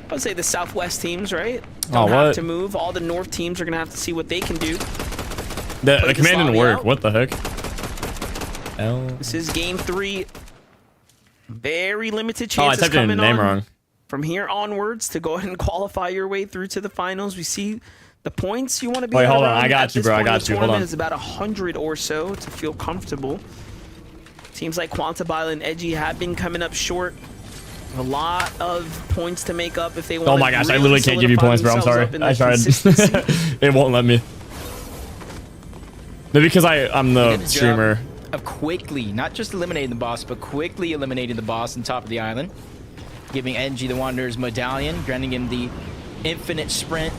I would say the southwest teams, right? Don't have to move. All the north teams are going to have to see what they can do. The command didn't work. What the heck? This is game 3. Very limited Oh, I chances typed in the coming name on wrong. from here onwards to go ahead and qualify your way through to the finals. We see the points you want to be. Wait, at hold on. around I got at you, this bro. I point in got the you. Hold tournament on. is about 100 or so to feel comfortable. Teams like Quantabile and Edgy have been coming up short. A lot of points to make up if they want. Oh my gosh, I literally can't give you points, bro. I'm sorry. I tried. It won't let me. Maybe because I'm the streamer. of quickly, not just eliminating the boss, but quickly eliminating the boss on top of the island. Giving NG the Wanderer's medallion, granting him the infinite sprint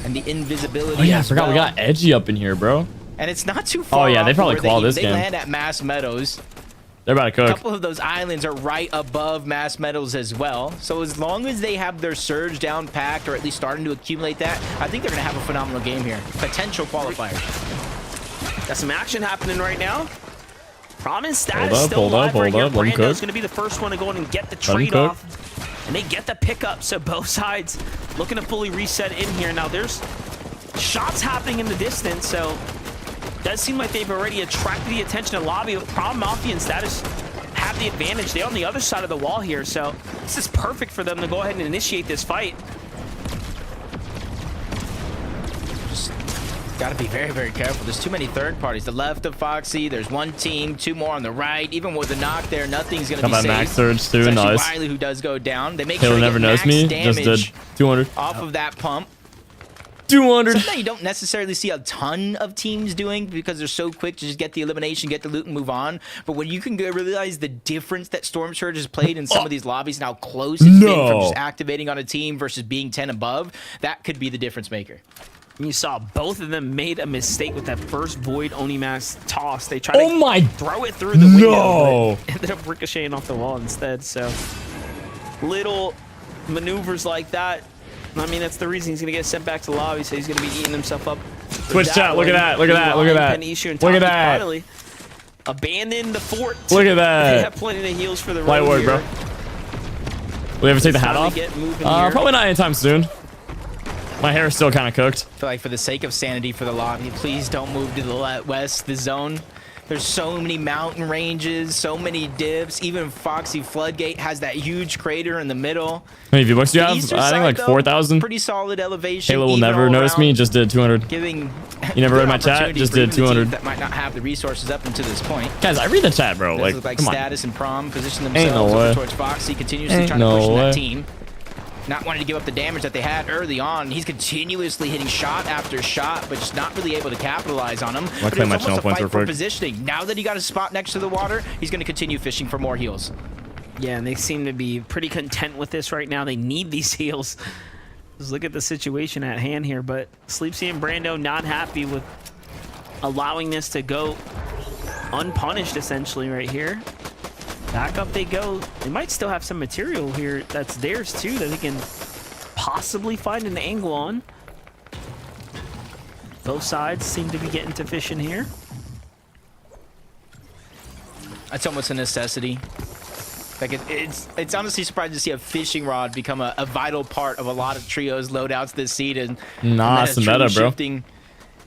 and the invisibility. Oh yeah, I as forgot well. we got Edgy up in here, bro. And it's not too far. Oh yeah, they off probably where claw this they game. land at Mass Meadows. They're about to A cook. couple of those islands are right above Mass Meadows as well. So as long as they have their surge down packed, or at least starting to accumulate that, I think they're going to have a phenomenal game here. Potential qualifiers. Got some action happening right now. Prominent status still hold alive up, right hold here. up. Let him Brando's cook. going to be the first one to go in and get the Let him cook. trade-off. And they get the pickup, so both sides looking to fully reset in here. Now there's shots happening in the distance, so it does seem like they've already attracted the attention of Lobby. Prom Mafia and Status have the advantage. They're on the other side of the wall here, so this is perfect for them to go ahead and initiate this fight. Got to be very, very careful. There's too many third parties. The left of Foxy, there's one team, two more on the right. Even with the knock there, nothing's going to be Got safe. my max surge too, It's actually nice. Wiley who does go down. They make Halo sure to never get knows max me. damage Just did 200. off of that pump. 200. Something that you don't necessarily see a ton of teams doing because they're so quick to just get the elimination, get the loot, and move on. But when you can realize the difference that Storm Surge has played in some of these lobbies and how close it's been from just activating on a team versus being 10 above, that could be the difference maker. You saw both of them made a mistake with that first Void Onimax toss. They tried to throw it through the window, but ended up ricocheting off the wall instead. So little maneuvers like that. I mean, that's the reason he's going to get sent back to the lobby, so he's going to be eating himself up. Twitch chat, look at that, look at that, look at that. Look at that. Finally abandon the fort. Look at They that. have plenty of heals for the Light road work, here. bro. Will you ever take the hat Time to off? get moving here. Probably not anytime soon. My hair is still kind of cooked. I feel like for the sake of sanity for the lobby, please don't move to the west, the zone. There's so many mountain ranges, so many dips. Even Foxy Floodgate has that huge crater in the middle. How many Vbucks do you The have? eastern I think side, like though, 4,000. Pretty solid elevation. Halo will even never all notice me. around, Just did 200. giving You never good read my chat? opportunity Just for did even the 200. teams that might not have the resources up until this point. Guys, I read the chat, bro. Does Like, look like come on. Status and Prom position no themselves way. over towards Foxy, continuously Ain't trying to no push in way. that team. Not wanting to give up the damage that they had early on. He's continuously hitting shot after shot, but just not really able to capitalize on them. But claim it's my almost channel a points fight real for quick. positioning. Now that he got a spot next to the water, he's going to continue fishing for more heals. Yeah, and they seem to be pretty content with this right now. They need these heals. Just look at the situation at hand here, but Sleepsy and Brando not happy with allowing this to go unpunished, essentially, right here. Back up they go. They might still have some material here that's theirs, too, that they can possibly find an angle on. Both sides seem to be getting to fishing here. That's almost a necessity. Like it's honestly surprising to see a fishing rod become a vital part of a lot of trios loadouts this season. Nah, And it's the truly meta, bro. shifting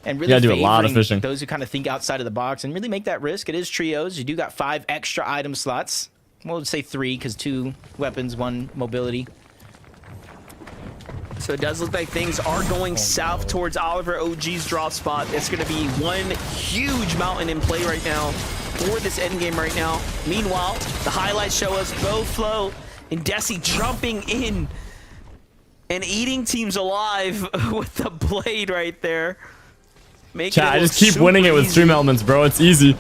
and really You gotta do a lot of favoring fishing. those who kind of think outside of the box and really make that risk. It is trios. You do got 5 extra item slots. We'll say 3 because 2 weapons, 1 mobility. So it does look like things are going south towards Oliver OG's drop spot. It's going to be one huge mountain in play right now for this endgame right now. Meanwhile, the highlights show us Bowflow and Desi jumping in and eating teams alive with the blade right there. Making Chat, it I look just keep super winning it with easy. stream elements, bro. It's easy.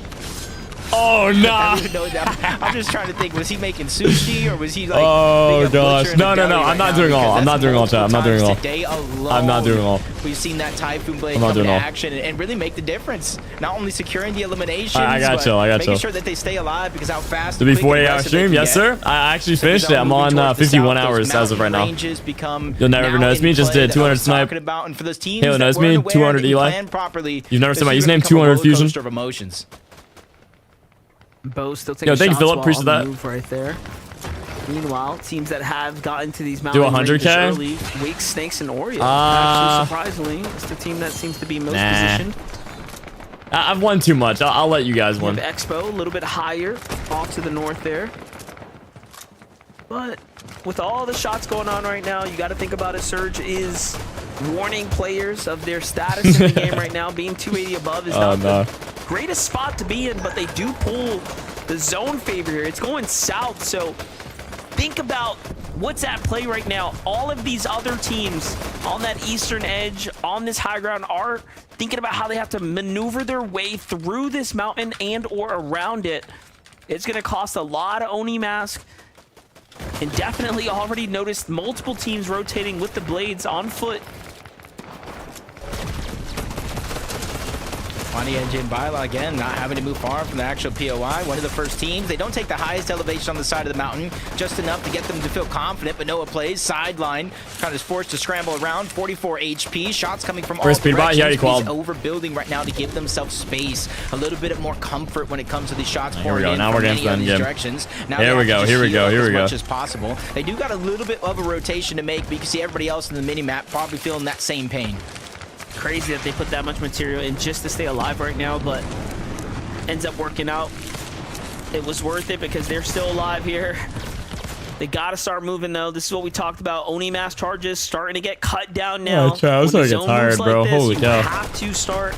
Oh, I nah. don't even know that. I'm just trying to think, was he making sushi or was he like Oh, being a gosh. butcher in a No, deli I'm right not now? doing all. Because I'm not that's doing all, chat. I'm not multiple doing all. times today alone. I'm not doing all. We've seen that Typhoon Blade I'm not come to doing all. action and really make the difference. Not only securing the eliminations, I got but you, I got making you. sure that they stay alive because how fast To be quick, and 48-hour aggressive they stream, can yes, get. sir. I actually Because finished it. I'm moving on towards the 51 south, hours those as of right mountain now. ranges become You'll never now notice in me, just play did that I 200 was snipe. talking about. And for those teams Halo that knows weren't me, aware 200 that you Eli. planned properly, You've never this said my is gonna username, become a 200 roller Fusion. coaster of emotions. Bo still taking Yo, thank you, shots Philip. while Appreciate on the that. move right there. Meanwhile, teams that have gotten to these mountain 100K? ranges early, Wake, Snakes, and Oreo. Actually, surprisingly, it's the team that seems to be most positioned. I've won too much. I'll let you guys We win. have Expo a little bit higher off to the north there. But with all the shots going on right now, you got to think about it. Surge is warning players of their status in the game right now. Being 280 above is not the greatest spot to be in, but they do pull the zone favor here. It's going south, so think about what's at play right now? All of these other teams on that eastern edge, on this high ground, are thinking about how they have to maneuver their way through this mountain and or around it. It's going to cost a lot of Oni mask. And definitely already noticed multiple teams rotating with the blades on foot. Monty and Jim Bila again not having to move far from the actual POI. One of the first teams. They don't take the highest elevation on the side of the mountain, just enough to get them to feel confident, but Noah plays sideline, kind of is forced to scramble around. 44 HP, shots coming from all directions. He's overbuilding right now to give themselves space, a little bit more comfort when it comes to these shots. Here we go. Now we're getting done. Directions. Now here we go. Here we go. Here we go. As much as possible. They do got a little bit of a rotation to make, but you can see everybody else in the mini map probably feeling that same pain. Crazy that they put that much material in just to stay alive right now, but ends up working out. It was worth it because they're still alive here. They got to start moving, though. This is what we talked about. Oni mass charges starting to get cut down now. Yeah, I'm starting to get tired, bro. Holy cow. You have to start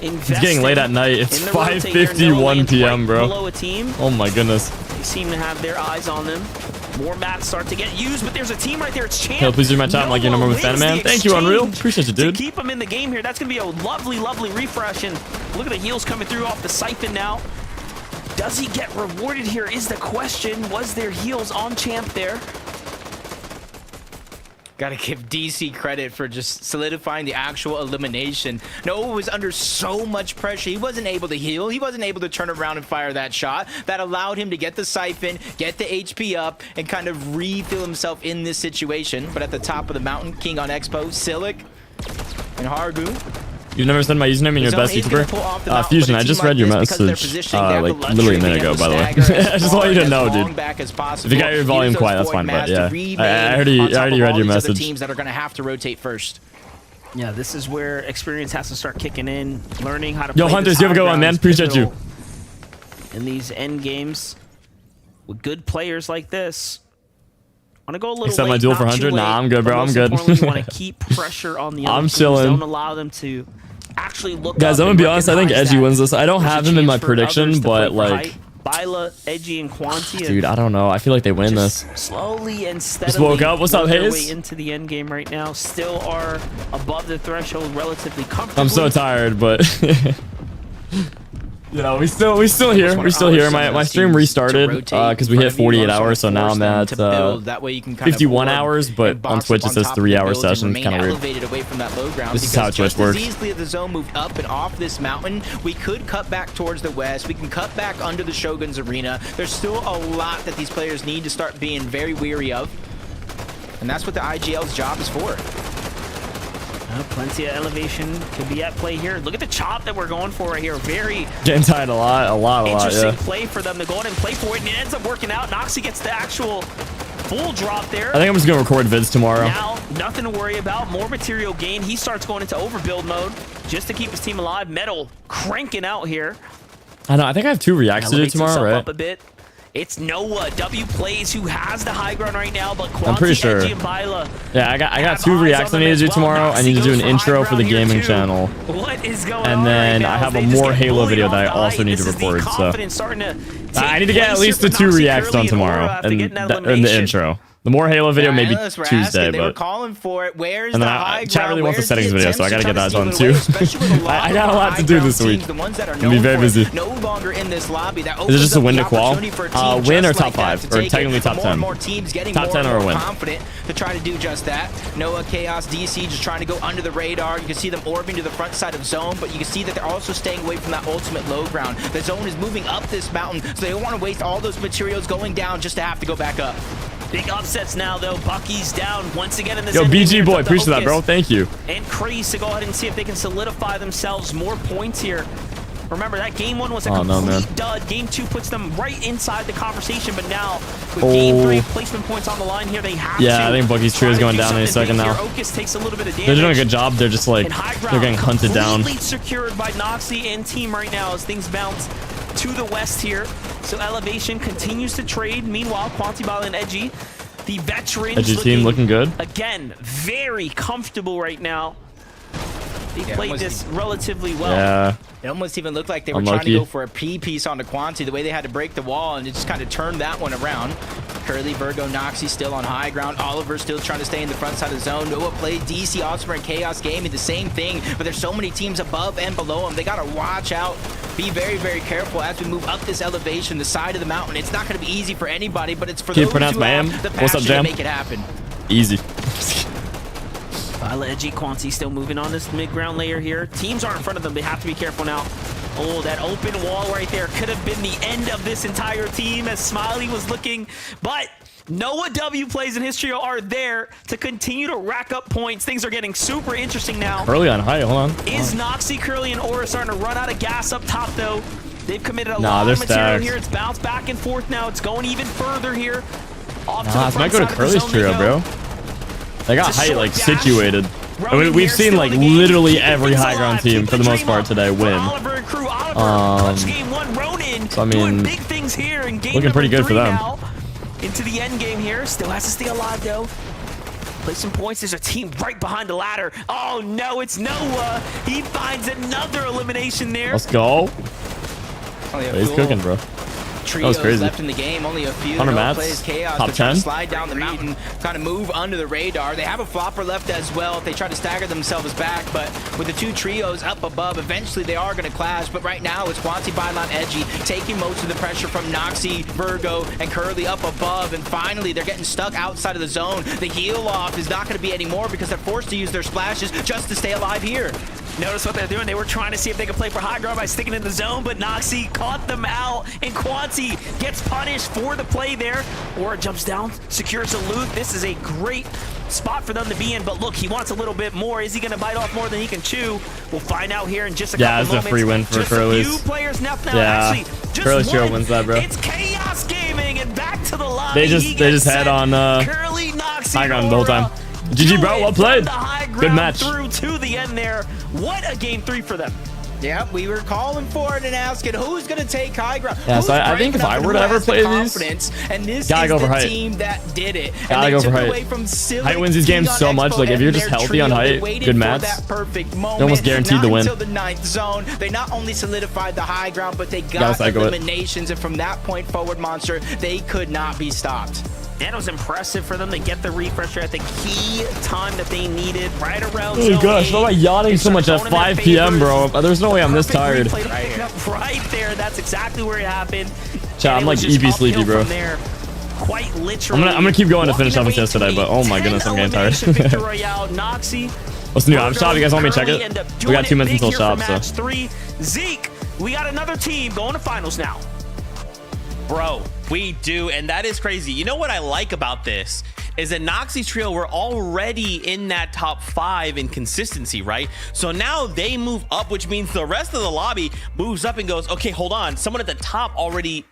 investing. It's getting late at night. It's 5:51 p.m., bro. Below a team. Oh, my goodness. They seem to have their eyes on them. More mats start to get used, but there's a team right there. It's Champ. Yo, please do my time like your number with Phantom Man. Thank you, Unreal. Appreciate you, dude. To keep him in the game here. That's going to be a lovely, lovely refresh. And look at the heals coming through off the siphon now. Does he get rewarded here is the question. Was there heals on Champ there? Gotta give DC credit for just solidifying the actual elimination. Noah was under so much pressure. He wasn't able to heal. He wasn't able to turn around and fire that shot. That allowed him to get the siphon, get the HP up, and kind of refill himself in this situation. But at the top of the mountain, King on Expo, Silic, and Hargu. You've never said my username in your best YouTuber? Fusion, I just read your message like literally a minute ago, by the way. I just want you to know, dude. If you got your volume quiet, that's fine, but yeah. I already read your message. Teams that are going to have to rotate first. Yeah, this is where experience has to start kicking in, learning how to play. Yo, Hunters, you have a go on, man. Appreciate you. In these end games, with good players like this, want to go a little Except late, my duel for 100? Nah, I'm good, bro. I'm good. You want to keep pressure on the other I'm teams. chilling. Don't allow them to actually look. Guys, I'm gonna be honest. I think Edgy wins this. I don't have him in my prediction, but like, Bila, Edgy, and Quanti. Dude, I don't know. I feel like they win this. Slowly and steadily. Just woke up. What's up, Hayes? Way into the end game right now. Still are above the threshold, relatively comfortably. I'm so tired, but. You know, we still here. We're still here. My stream restarted because we hit 48 hours, so now I'm at 51 hours. But on Twitch it says 3-hour sessions. Kind of weird. This is how Twitch works. Easily the zone moved up and off this mountain. We could cut back towards the west. We can cut back under the Shogun's arena. There's still a lot that these players need to start being very weary of, and that's what the IGL's job is for. Plenty of elevation could be at play here. Look at the chop that we're going for right here. Very getting tied a lot. Interesting play for them to go ahead and play for it, and it ends up working out. Noxy gets the actual full drop there. I think I'm just gonna record vids tomorrow. Now, nothing to worry about. More material gain. He starts going into overbuild mode just to keep his team alive. Metal cranking out here. I know. I think I have 2 reacts to do tomorrow, right? Up a bit. It's Noah, W Plays, who has the high ground right now, but Quanti, I'm pretty sure. Edgy, and Bila, yeah, I got 2 reacts I need to do tomorrow. I need to do an intro for the gaming channel. What is going and on then right I have a now? more Halo video that I also need to record. So I need to get at least the 2 reacts done tomorrow in the intro. The more Halo video, maybe Tuesday, they were but calling for it. Where's and the then high chat really ground? wants the settings video, so I gotta get that done Teams, too. I got a lot to do this week. The ones that are I'll be very busy. No longer in this lobby. That is it just a win to qual? Win or like top 5, or technically top 10. More teams getting top 10 or a win. Confident to try to do just that. Noah, Chaos, DC just trying to go under the radar. You can see them orbing to the front side of zone, but you can see that they're also staying away from that ultimate low ground. The zone is moving up this mountain, so they don't want to waste all those materials going down just to have to go back up. Big upsets now, though. Bucky's down once again in this. Yo, BG boy, appreciate that, bro. Thank you. And Kreese to go ahead and see if they can solidify themselves more points here. Remember, that game 1 was a complete dud. Game 2 puts them right inside the conversation, but now with game 3 placement points on the line here, they have to. Yeah, I think Bucky's trio is going down in a second now. Ocus takes a little bit of damage. They're doing a good job. They're just like, they're getting hunted down. Completely secured by Noxy and team right now as things bounce to the west here. So Elevation continues to trade. Meanwhile, Quanti, Bila, and Edgy, the veterans, Edgy team looking good. Again, very comfortable right now. They played this relatively well. Yeah. It almost even looked like they were trying to go for a P piece onto Quanti, the way they had to break the wall, and it just kind of turned that one around. Curly, Virgo, Noxy still on high ground. Oliver still trying to stay in the front side of the zone. Noah played DC, Osmer, and Chaos Gaming, the same thing. But there's so many teams above and below them. They got to watch out. Be very, very careful as we move up this elevation, the side of the mountain. It's not going to be easy for anybody, but it's for those who have the passion to make it happen. Easy. Viola, Edgy, Quancy still moving on this mid-ground layer here. Teams are in front of them. They have to be careful now. Oh, that open wall right there could have been the end of this entire team as Smiley was looking. But Noah W plays in his trio are there to continue to rack up points. Things are getting super interesting now. Curly on high. Hold on. Is Noxy, Curly, and Aura starting to run out of gas up top, though? They've committed a lot of material here. It's bounced back and forth now. It's going even further here. Off to the Nah, front might go to side of the Curly's zone trio, they bro. go. They got height like dash. situated. I mean, we've seen like literally every high ground team for the most part today win. Oliver and crew, Oliver, game one, Ronin, so I mean, doing big things here in game looking pretty good for them. Now. Into the end game here, still has to stay alive though. Play some points. There's a team right behind the ladder. Oh no, it's Noah. He finds another elimination there. Let's go. He's cooking, bro. That was crazy. Left in the game, only a few. 100 mats, plays Chaos, top 10. Slide down the mountain, kind of move under the radar. They have a flopper left as well if they try to stagger themselves back, but with the two trios up above, eventually they are going to clash. But right now, it's Quancy, Byline, Edgy taking most of the pressure from Noxy, Virgo, and Curly up above. And finally, they're getting stuck outside of the zone. The heal off is not going to be any more because they're forced to use their splashes just to stay alive here. Notice what they're doing. They were trying to see if they could play for high ground by sticking in the zone, but Noxy caught them out, and Quancy gets punished for the play there. Aura jumps down, secures the loot. This is a great spot for them to be in, but look, he wants a little bit more. Is he going to bite off more than he can chew? We'll find out here in just a couple moments. Yeah, it's a free win for Curly's. Just a few players left now. Yeah, Actually, just Curly's trio one. wins that, bro. It's Chaos Gaming, and back to the lobby. They just had on Curly, Noxy, high ground the whole time. GG, bro. Well played. Good match. Through to the end there. What a game 3 for them. Yep, we were calling for it and asking who's going to take high ground. Yeah, so I think if I were to ever play these, and this gotta is go for the height. team that did it. Gotta go for height. Height wins these games so much. Like if you're just healthy on height, good mats, you're almost guaranteed to win. Until the 9th zone, they not only solidified the high ground, but they got eliminations. And from that point forward, Monster, they could not be stopped. And it was impressive for them to get the refresher at the key time that they needed, right around oh gosh, why am I yawning so much at 5 p.m., bro? There's no way I'm this tired. Right there, that's exactly where it happened. Chat, I'm like EP sleepy, bro. Quite literally. I'm gonna keep going to finish off this yesterday, but oh my goodness, I'm getting tired. What's new? I'm shop. You guys want me to check it? We got 2 minutes until shop, so. 3. Zeke, we got another team going to finals now. Bro, we do, and that is crazy. You know what I like about this is that Noxy's trio were already in that top 5 in consistency, right? So now they move up, which means the rest of the lobby moves up and goes, okay, hold on, someone at the top already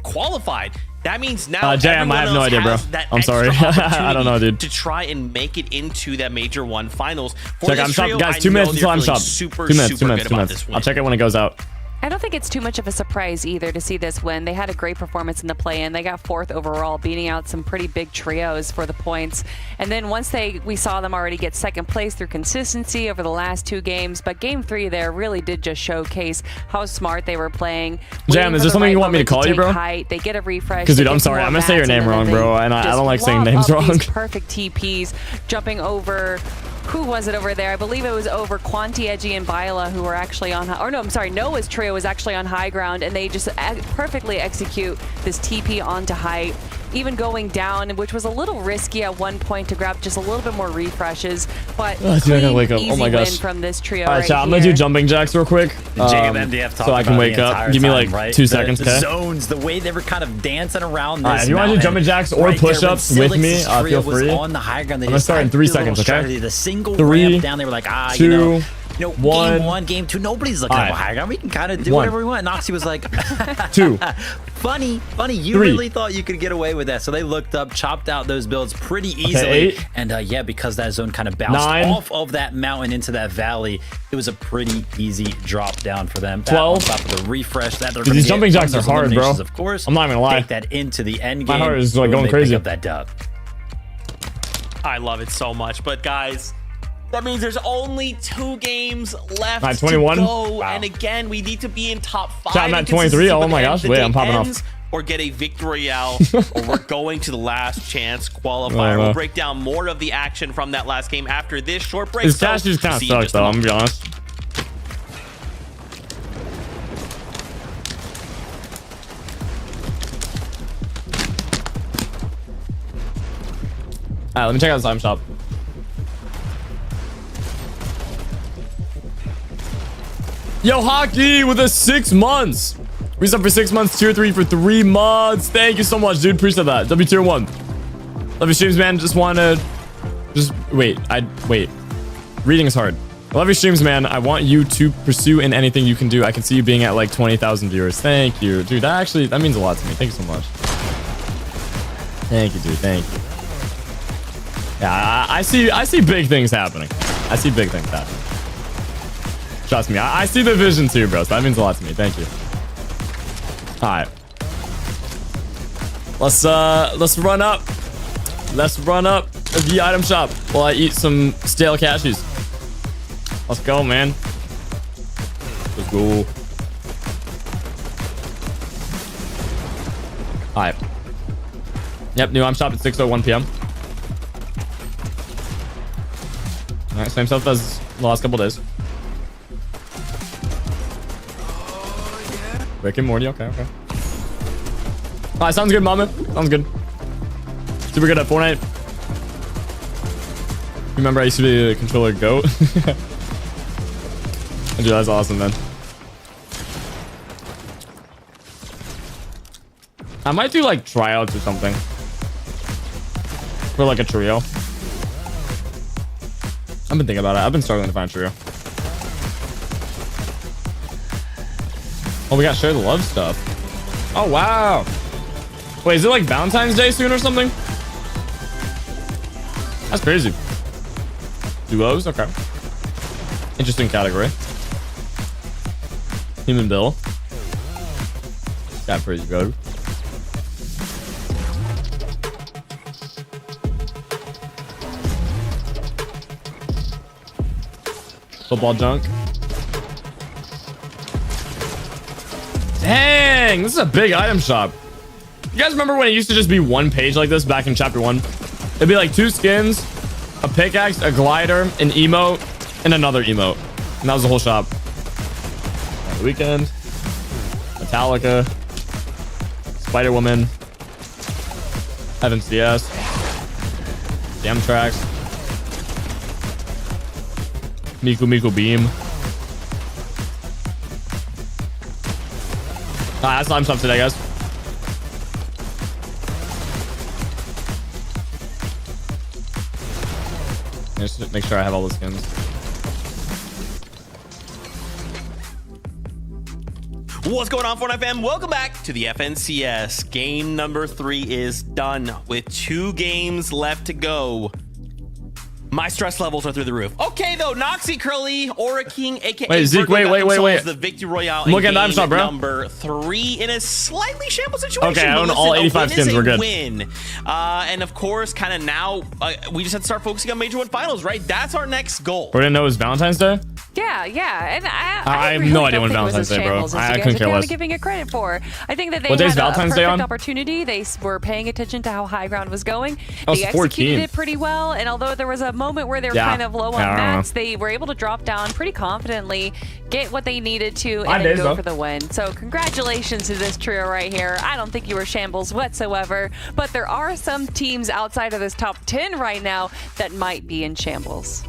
qualified. That means now Jam, I have no idea, bro. I'm sorry. I don't know, dude. To try and make it into that major 1 finals. Check, I'm shop, guys. 2 minutes until I'm shop. 2 minutes. I'll check it when it goes out. I don't think it's too much of a surprise either to see this win. They had a great performance in the play-in. They got 4th overall, beating out some pretty big trios for the points. And then once we saw them already get 2nd place through consistency over the last 2 games. But game 3 there really did just showcase how smart they were playing. Jam, is there something you want me to call you, bro? They get a refresh. Because, dude, I'm sorry. I'm going to say your name wrong, bro. And I don't like saying names wrong. Perfect TPs, jumping over... Who was it over there? I believe it was over Quanty, Edgy, and Viola, who were actually on high, or no, I'm sorry, Noah's trio was actually on high ground, and they just perfectly execute this TP onto height, even going down, which was a little risky at one point to grab just a little bit more refreshes, but dude, I gotta wake up. easy oh my gosh. win from this trio. All right, chat, I'm gonna do jumping jacks real quick, so I can wake up. Give me like 2 seconds, okay? Zones, the way they were kind of dancing around this. If you want to do jumping jacks or push-ups with me, feel free. On the high ground, I'm gonna start in 3 seconds, okay? The single ramp down, they were like, 2, game 1, game 2, nobody's looking at high ground. We can kind of do whatever we want. Noxy was like, 2. Funny. You 3. really thought you could get away with that. So they looked up, chopped out those builds pretty easily. Okay, 8. And yeah, because that zone kind of bounced 9. off of that mountain into that valley, it was a pretty easy drop down for them. 12. On top of the refresh that they're Dude, these jumping jacks are hard, bro. Of course, I'm not gonna lie. Take that into the end game. My heart is like going crazy. Pick up that dub. I love it so much, but guys, that means there's only 2 games left. All right, 21. To go. Wow. And again, we need to be in top 5. Chat, I'm at 23. Oh my gosh, wait, I'm popping off. or get a victory royale, or we're going to the last chance qualifier. We'll break down more of the action from that last game after this short break. His cashews kind of sucks, though, I'm gonna be honest. All right, let me check out the time shop. Yo, Hockey with a 6 months. Resub for 6 months, tier 3 for 3 months. Thank you so much, dude. Appreciate that. W tier 1. Love your streams, man. Just wait. Wait. Reading is hard. I love your streams, man. I want you to pursue in anything you can do. I can see you being at like 20,000 viewers. Thank you, dude. That means a lot to me. Thank you so much. Thank you, dude. Thank you. Yeah, I see big things happening. I see big things happening. Trust me, I see the vision too, bro. So that means a lot to me. Thank you. All right. Let's run up. Let's run up the item shop while I eat some stale cashews. Let's go, man. Let's go. All right. Yep, new item shop at 6:01 p.m. All right, same stuff as the last couple days. Rick and Morty, okay. Alright, sounds good, mama. Sounds good. Super good at Fortnite. Remember I used to be the controller goat? Dude, that's awesome, man. I might do like tryouts or something. For like a trio. I've been thinking about it. I've been struggling to find a trio. Oh, we got share the love stuff. Oh, wow. Wait, is it like Valentine's Day soon or something? That's crazy. Duos? Okay. Interesting category. Human Bill. Got pretty good. Football junk. Dang, this is a big item shop. You guys remember when it used to just be one page like this back in chapter 1? It'd be like 2 skins, a pickaxe, a glider, an emote, and another emote. And that was the whole shop. The Weekend, Metallica, Spider-Woman, Heaven's CS, Damn Tracks, Miku Beam. That's item shop today, guys. Just make sure I have all the skins. What's going on, Fortnite fam? Welcome back to the FNCS. Game number 3 is done with 2 games left to go. My stress levels are through the roof. Okay, though, Noxy Curly, Aura King, aka wait, Zeke, wait. The victory royale in game shop, bro. number 3 in a slightly shameful situation. Okay, I own all 85 skins. We're good. Win. And of course, kind of now, we just have to start focusing on Major 1 finals, right? That's our next goal. We didn't know it was Valentine's Day? Yeah. And I have really no idea when don't think Valentine's Day, bro. I couldn't care less. Giving it credit for. I think that they What had day's a Valentine's Day perfect on? opportunity. They were paying attention to how high ground was going. Oh, They executed it pretty well. And although there was a moment where they were kind of low on mats, they were able to drop down pretty confidently, get what they needed to, and then go for the win. So congratulations to this trio right here. I don't think you were shambles whatsoever, but there are some teams outside of this top 10 right now that might be in shambles.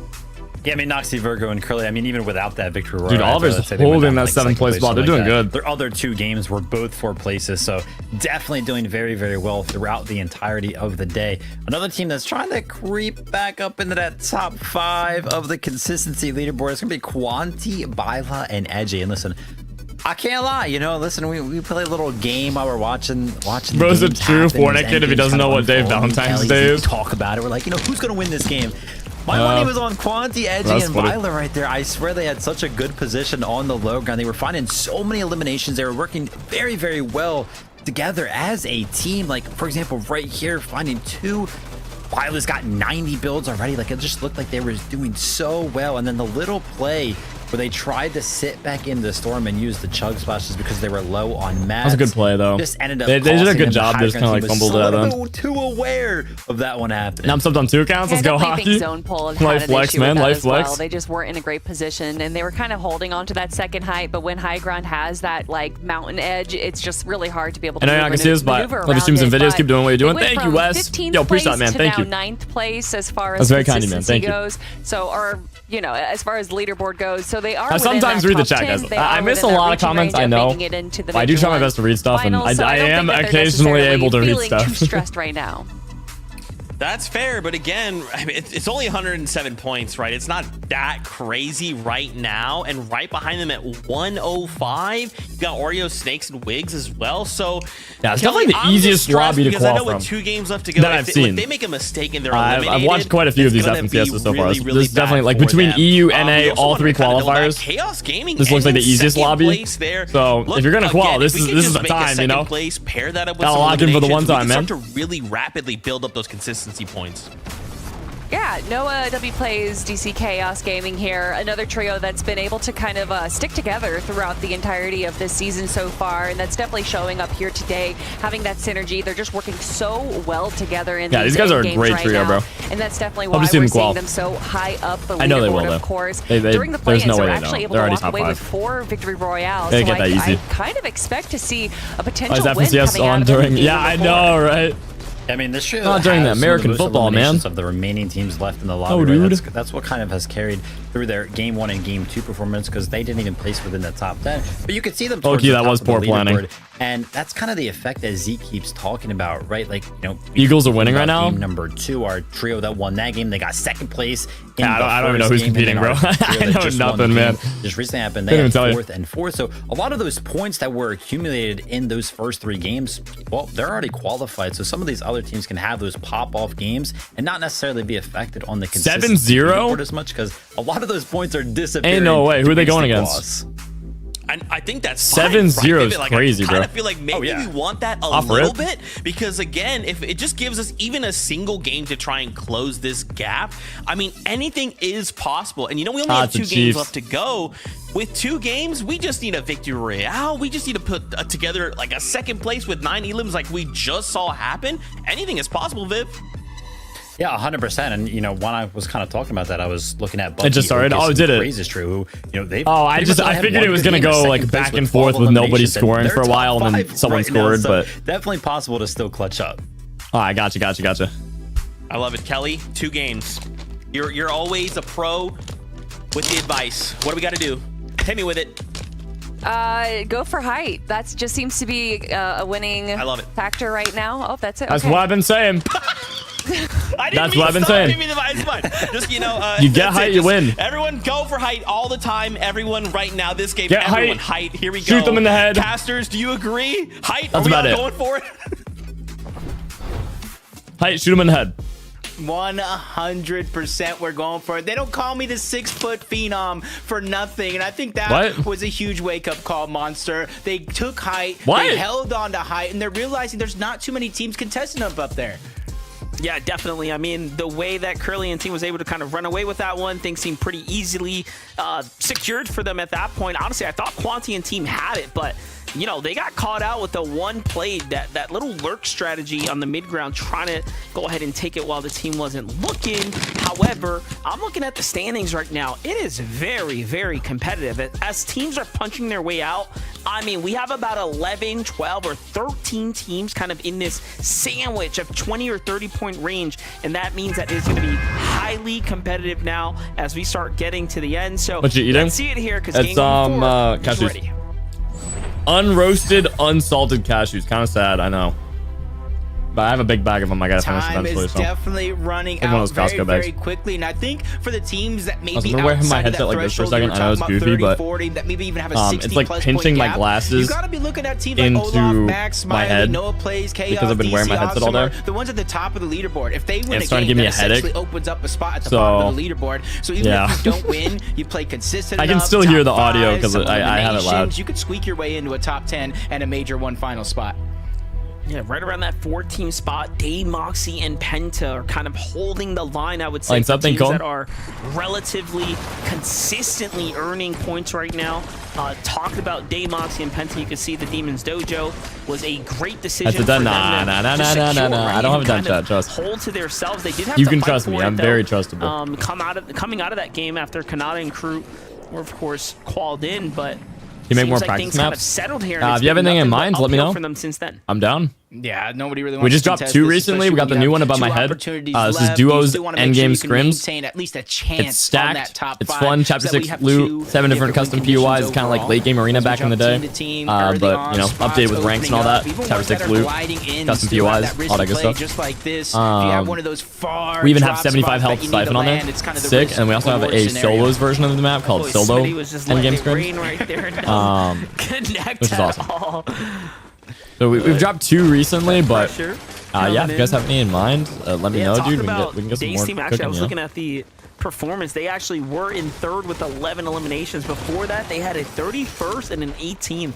Yeah, I mean, Noxy, Virgo, and Curly, I mean, even without that victory royale, dude, Oliver's holding that 7th place spot. They're doing good. Their other 2 games were both 4 places, so definitely doing very, very well throughout the entirety of the day. Another team that's trying to creep back up into that top 5 of the consistency leaderboard is going to be Quanti, Byla, and Edgy. And listen, I can't lie, listen, we play a little game while we're watching. Bro's a true Fortnite kid if he doesn't know what day Valentine's Day is. Talk about it. We're like, who's going to win this game? My money was on Quanti, Edgy, and Byla right there. I swear they had such a good position on the low ground. They were finding so many eliminations. They were working very, very well together as a team. Like, for example, right here, finding 2. Bila's got 90 builds already. Like, it just looked like they were doing so well. And then the little play where they tried to sit back in the storm and use the chug splashes because they were low on mats. That was a good play, though. Just ended up they did a good costing job. them. They just kind of like fumbled it out of them. Too aware of that one happening. Now I'm subbed on 2 accounts. Let's I go, definitely hockey. think zone pull had Life an flex, issue with man. that Life as well. flex. They just weren't in a great position, and they were kind of holding on to that second height. But when high ground has that like mountain edge, it's just really hard to be able to. I know I can see this, but let the streams and videos keep doing what you're doing. Thank you, Wes. Yo, appreciate that, man. Thank you. 9th place as far as That's very kind of you, man. consistency Thank you. goes. So, or you know, as far as leaderboard goes, so they are. I sometimes read the chat, guys. I miss a lot of comments. I know. But I do try my best to read stuff, and I am occasionally able to read stuff. Too stressed right now. That's fair, but again, I mean, it's only 107 points, right? It's not that crazy right now, and right behind them at 105, you got Oreo, Snakes, and Wigs as well. So yeah, it's definitely the easiest lobby to qualify from. I know with 2 games left to go, that I've seen. If they make a mistake and they're eliminated, I've watched quite a few of these FNCSs so far. There's definitely like between EU, NA, all 3 qualifiers. Chaos Gaming. This looks like the easiest lobby. So if you're gonna qual, this is the time, you know. Pair that up with gotta lock in for the one time, man. Start to really rapidly build up those consistency points. Yeah, Noah W plays DC Chaos Gaming here. Another trio that's been able to kind of stick together throughout the entirety of this season so far, and that's definitely showing up here today, having that synergy. They're just working so well together in these guys are a great trio, bro. And that's definitely why we're seeing them so high up the leaderboard, I know they will, of course. there's During the play-ins, no way they're they actually don't. able They're to already walk top away 5. with 4 victory royales. They So get that easy. I kind of expect to see a potential is win FNCS coming out on of them during? even Yeah, I before. know, right? I mean, this show not during the has American some of the most football, man. eliminations of the remaining teams left in the lobby. Oh, right? dude. That's what kind of has carried through their game 1 and game 2 performance, because they didn't even place within the top 10. But you could see them. Okay, that was poor planning. And that's kind of the effect that Zeke keeps talking about, right? Like, you know, Eagles are winning right now. Game number 2, our trio that won that game, they got 2nd place. I don't even know who's competing, bro. I know nothing, man. Just recently happened. They had 4th and 4th. So a lot of those points that were accumulated in those first 3 games, well, they're already qualified. So some of these other teams can have those pop-off games and not necessarily be affected on the consistency 7-0 as much, because a lot of those points are disappearing. Ain't no way. Who are they going against? And I think that's 7-0 is like, crazy, bro. I kind of feel like maybe we want that a little bit, because again, if it just gives us even a single game to try and close this gap, I mean, anything is possible. And you know, we only have 2 games left to go. With 2 games, we just need a victory royale. We just need to put together like a 2nd place with 9 elims, like we just saw happen. Anything is possible, Viv. Yeah, 100%. And you know, when I was kind of talking about that, I was looking at Bucky, it just started. Oh, did it? Craze is true. Who, you know, they. I figured it was gonna go like back and forth with nobody scoring for a while, and then someone scored. But definitely possible to still clutch up. Oh, I gotcha. I love it, Kelly. 2 games. You're always a pro with the advice. What do we got to do? Hit me with it. Go for height. That just seems to be a winning factor right now. Oh, that's it. That's what I've been saying. That's what I've been saying. It's fine. Just, you know, you get height, you win. Everyone go for height all the time. Everyone right now, this game, get everyone height. Here we go. Shoot them in the head. Casters, do you agree? Height, that's are we about all it. Going for it? Height, shoot them in the head. 100% we're going for it. They don't call me the 6-foot phenom for nothing, and I think that was a huge wake-up call, Monster. They took height, they held on to height, and they're realizing there's not too many teams contesting up there. Yeah, definitely. I mean, the way that Curly and team was able to kind of run away with that one, things seemed pretty easily secured for them at that point. Honestly, I thought Quanti and team had it, but you know, they got caught out with the one play, that little lurk strategy on the mid ground, trying to go ahead and take it while the team wasn't looking. However, I'm looking at the standings right now. It is very, very competitive. As teams are punching their way out, I mean, we have about 11, 12, or 13 teams kind of in this sandwich of 20 or 30 point range, and that means that it's going to be highly competitive now as we start getting to the end. So what you eating? Let's see it here, because it's cashews. Ready. Unroasted, unsalted cashews. Kind of sad, I know. But I have a big bag of them. I gotta finish eventually. Time is definitely running out very quickly, and I think for the teams that maybe outside of that like this for a second. I know it's goofy, 30, but 40, that maybe even have a 60 it's like plus pinching point my gap. glasses You gotta be looking at teams like into Olaf, Max, my Smiley, head Noah Plays, Chaos, because I've been wearing my headset all day. The ones at the top of the leaderboard. If they win it's a game, give me that a headache. essentially opens up a spot at the bottom of the leaderboard. So even if you don't win, you play consistent. I can still hear the audio because I have it loud. You could squeak your way into a top 10 and a major one final spot. Yeah, right around that 4-team spot. Dave, Moxie, and Penta are kind of holding the line, I would say, for teams that are relatively consistently earning points right now. Talked about Dave, Moxie, and Penta. You can see the Demon's Dojo was a great decision for them. Nah. I don't have a done chat, trust. Hold to themselves. They did have you to can fight trust for me. it, I'm though. very trustable. Coming out of that game after Khanada and crew were, of course, qualled in, but you make more like practice things maps? Kind of settled here. If you have anything in mind, let me know. For them since then. I'm down. Yeah, nobody really wants We just to dropped contest 2 this, recently. We got the especially new one when you above my have head. two opportunities This is left. You duos, still wanna make sure endgame you can scrims. maintain at least a chance It's stacked. on that top It's 5, fun. Chapter so that we 6 have loot, 7 different custom POIs. It's kind of like late game arena back in the day. But you know, updated with ranks and all that. Chapter 6 loot, custom POIs, all that good stuff. Just like this, if you have one of those far we even have drop 75 spots health that you need siphon to on there. land, it's kind of the Sick. risk And we also have reward a scenario. solos version of the map called Boy, Solo Smitty was just letting endgame it rain scrims. right there. No connect which is at awesome. all. So we've dropped 2 recently, but Pressure yeah, if you guys coming have any in mind, let me know, talking dude. We about can get some Dave's more team, actually, cooking, I was you know? looking at the performance. They actually were in 3rd with 11 eliminations. Before that, they had a 31st and an 18th,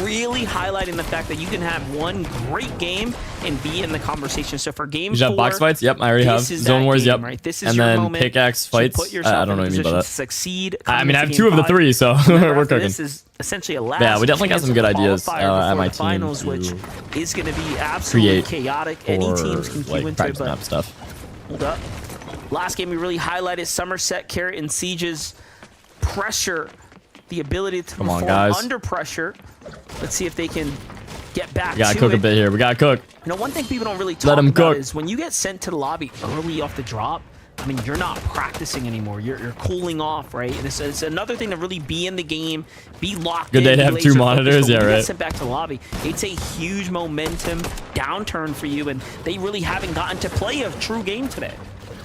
really highlighting the fact that you can have one great game and be in the conversation. So for game 4, box fights? Yep, I already have. Zone wars, yep. Right? This is and your then moment pickaxe to fights. put yourself I don't know in what you mean by position that. to succeed. I mean, I have coming 2 of into the game 3, so five. we're After cooking. This is essentially a last Yeah, we definitely got chance some to good ideas qualify at before my the team finals, to which is going to be absolutely chaotic. Any teams can queue like into it, practice but map stuff. hold up. Last game we really highlighted Somerset, Carrot, and Siege's pressure, the ability to perform under pressure. Let's see if they can get back We gotta to cook it. a bit here. We gotta cook. You know, one thing people don't really Let talk 'em about cook. is when you get sent to the lobby early off the drop, I mean, you're not practicing anymore. You're cooling off, right? And it's another thing to really be in the game, be locked in. Good day to be have laser 2 focused. monitors. But Yeah, when you get right. sent back to the lobby, it's a huge momentum downturn for you, and they really haven't gotten to play a true game today.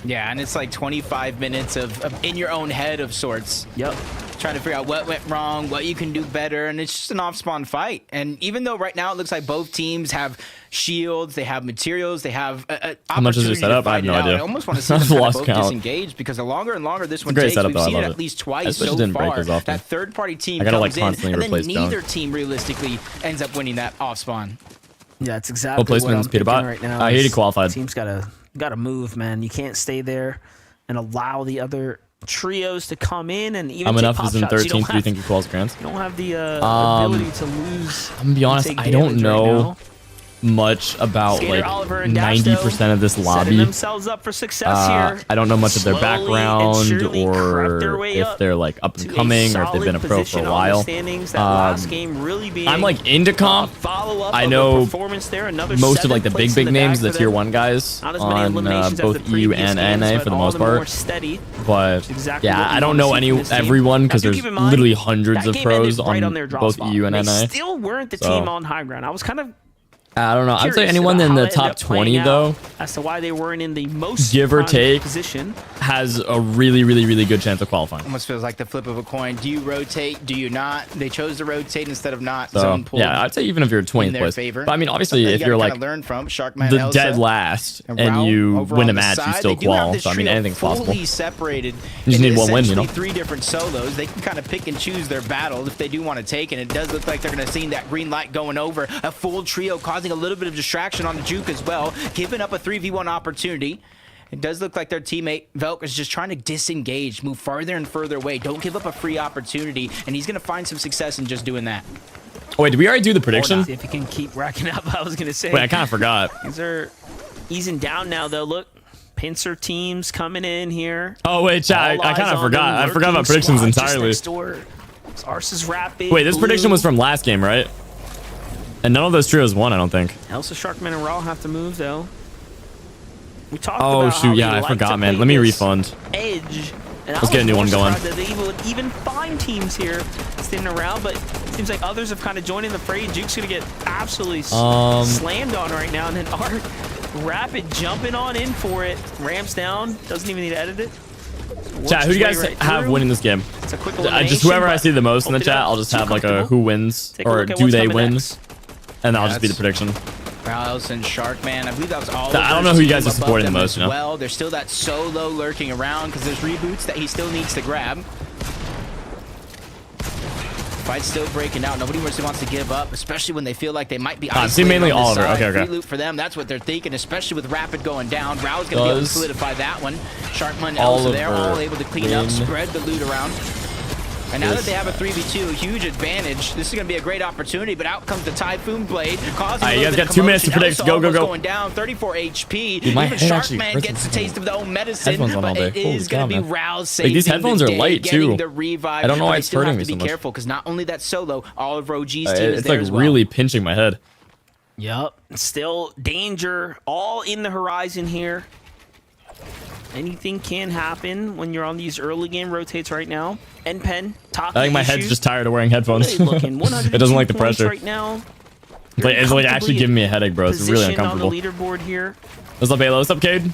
Yeah, and it's like 25 minutes of in your own head of sorts. Yep. Trying to figure out what went wrong, what you can do better, and it's just an off-spawn fight. And even though right now it looks like both teams have shields, they have materials, they have How much is your setup? I have no idea. I almost want to see them kind of Lost both count. disengaged, because the longer and longer this one great takes, setup, we've though. I seen it love at it. least I twice just wish it so didn't break far. as often. That third-party team I gotta, comes like, constantly in, and then replace neither down. team realistically ends up winning that off-spawn. Yeah, it's exactly placements, what I'm Peter thinking Bot. right now. He qualified. Team's gotta move, man. You can't stay there and allow the other trios to come in and even take enough pop is in shots. 13th. Do you think he calls grants? You don't have the ability to lose. I'm gonna be honest, take I don't damage right know now. much about Skater, like Oliver, and Dash, 90% of this setting lobby. themselves up for success here. I don't know much of their Slowly and background surely crept their or way if up they're like up and to coming or if they've been a solid pro for position a on the while. standings. That last game really being I'm like into comp. follow-up I of a know performance there. Another most of like the 7th big place in names, bag the for tier them. 1 guys Not as many on eliminations as both the EU previous and games, NA but for the all most the more part. steady. But exactly yeah, what you I don't wanna know see from this team. everyone Now, because do there's keep in mind, literally hundreds that of game ended pros right on their drop both spot. EU and They NA. still weren't the So- team on high ground. I was kind of I don't know. I'd say curious anyone about in how the that ended top up playing 20 out though as to why they weren't in the most give or prime take position. has a really good chance of qualifying. Almost feels like the flip of a coin. Do you rotate? Do you not? They chose to rotate instead of not. So Zone pull. yeah, I'd say even if you're 20th in their place. favor. But I mean, obviously, Something if you you're gotta like kinda learn from Sharkman, the Elsa, dead last and Raul you over win on a the match, you side. still They do have qual. this So I mean, trio anything's possible. fully separated. You just into need one win, you know? essentially 3 different solos. They can kind of pick and choose their battle if they do want to take, and it does look like they're going to see that green light going over. A full trio causing a little bit of distraction on the juke as well, giving up a 3v1 opportunity. It does look like their teammate Vbucks is just trying to disengage, move farther and further away. Don't give up a free opportunity, and he's going to find some success in just doing that. Oh, wait, did we already do the prediction? See if he can keep racking up. I was going to say. Wait, I kind of forgot. These are easing down now, though. Look, pincer teams coming in here. Oh wait, chat, I kind of forgot. I forgot about predictions entirely. Arce's rapid. Wait, this prediction was from last game, right? And none of those trios won, I don't think. Elsa, Sharkman, and Raw have to move, though. We talked Oh about shoot, how yeah, they I like forgot, to man. play Let me this refund. Edge. And Let's get a new one going. That they would even find teams here standing around, but it seems like others have kind of joined in the fray. Juke's gonna get absolutely slammed on right now, and then Art Rapid jumping on in for it. Ramps down, doesn't even need to edit it. Chat, who do you guys have winning this game? It's a quick elimination, just whoever I see the most in the open it chat, up. I'll just Too have like a comfortable. who wins Take a or look at do what's they coming win, next. and that'll just be the prediction. Rallis and Sharkman, I believe that was all. I don't know who you guys are supporting the most, you know? Well, there's still that solo lurking around because there's reboots that he still needs to grab. Fight's still breaking out. Nobody really wants to give up, especially when they feel like they might be I'm seeing mainly isolated on this Oliver. side. Okay. Free loot for them, that's what they're thinking, especially with Rapid going down. Rao's going to be able to solidify that one. Sharkman, Elsa there, all able to clean up, spread the loot around. And now that they have a 3v2, huge advantage. This is going to be a great opportunity, but out comes the Typhoon Blade. You guys got 2 minutes to predict. Go, go, go. Going down, 34 HP. Dude, my Even head actually Sharkman hurts gets a my taste of the own medicine, headphones on all but day. it is going to be man. Rao's saving These headphones the are day, light getting too. the revive. I don't know why it's still hurting have me to so be much. careful because not only that solo, all of ROG's team is It's there like as well. really pinching my head. Yep. Still danger all in the horizon here. Anything can happen when you're on these early game rotates right now. Pen, top. I think my head's just tired of wearing headphones. It doesn't like the pressure. Right now. It's like actually giving me a headache, bro. It's really uncomfortable. On the leaderboard here. What's up, Halo? What's up, Cade?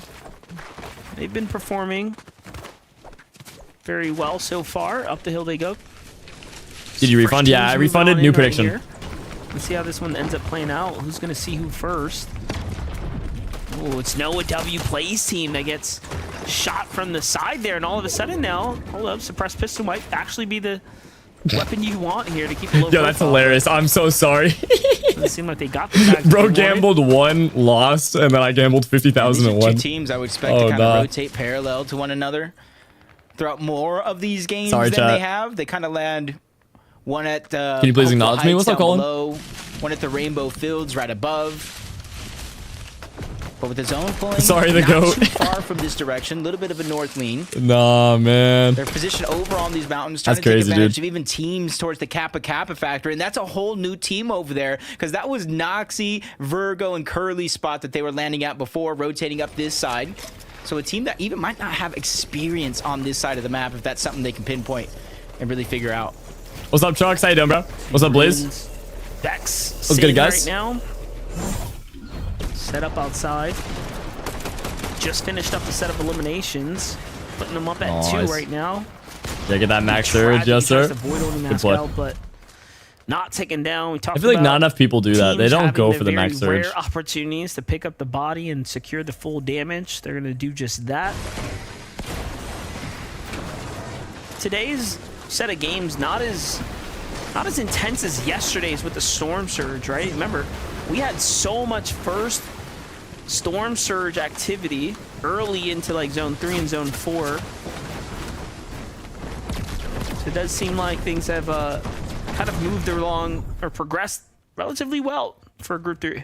They've been performing very well so far. Up the hill they go. Did you refund? Yeah, I refunded. New prediction. Let's see how this one ends up playing out. Who's going to see who first? Oh, it's Noah W Plays team that gets shot from the side there, and all of a sudden now, hold up, suppressed pistol might actually be the weapon you want here to keep a low Yo, that's hilarious. I'm so sorry. Doesn't seem like they got the tag. Bro gambled one, lost, and then I gambled 50,000 and won. Two teams I would expect to kind of rotate parallel to one another throughout more of these games than they have. They kind of land one at Can you please acknowledge me? What's up, Colin? Below, one at the Rainbow Fields right above. But with his own pulling, the not goat. too far from this direction, a little bit of a north lean. Nah, man. They're positioned over on these mountains, trying to take advantage of even teams towards the Kappa factor, and that's a whole new team over there, because that was Noxy, Virgo, and Curly spot that they were landing at before, rotating up this side. So a team that even might not have experience on this side of the map, if that's something they can pinpoint and really figure out. What's up, Chucks? How you doing, bro? What's up, Blaze? Vex. What's good, guys? Right now. Set up outside. Just finished up the set of eliminations. Putting them up at 2 right now. Yeah, get that max surge, yes, sir. Good play. But not taken down. We talked I feel like not enough people do that. They don't go for the max surge. Rare opportunities to pick up the body and secure the full damage. They're going to do just that. Today's set of games not as intense as yesterday's with the Storm Surge, right? Remember, we had so much first Storm Surge activity early into like Zone 3 and Zone 4. So it does seem like things have kind of moved along or progressed relatively well for Group 3.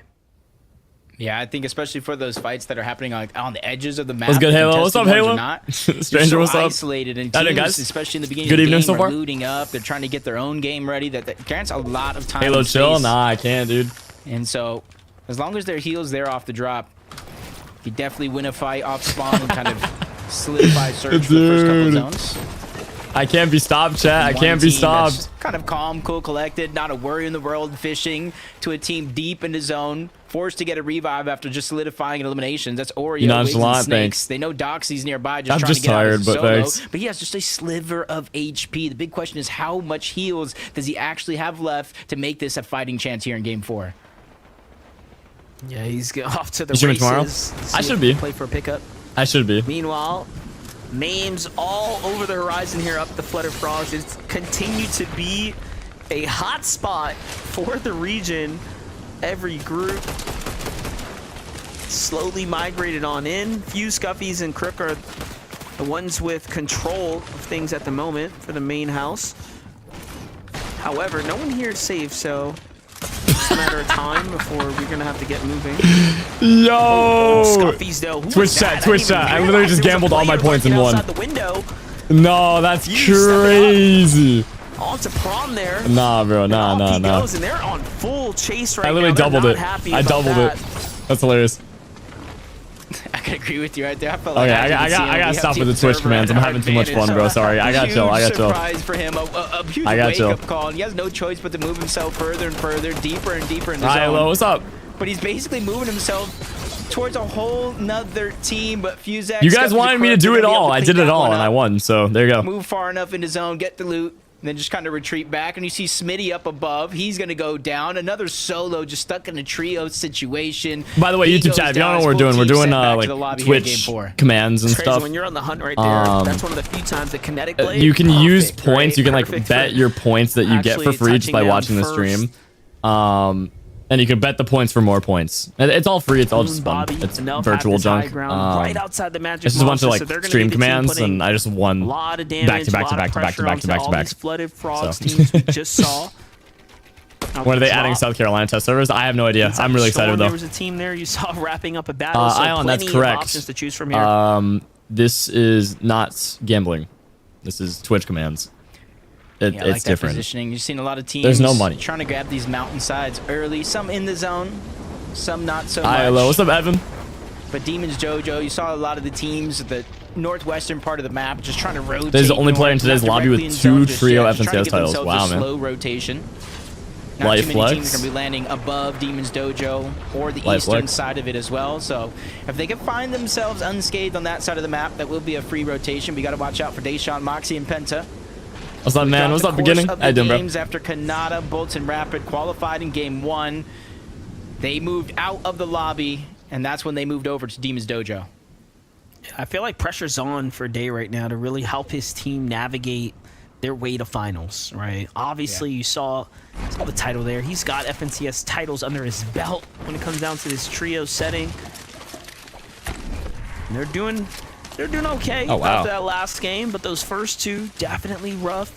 Yeah, I think especially for those fights that are happening on the edges of the map. What's good, Halo? What's up, Halo? Stranger, what's up? Isolated, and teams, guys. especially in the beginning Good of the evening game, so far. are looting up. They're trying to get their own game ready. That grants a lot of time. Halo, and chill? space. Nah, I can't, dude. And so, as long as their heals there off the drop, you definitely win a fight off spawn and kind of solidify surge for the first couple of zones. I can't be stopped, chat. I can't be stopped. Kind of calm, cool, collected, not a worry in the world, fishing to a team deep into zone, forced to get a revive after just solidifying an eliminations. That's Oreo, Nonchalant, Wigs, and Snakes. thanks. They know Doxy's nearby, just I'm trying just to get tired, out of but solo. thanks. But he has just a sliver of HP. The big question is how much heals does he actually have left to make this a fighting chance here in Game 4? Yeah, he's off to the You streaming races. tomorrow? I should be. Play for a pickup. I should be. Meanwhile, memes all over the horizon here up the Flutter Frogs. It's continued to be a hot spot for the region. Every group slowly migrated on in. Few Scuffies and Crook are the ones with control of things at the moment for the main house. However, no one here is safe, so it's a matter of time before we're gonna have to get moving. Yo! Scuffies, though. Twitch chat. I literally just gambled all my points in one. The window. No, that's crazy. On to prom there. Nah, bro. Nah. Goes, and they're on full chase right I literally now. doubled it. I doubled it. That's hilarious. I can agree with you right there. I felt Okay, like I gotta stop with the Twitch commands. I'm having too much fun, bro. Sorry. I got chill. Surprise for him. A huge wake-up call. And he has no choice but to move himself further and further, deeper and deeper in the zone. Hi, hello. What's up? But he's basically moving himself towards a whole nother team. But Fuzex, You guys wanted me to do it all. I did it all, and I won. So there you go. Move far enough into zone, get the loot. And then just kind of retreat back, and you see Smitty up above. He's going to go down. Another solo just stuck in a trio situation. By the way, He YouTube goes chat, if you down. don't know what we're His doing, we're full team doing sent back to the like lobby here in Twitch game 4. commands and It's crazy stuff. when you're on the hunt right there. That's one of the few times the kinetic blade. You can use perfect, points. right? You can like Perfect bet for your points that you get for actually free just by touching down watching the first. stream. And you can bet the points for more points. And it's all free. It's all just fun. Bobby, It's and they'll have virtual this high junk. ground right outside the magic It's just a bunch of monster, like so they're gonna stream be the team commands, putting and I just won a lot of damage, back to back to a lot back of to back to pressure back to back onto to all back. these flooded frogs So. teams we just saw. When are they adding South Carolina test servers? I have no idea. I'm really excited though. There was a team there you saw wrapping up a battle. So Ion, that's plenty of correct. options to choose from here. This is not gambling. This is Twitch commands. Yeah, I It's like that different. positioning. You've seen a lot of teams. There's no money. Trying to grab these mountainsides early. Some in the zone, some not so much. Hi, hello. What's up, Evan? But Demons Jojo, you saw a lot of the teams at the northwestern part of the map just trying to rotate. This is the only player in north, today's not lobby directly with in zone 2 just trio yet, just trying FNCS to give titles. themselves Wow, a man. slow rotation. Not Light too many flex. teams are going to be landing above Demons Dojo or the Light eastern flex. side of it as well. So if they can find themselves unscathed on that side of the map, that will be a free rotation. We got to watch out for Deshaun, Moxie, and Penta. What's up, man? Throughout What's the up, course beginning? of How you the doing, bro? games after Khanada, Bolton Rapid qualified in game 1, they moved out of the lobby, and that's when they moved over to Demons Dojo. I feel like pressure's on for Day right now to really help his team navigate their way to finals, right? Obviously, you saw the title there. He's got FNCS titles under his belt when it comes down to this trio setting. And they're doing okay Oh, wow. after that last game, but those first two definitely rough.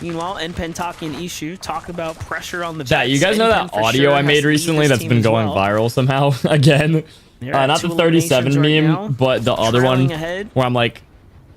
Meanwhile, Pentak and Ishu talk about pressure on the Chat, bets. you guys know that N-Pen for audio sure I has made to lead recently this that's team been as going well. viral somehow again? They're at Not 2 the 37 eliminations right meme, now, but the other one trailing ahead. where I'm like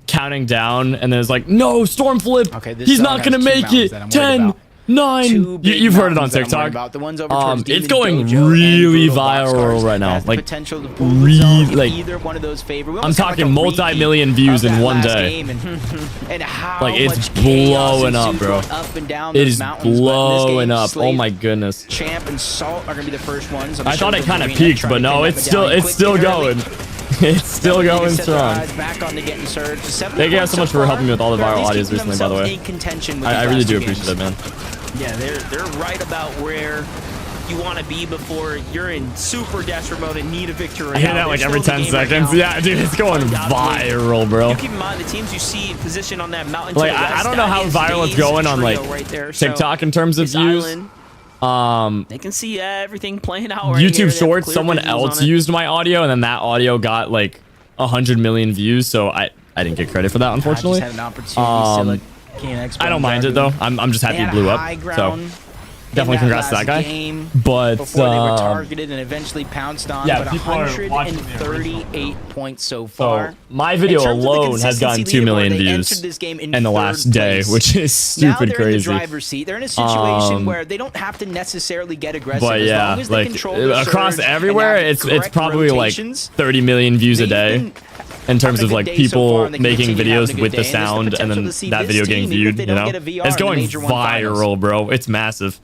counting down and then it's like, no, storm flip. Okay, this He's zone not has gonna two make mountains it. that I'm worried 10, about. 9. Two big You've heard it on mountains that I'm worried TikTok. about. The ones over towards It's Demons going Dojo and really Brutal viral Boxcars. right now. Has the Like, potential to pull the zone if like, either one of those favor. We I'm almost got talking like a multi-million repeat views of in that one last day. game and how Like, it's much chaos blowing up, ensued bro. going up and down It those is mountains. But in this blowing game, up. Oh Slave, my goodness. Champ and Salt are gonna be the first ones. on the I thought it shoulders kind of the arena, peaked, trying but to no, pin that it's still medallion quickly going. early. It's still going Set their strong. eyes back on to getting surged. Thank you guys so much for helping me with all the They're at viral least audios keeping recently, by the way. themselves in contention with I these really last do two appreciate it, games. man. Yeah, they're right about where you want to be before you're in super desperate mode and need a victory. I hear that like every 10 seconds. Yeah, dude, it's going viral, bro. You keep in mind the teams you see positioned on that mountain. Like, to the I west, don't know that how is viral it's Dave's going on like trio right there. So TikTok in terms of this views. island, they can see everything playing out. Right here. They YouTube have Shorts, clear someone visuals else on it. used my audio, and then that audio got like 100 million views. So I didn't get credit for that, unfortunately. I just had an opportunity I don't mind it though. I'm just happy it blew up. So definitely congrats to that guy. But before they were targeted and eventually pounced on. yeah, but people are watching me 138 points so far. So my video In terms of the alone has gotten consistency 2 million leaderboard, they views entered this game in the last third day, place. which is Now stupid they're in the crazy. driver's seat. They're in a situation where they don't have to necessarily get aggressive. But as yeah, long as they like control their across surge and everywhere, have it's correct probably rotations, like 30 million views a they've day. been In terms having of a like good day so far, people and they can making continue having videos a with good the day, and there's sound and potential then to see that this video getting team, even if viewed, they you don't know? get a VR It's in the going Major One finals. viral, bro. It's massive.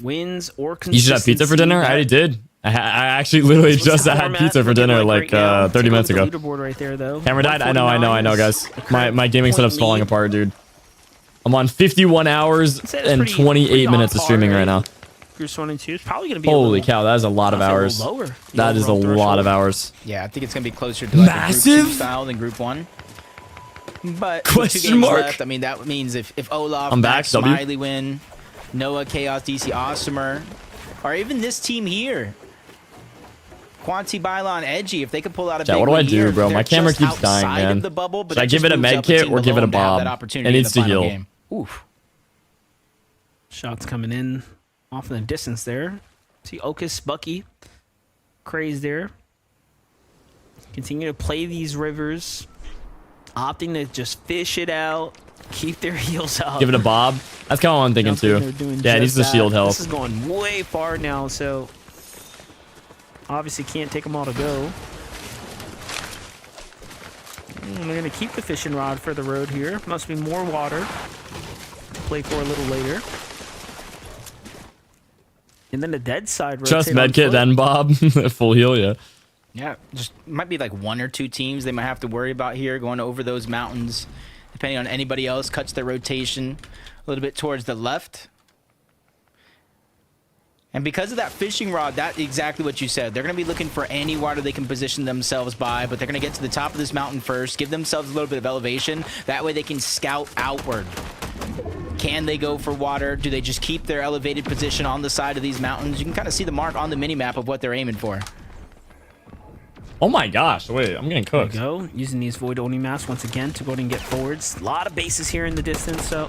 Wins or You should have pizza for dinner? I already did. I actually literally just had pizza for dinner like 30 minutes ago. Right there, though. Camera died? I know, guys. My gaming setup's falling apart, dude. I'm on 51 hours and 28 minutes of streaming right now. Groups 1 and 2 is probably going to be Holy cow, that is a lot of hours. lower. That is a lot of hours. Yeah, I think it's gonna be closer to like a Massive? Group 2 style than Group 1. But with 2 Question games mark? left, I mean, that means if Olaf, I'm back, Max, W. Smiley win, Noah, Chaos, DC, Awesomer, or even this team here, Quanti, Bylon, Edgy, if they could pull out a Chat, big what do I win do, here, bro? My they're camera just keeps dying, outside man. of the bubble, but Should I that give just it a moves med up kit team or give it a alone to have that bomb? opportunity It in needs the to final heal. game. Oof. Shots coming in off in the distance there. See Okus, Bucky, Craze there. Continue to play these rivers, opting to just fish it out, keep their heels up. Give it a bob. That's kind of what I'm thinking They're too. doing Yeah, it needs just the shield that. health. This is going way far now, so obviously can't take them all to go. They're going to keep the fishing rod for the road here. Must be more water. Play for a little later. And then the dead side rotate Just on medkit foot. then Bob. Full heal, yeah. Yeah, just might be like 1 or 2 teams they might have to worry about here going over those mountains. Depending on anybody else, cuts their rotation a little bit towards the left. And because of that fishing rod, that's exactly what you said. They're going to be looking for any water they can position themselves by, but they're going to get to the top of this mountain first, give themselves a little bit of elevation. That way they can scout outward. Can they go for water? Do they just keep their elevated position on the side of these mountains? You can kind of see the mark on the mini-map of what they're aiming for. Oh my gosh, wait, I'm getting cooked. There we go. Using these void only maps once again to go ahead and get forwards. A lot of bases here in the distance, so...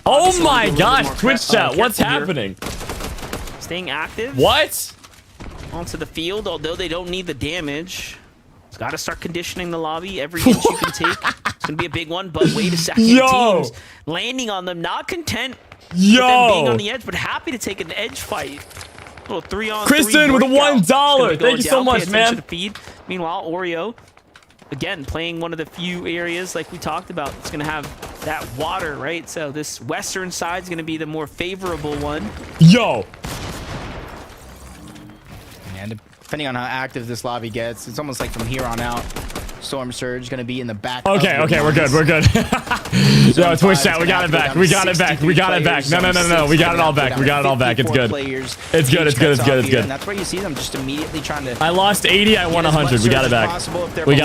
Oh my gosh, Twitch chat, what's happening? Staying active. What? Onto the field, although they don't need the damage. It's got to start conditioning the lobby. Every inch you can take. It's going to be a big one, but wait a second. Yo! Teams landing on them, not content Yo! with them being on the edge, but happy to take an edge fight. Little 3-on-3 Kristen with a $1. Thank you so much, man. The feed. Meanwhile, Oreo, again, playing one of the few areas like we talked about. It's going to have that water, right? So this western side is going to be the more favorable one. Yo! And depending on how active this lobby gets, it's almost like from here on out, Storm Surge going to be in the back. Okay, we're good. Yo, Twitch chat, we got it back. We got it back. We got it back. No. We got it all back. We got it all back. It's good. It's good. And that's where you see them just immediately trying to... I lost 80. I won 100. We got it back. We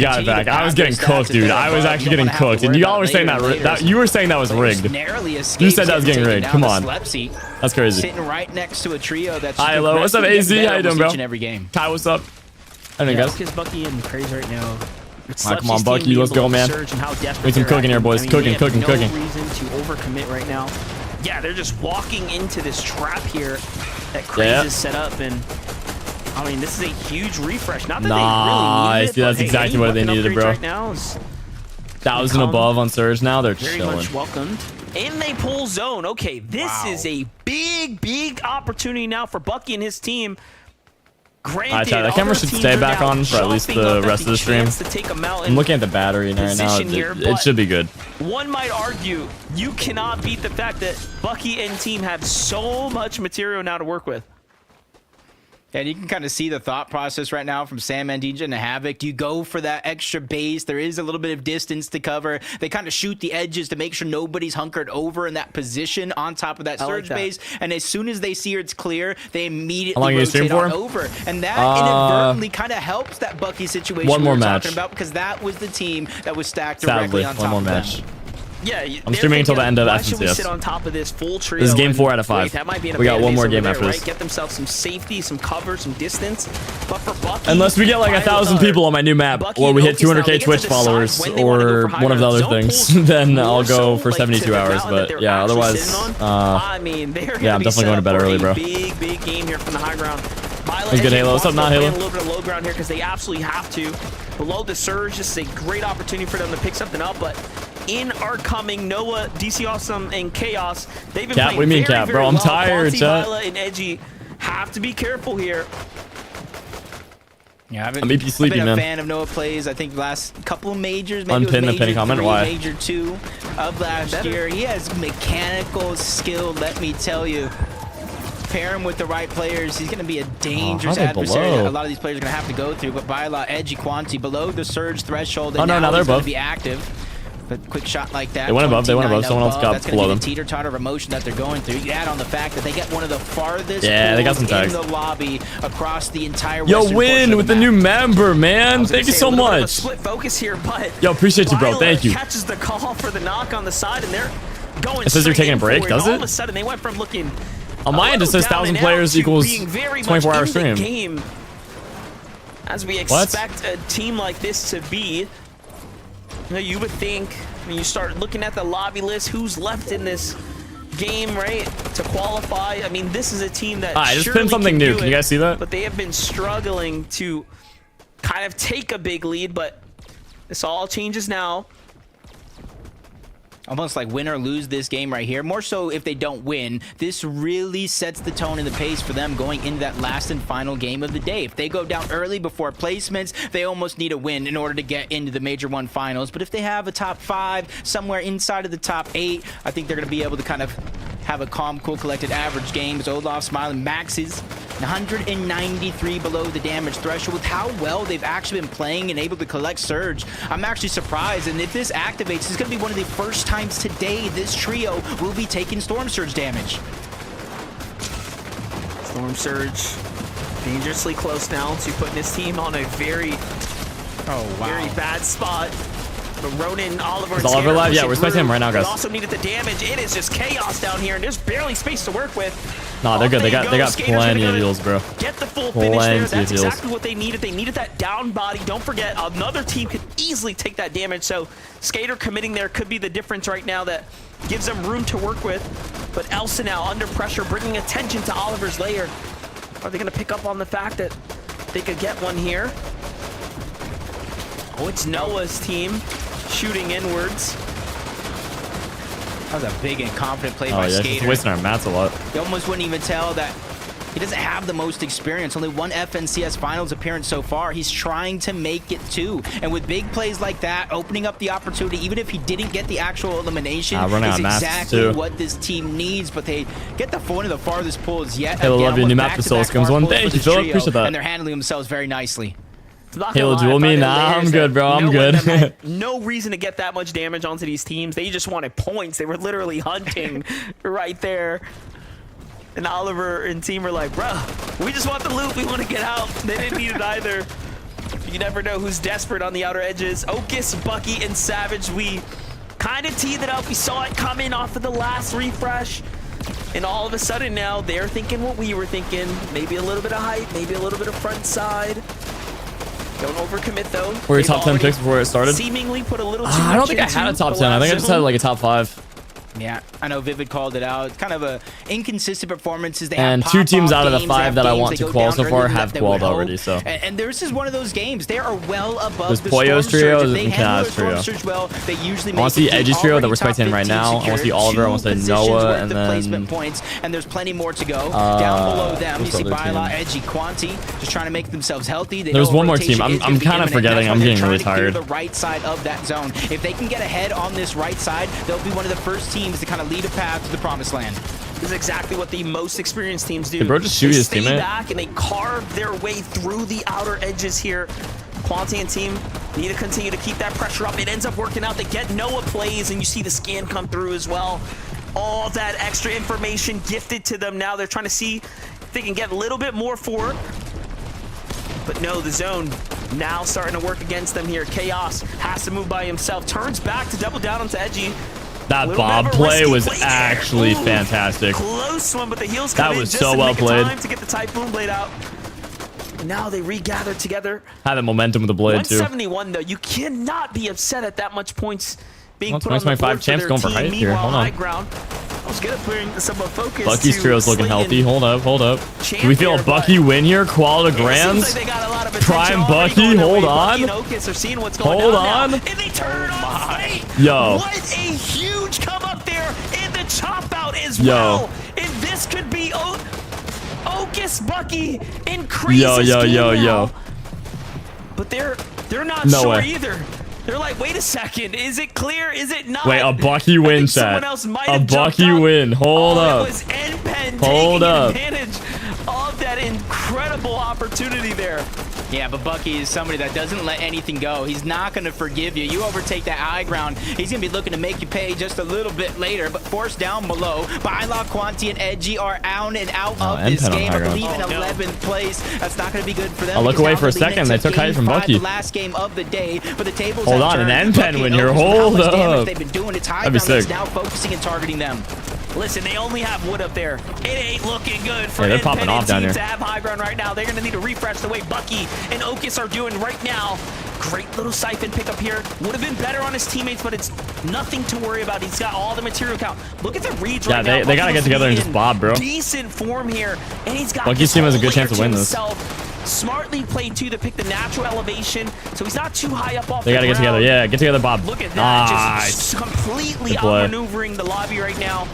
got it back. I was getting cooked, dude. I was actually getting cooked. And y'all were saying that you were saying that was rigged. You said that was getting rigged. Come on. That's crazy. Sitting right next to a trio that's... Hi, hello. What's up, AZ? How you doing, bro? Every game. Kai, what's up? I think, guys. Is Bucky and Craze right now. Come on, Bucky. Let's go, man. Need some cooking here, boys. Cooking. No reason to overcommit right now. Yeah, they're just walking into this trap here that Craze is set up, and I mean, this is a huge refresh. Not that they really need it, that's exactly what they needed, bro. Right now is 1,000 above on Surge now. They're very chilling. much welcomed. And they pull zone. Okay, this is a big opportunity now for Bucky and his team. Granted, the camera should stay back on for at least the rest of the stream. I'm looking at the battery right now. It should be good. One might argue you cannot beat the fact that Bucky and team have so much material now to work with. And you can kind of see the thought process right now from Sam and DJ and Havoc. You go for that extra base. There is a little bit of distance to cover. They kind of shoot the edges to make sure nobody's hunkered over in that position on top of that surge base. And as soon as they see it's clear, they immediately rotate on over. And that inadvertently kind of helps that Bucky situation one more match. Talking about, because that was the team that was stacked directly on top of them. Yeah, I'm streaming until the end of FNCS. Sit on top of this full trio. This is game 4 out of 5. That might be we got one more game after this. Get themselves some safety, some cover, some distance. But for Bucky, unless we get like 1,000 people on my new map, or we hit 200k Twitch followers, or one of the other things, then I'll go for 72 hours. But yeah, otherwise, I mean, yeah, I'm definitely going to bed early, bro. Big game here from the high ground. It's good, Halo. What's up, not Halo? A little bit of low ground here because they absolutely have to. Below the surge, this is a great opportunity for them to pick something up, but in are coming Noah, DC Awesome, and Chaos. They've been playing very, Cap, bro. I'm tired, chat. And Edgy have to be careful here. Yeah, I'm EP sleepy, man. I've been a fan of Noah plays. I think the last couple of majors, maybe Unpin the pinning comment. Why? Major 2 of last year. He has mechanical skill, let me tell you. Pair him with the right players, he's going to be a dangerous adversary that a lot of these players are going to have to go through. But by a lot, Edgy Quanti below the surge threshold, and now he's going to be active. But quick shot like that. They went above. Someone else got below them. Teeter-totter emotion that they're going through. You add on the fact that they get one of the farthest they got some tags in the lobby across the entire Win with the new member, man. Thank you so much. Split focus here, but appreciate you, bro. Thank you. Catches the call for the knock on the side, and they're going. It says you're taking a break, does it? All of a sudden, they went from looking. On my end, it says 1,000 players equals 24-hour stream. Game, as we expect a team like this to be, you would think when you start looking at the lobby list, who's left in this game, right, to qualify. I mean, this is a team that I just pinned something new. Can you guys see that? But they have been struggling to kind of take a big lead, but this all changes now. Almost like win or lose this game right here. More so if they don't win. This really sets the tone and the pace for them going into that last and final game of the day. If they go down early before placements, they almost need a win in order to get into the Major 1 finals. But if they have a top 5, somewhere inside of the top 8, I think they're going to be able to kind of have a calm, cool, collected average game. Olaf smiling maxes 193 below the damage threshold. With how well they've actually been playing and able to collect Surge, I'm actually surprised. And if this activates, it's going to be one of the first times today this trio will be taking Storm Surge damage. Storm Surge dangerously close now to putting his team on a very bad spot. But Ronin, Oliver, and Oliver live? Yeah, we're expecting him right now, guys. They also needed the damage. It is just chaos down here, and there's barely space to work with. Nah, they're good. They got plenty of heals, bro. Get the full finish there. That's exactly what they needed. They needed that down body. Don't forget, another team could easily take that damage. So Skater committing there could be the difference right now that gives them room to work with. But Elsa now under pressure, bringing attention to Oliver's lair. Are they going to pick up on the fact that they could get one here? Oh, it's Noah's team shooting inwards. That was a big and confident play by Skater. He's wasting our mats a lot. You almost wouldn't even tell that he doesn't have the most experience. Only one FNCS Finals appearance so far. He's trying to make it too. And with big plays like that, opening up the opportunity, even if he didn't get the actual elimination, is exactly what this team needs. But they get the one of the farthest pulls yet. Halo, love you. New map to Souls comes one. Thank you, Philip. Appreciate that. And they're handling themselves very nicely. Halo duel me? Nah, I'm good, bro. I'm good. No reason to get that much damage onto these teams. They just wanted points. They were literally hunting right there. And Oliver and team were like, bro, we just want the loot. We want to get out. They didn't need it either. You never know who's desperate on the outer edges. Okus, Bucky, and Savage, we kind of teed it up. We saw it coming off of the last refresh. And all of a sudden now, they're thinking what we were thinking. Maybe a little bit of height, maybe a little bit of front side. Don't overcommit though. Were your top 10 picks before it started? Seemingly put a little too much I don't think I had a top 10. I think I just had like a top 5. Yeah, I know Vivid called it out. Kind of a inconsistent performances. They and have 2 teams out of the 5 that I games, want to qual so far have qualled already. So and this is one of those games. They are well above there's the Poyo's trio, Storm Surge. there's Khanada's trio. Surge well, they usually I want to see Edge's trio that we're spectating right now. I want to see Oliver. I want to see Noah, and then placement points. And there's plenty more to go. Down below them, you see Byla, Edgy, Quanti, just trying to make themselves healthy. There's one more team. I'm kind of forgetting. I'm getting really tired. The right side of that zone. If they can get ahead on this right side, they'll be one of the first teams to kind of lead a path to the promised land. This is exactly what the most experienced teams do. Did bro just shoot his teammate? They stay back and they carve their way through the outer edges here. Quanti and team need to continue to keep that pressure up. It ends up working out. They get Noah plays, and you see the scan come through as well. All that extra information gifted to them. Now they're trying to see if they can get a little bit more for it. But no, the zone now starting to work against them here. Chaos has to move by himself. Turns back to double down onto Edgy. That Bob play was actually fantastic. Close one, but the heels that was so well played. Time to get the Typhoon Blade out. Now they regather together. Had the momentum with the blade too. 171 though. You cannot be upset at that much points being put on the 2025 board champs for going their for height team. here. Hold on. High ground. I was gonna bring some focus. Bucky's trio's looking healthy. Hold up. Do we feel a here, Bucky win here? Qual to Grands. Like they got a lot of Prime Bucky. Hold on. Bucky and Okus are seeing what's going Hold on. on. Now. And they turn off late. Yo. What a huge come up there in the chop out as well. And this could be Okus, Bucky, in crazy Yo. But they're not sure either. They're like, wait a second, is it clear? Is it not? Wait, a Bucky win, chat. A Bucky win. Hold up. It was NPen Hold up. Advantage of that incredible opportunity there. Yeah, but Bucky is somebody that doesn't let anything go. He's not going to forgive you. You overtake that high ground, he's going to be looking to make you pay just a little bit later. But forced down below, Byla, Quanti, and Edgy are out and out of this game. I believe in 11th place. That's not going to be good for them. I'll look away for a second. They took height from Bucky. The last game of the day, but the tables hold on, an NPen win here. Hold up. They've been doing it. High That'd be ground is sick. now focusing and targeting them. Listen, they only have wood up there. It ain't looking good for they're popping off down here. to have high ground right now. They're going to need to refresh the way Bucky and Okus are doing right now. Great little siphon pickup here. Would have been better on his teammates, but it's nothing to worry about. He's got all the material count. Look at the reads right now. Yeah, they got to get together and just bob, bro. Decent form here, and he's got Bucky's team has a good chance to win this. Smartly played too to pick the natural elevation, so he's not too high up off They got to get together. Yeah, get together, Bob. Look at that. Nice. Just completely outmaneuvering the lobby right now.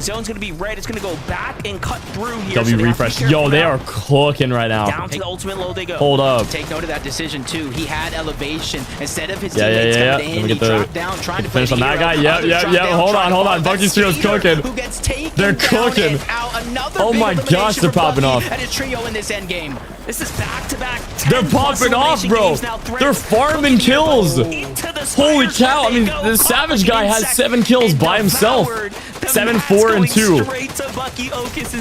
Zone's going to be red. It's going to go back and cut through here. W refresh. Yo, they are cooking right now. Down to the ultimate low they go. Hold up. Take note of that decision, too. He had elevation. Instead of his teammates coming in, he dropped down, trying to finish on that guy. Yep. Hold on. Bucky's trio's cooking. Who gets taken They're cooking. Out another Oh big my gosh, elimination they're for popping Bucky off. and his trio in this end game. This is back-to-back. They're popping off, bro. They're farming kills. Holy cow. I mean, the Savage guy has 7 kills by himself. 7, 4, and 2.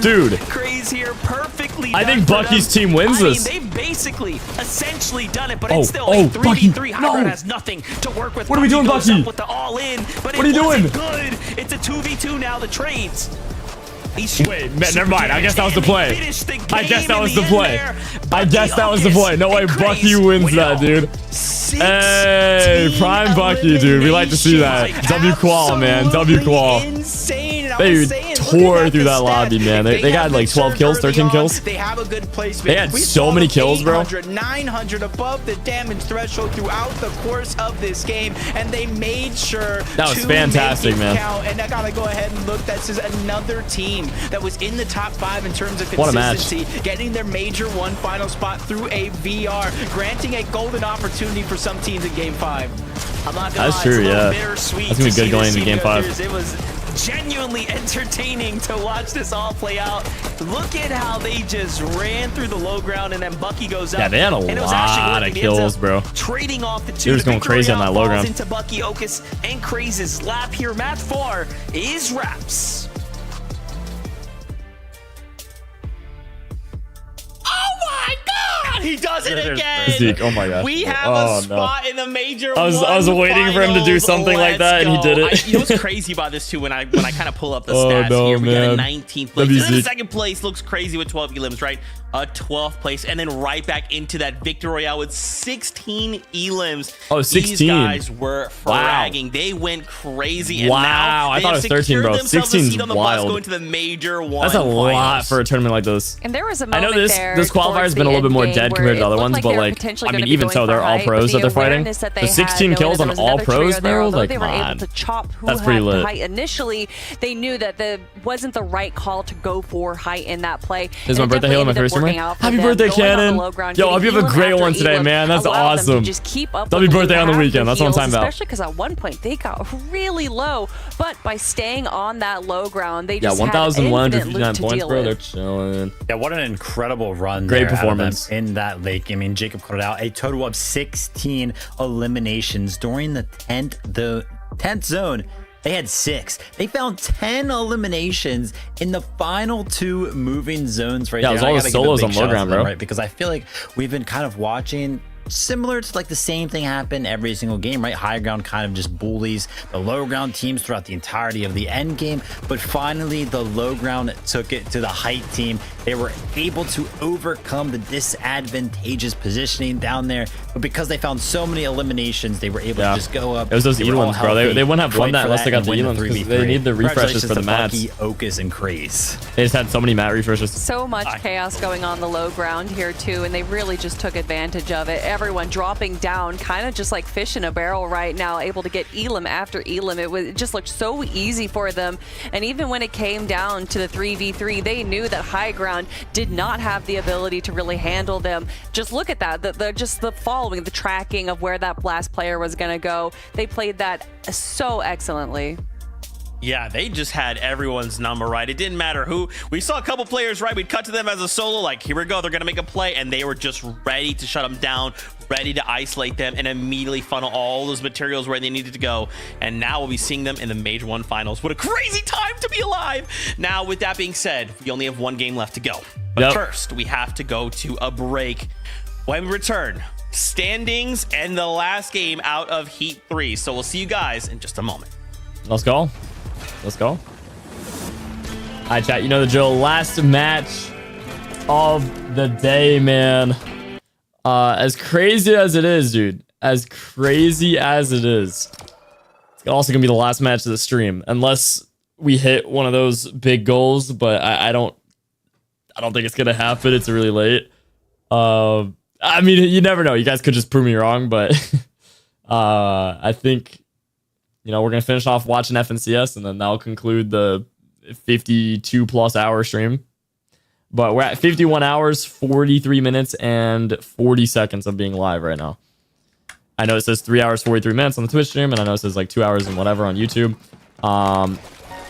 Dude. Craze here, perfectly. I think Bucky's team wins this. They've basically, essentially done it, but Oh, it's still oh, a 3v3. Bucky, High no. Ground has nothing to work with. What are we doing, goes Bucky? up with the all-in, but What are you doing? Good. It's a 2v2 now, the trades. Wait, never mind. I guess that was the play. I guess that was the play. I guess that was the play. No way, Bucky wins that, dude. Hey, prime Bucky, dude. We like to see that. W qual, man. W qual. Insane. They tore through that lobby, man. They got like 12 kills, 13 kills. They have a good placement. They had so many kills, bro. 800, 900 above the damage threshold throughout the course of this game, and they made sure that was to fantastic, make it man. count. And I gotta go ahead and look. This is another team that was in the top 5 in terms of What a match. consistency, getting their major 1 final spot through a VR, granting a golden opportunity for some teams in Game 5. I'm not gonna That's lie, true, it's a little yeah. bittersweet That's gonna be to good see going this into team Game go 5. through. It was genuinely entertaining to watch this all play out. Look at how they just ran through the low ground, and then Bucky goes up. Yeah, they had a and it was actually lot working. of He ends kills, up bro. Trading off the two. They were just The going crazy on that victory low falls ground. into Bucky, Ocus, and Craze's lap here. Match 4 is Raps. He does it again. Zeke, oh my gosh. We have Oh, a spot in the major. I was waiting for him to do something like that, and he did it. You know what's crazy about this too? When I kind of pull up the Oh, stats no, here, we got a man. 19th place. W And then Zeke. second place looks crazy with 12 elims, right? A 12th place, and then right back into that victory royale with 16 elims. Oh, 16. These guys were Wow. fragging. They went crazy. And Wow, now I they thought have it was 13, bro. secured themselves a 16's seat on the wild. bus going to the major one. That's a lot finals. for a tournament like this. And there was a I moment know this there qualifier has towards been a the little bit more end dead game compared to where other it ones, looked but they were like, potentially I gonna mean, be even going so, for they're all height, pros but that they're the fighting. awareness that they The had, 16 knowing kills that on there was all another trio pros, there, bro. although Like, they were come able on. to chop who That's had pretty the lit. height. Initially, they knew that the wasn't the right call to go for height in that play. This is my And it birthday, Halo, my definitely first ended up stream. working out for Happy them, birthday, going on the Cannon. low ground, Yo, getting hope you have a elim great after one today, elim, man. That's allowed them to awesome. just keep up Happy with birthday on the half weekend. That's what I'm heals, talking about. Especially because at one point they got really low, but by staying on that low ground, they Yeah, just had infinite 1,159 loot to points, deal bro. with. They're chilling. Yeah, what an incredible run. Great there out of them performance. in that lake. I mean, Jacob called it out. A total of 16 eliminations during the 10th zone. They had 6. They found 10 eliminations in the final 2 moving zones right Yeah, there. it was all I the gotta give a solos big on low shout out to ground, them, bro. Right? Because I feel like we've been kind of watching similar to like the same thing happen every single game, right? High ground kind of just bullies the low ground teams throughout the entirety of the end game, but finally the low ground took it to the height team. They were able to overcome the disadvantageous positioning down there, but because they found so many eliminations, they were able to just go up. It was those They were all elims, bro. healthy, They wouldn't have won fight that for unless they got and the win elims, 'cause 3v3. they need the refreshes Congratulations for the to match. Bucky, Ocus, and Craze. They just had so many mat refreshes. So much chaos going on the low ground here too, and they really just took advantage of it. Everyone dropping down, kind of just like fish in a barrel right now, able to get elim after elim. It just looked so easy for them. And even when it came down to the 3v3, they knew that high ground did not have the ability to really handle them. Just look at that, just the following, the tracking of where that blast player was going to go. They played that so excellently. Yeah, they just had everyone's number right. It didn't matter who. We saw a couple players, right? We'd cut to them as a solo, like, here we go, they're going to make a play, and they were just ready to shut them down, ready to isolate them, and immediately funnel all those materials where they needed to go. And now we'll be seeing them in the Major 1 finals. What a crazy time to be alive! Now, with that being said, we only have 1 game left to go. But first, we have to go to a break. When we return, standings and the last game out of Heat 3. So we'll see you guys in just a moment. Let's go. Let's go. All right, chat. You know the drill. Last match of the day, man. As crazy as it is, dude. As crazy as it is. It's also going to be the last match of the stream. Unless we hit one of those big goals. But I don't think it's going to happen. It's really late. I mean, you never know. You guys could just prove me wrong. But I think... You know, we're going to finish off watching FNCS, and then that'll conclude the 52-plus hour stream. But we're at 51 hours, 43 minutes, and 40 seconds of being live right now. I know it says 3 hours, 43 minutes on the Twitch stream, and I know it says like 2 hours and whatever on YouTube.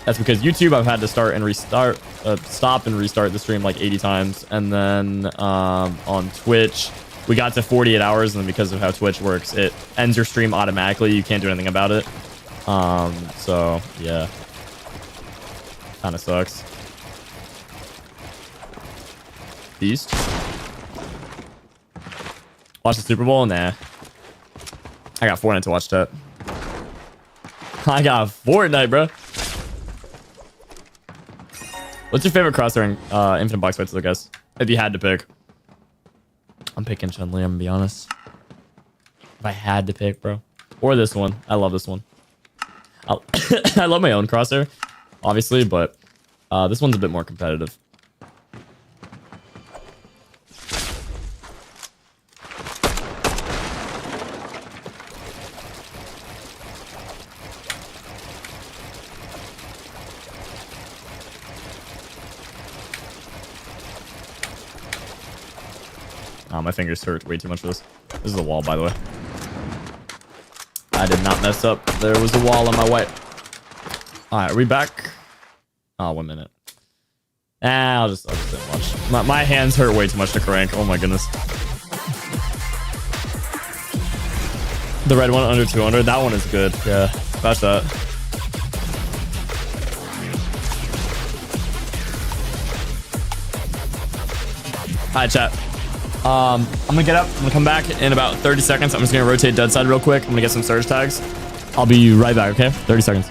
That's because YouTube, I've had to start and restart, stop and restart the stream like 80 times. And then on Twitch, we got to 48 hours. And then because of how Twitch works, it ends your stream automatically. You can't do anything about it. So, yeah. Kind of sucks. Beast. Watch the Super Bowl? Nah. I got Fortnite to watch that. I got Fortnite, bro. What's your favorite crosshair in Infinite Box Fights, I guess? If you had to pick. I'm picking Chun-Li, I'm gonna be honest. If I had to pick, bro. Or this one. I love this one. I love my own crosshair, obviously, but this one's a bit more competitive. My fingers hurt way too much for this. This is a wall, by the way. I did not mess up. There was a wall on my way. All right, are we back? Oh, 1 minute. I'll just watch. My hands hurt way too much to crank. Oh my goodness. The red one under 200. That one is good. Yeah, that's that. Hi, chat. I'm gonna get up. I'm gonna come back in about 30 seconds. I'm just gonna rotate dead side real quick. I'm gonna get some surge tags. I'll be right back, okay? 30 seconds.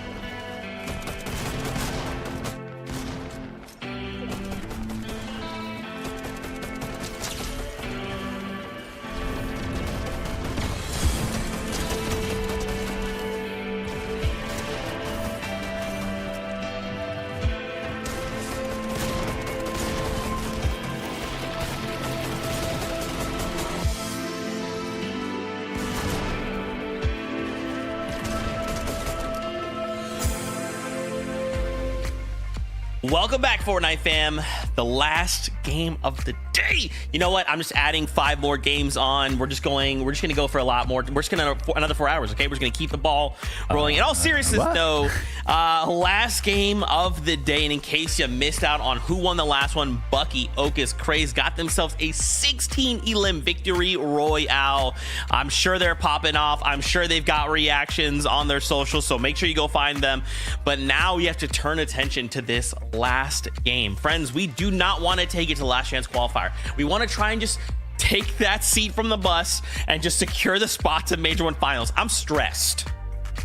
Welcome back, Fortnite fam. The last game of the day. You know what? I'm just adding 5 more games on. We're just gonna go for a lot more. We're just gonna another 4 hours. Okay, we're just gonna keep the ball rolling. In all seriousness, though, last game of the day, and in case you missed out on who won the last one, Bucky, Ocus, Craze got themselves a 16 elim victory royale. I'm sure they're popping off. I'm sure they've got reactions on their socials, so make sure you go find them. But now you have to turn attention to this last game. Friends, we do not want to take it to the last chance qualifier. We want to try and just take that seat from the bus and just secure the spot to Major 1 Finals. I'm stressed.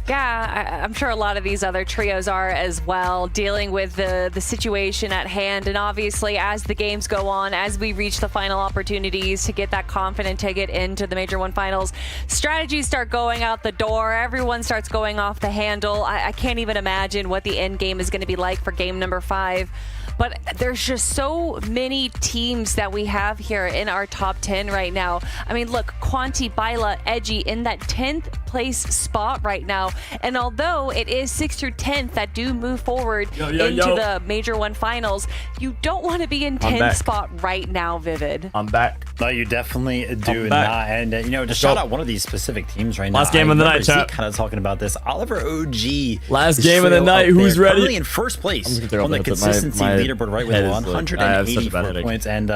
Yeah, I'm sure a lot of these other trios are as well, dealing with the situation at hand. And obviously, as the games go on, as we reach the final opportunities to get that confident ticket into the Major 1 Finals, strategies start going out the door. Everyone starts going off the handle. I can't even imagine what the end game is going to be like for game number 5. But there's just so many teams that we have here in our top 10 right now. I mean, look, Quanti, Bila, Edgy in that 10th place spot right now. And although it is 6th through 10th that do move forward into the Major 1 Finals, you don't want to be in 10th spot right now, Vivid. I'm back. No, you definitely do not. And, you know, just shout out one of these specific teams right now. Last game of the night, chat. Kind of talking about this. Oliver OG. Last game of the night. Who's ready? Currently in first place on the consistency leaderboard, right, with 184 points. And,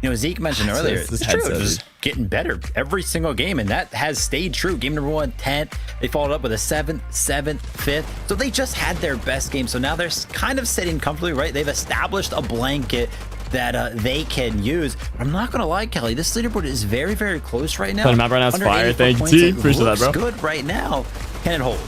you know, Zeke mentioned earlier, it's true, just getting better every single game, and that has stayed true. Game number 1, 10th. They followed up with a 7th, 5th. So they just had their best game. So now they're kind of sitting comfortably, right? They've established a blanket that they can use. But I'm not gonna lie, Kelly, this leaderboard is very, very close right now. Map right now is fire. Thank you, T. Appreciate that, bro. Good right now. Can it hold?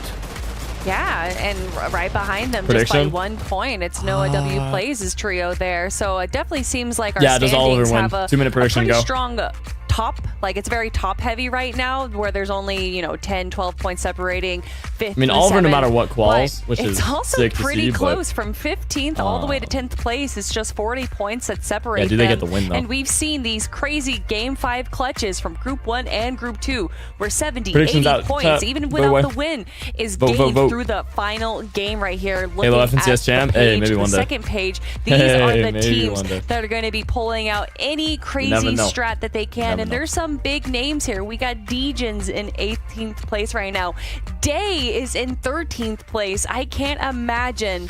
Yeah, and right behind them, just by 1 point, it's Noah W Plays' trio there. So it definitely seems like our standings have a 2-minute prediction. Pretty strong top. Like, it's very top heavy right now, where there's only, you know, 10, 12 points separating 5th. I mean, Oliver, no matter what quals, which is it's also pretty close from 15th all the way to 10th place. It's just 40 points that separate them. They get the win, though? And we've seen these crazy Game 5 clutches from Group 1 and Group 2, where 70, 80 points, even without the win, is gained through the final game right here. Looking at the page, the second page, these are the teams that are going to be pulling out any crazy strat that they can. And there's some big names here. We got Degens in 18th place right now. Day is in 13th place. I can't imagine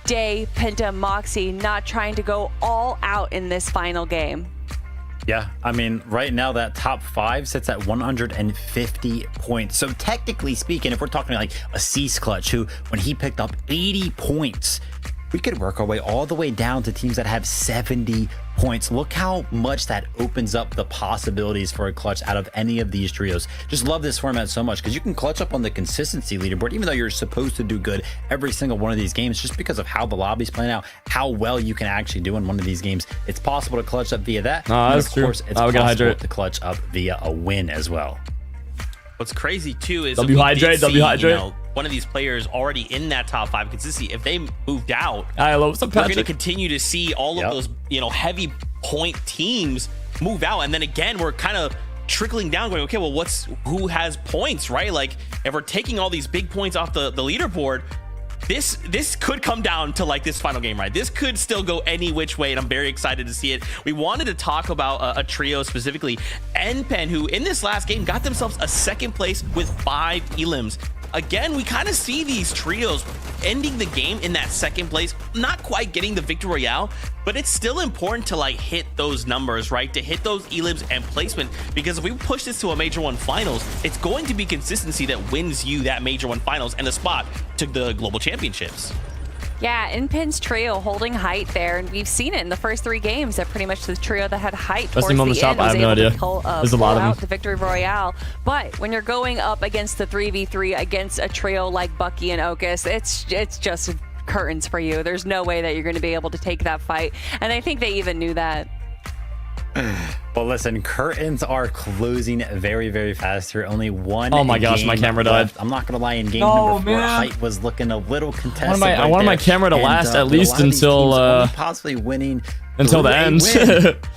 Day, Penta, Moxie not trying to go all out in this final game? Yeah, I mean, right now that top 5 sits at 150 points. So technically speaking, if we're talking like a Cease Clutch, who when he picked up 80 points, we could work our way all the way down to teams that have 70 points. Look how much that opens up the possibilities for a clutch out of any of these trios. Just love this format so much because you can clutch up on the consistency leaderboard, even though you're supposed to do good every single one of these games, just because of how the lobby's playing out, how well you can actually do in one of these games. It's possible to clutch up via that. No, that's true. Of course, it's possible to clutch up via a win as well. What's crazy too is hydrate. one of these players already in that top 5 consistency. If they moved out, we're going to continue to see all of those heavy point teams move out, and then again we're kind of trickling down, going, okay, well, who has points, right? Like if we're taking all these big points off the leaderboard, this could come down to like this final game, right? This could still go any which way, and I'm very excited to see it. We wanted to talk about a trio specifically, NPen, who in this last game got themselves a 2nd place with 5 elims. Again, we kind of see these trios ending the game in that 2nd place, not quite getting the victory royale, but it's still important to like hit those numbers, right? To hit those elims and placement, because if we push this to a Major 1 finals, it's going to be consistency that wins you that Major 1 finals and the spot to the global championships. Yeah, NPen's trio holding height there, and we've seen it in the first 3 games that pretty much the trio that had height towards the end was able to pull out the victory royale. But when you're going up against the 3v3 against a trio like Bucky and Ocus, it's just curtains for you. There's no way that you're going to be able to take that fight, and I think they even knew that. Well, listen, curtains are closing very, very fast here. Only one. Oh my gosh, my camera died. I'm not gonna lie. In game number 4, height was looking a little contested. I wanted my camera to last at least until possibly winning until the end.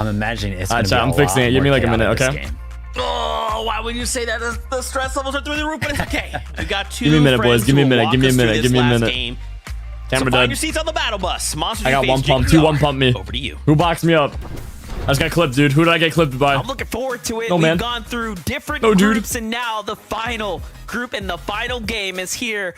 I'm imagining it's. I'm fixing it. Give me like a minute, okay? Oh, why would you say that? The stress levels are through the roof, but it's okay. We got 2. Give me a minute, boys. Give me a minute. Give me a minute. Give me a minute. Game. Camera so dead. Find your seats on the battle bus. Monsters I got 1 pump. 2 1 pump me. Over to you. Who boxed me up? I just got clipped, dude. Who did I get clipped by? I'm looking forward to it. No, We've gone through different groups, and now the final group and the final game is here.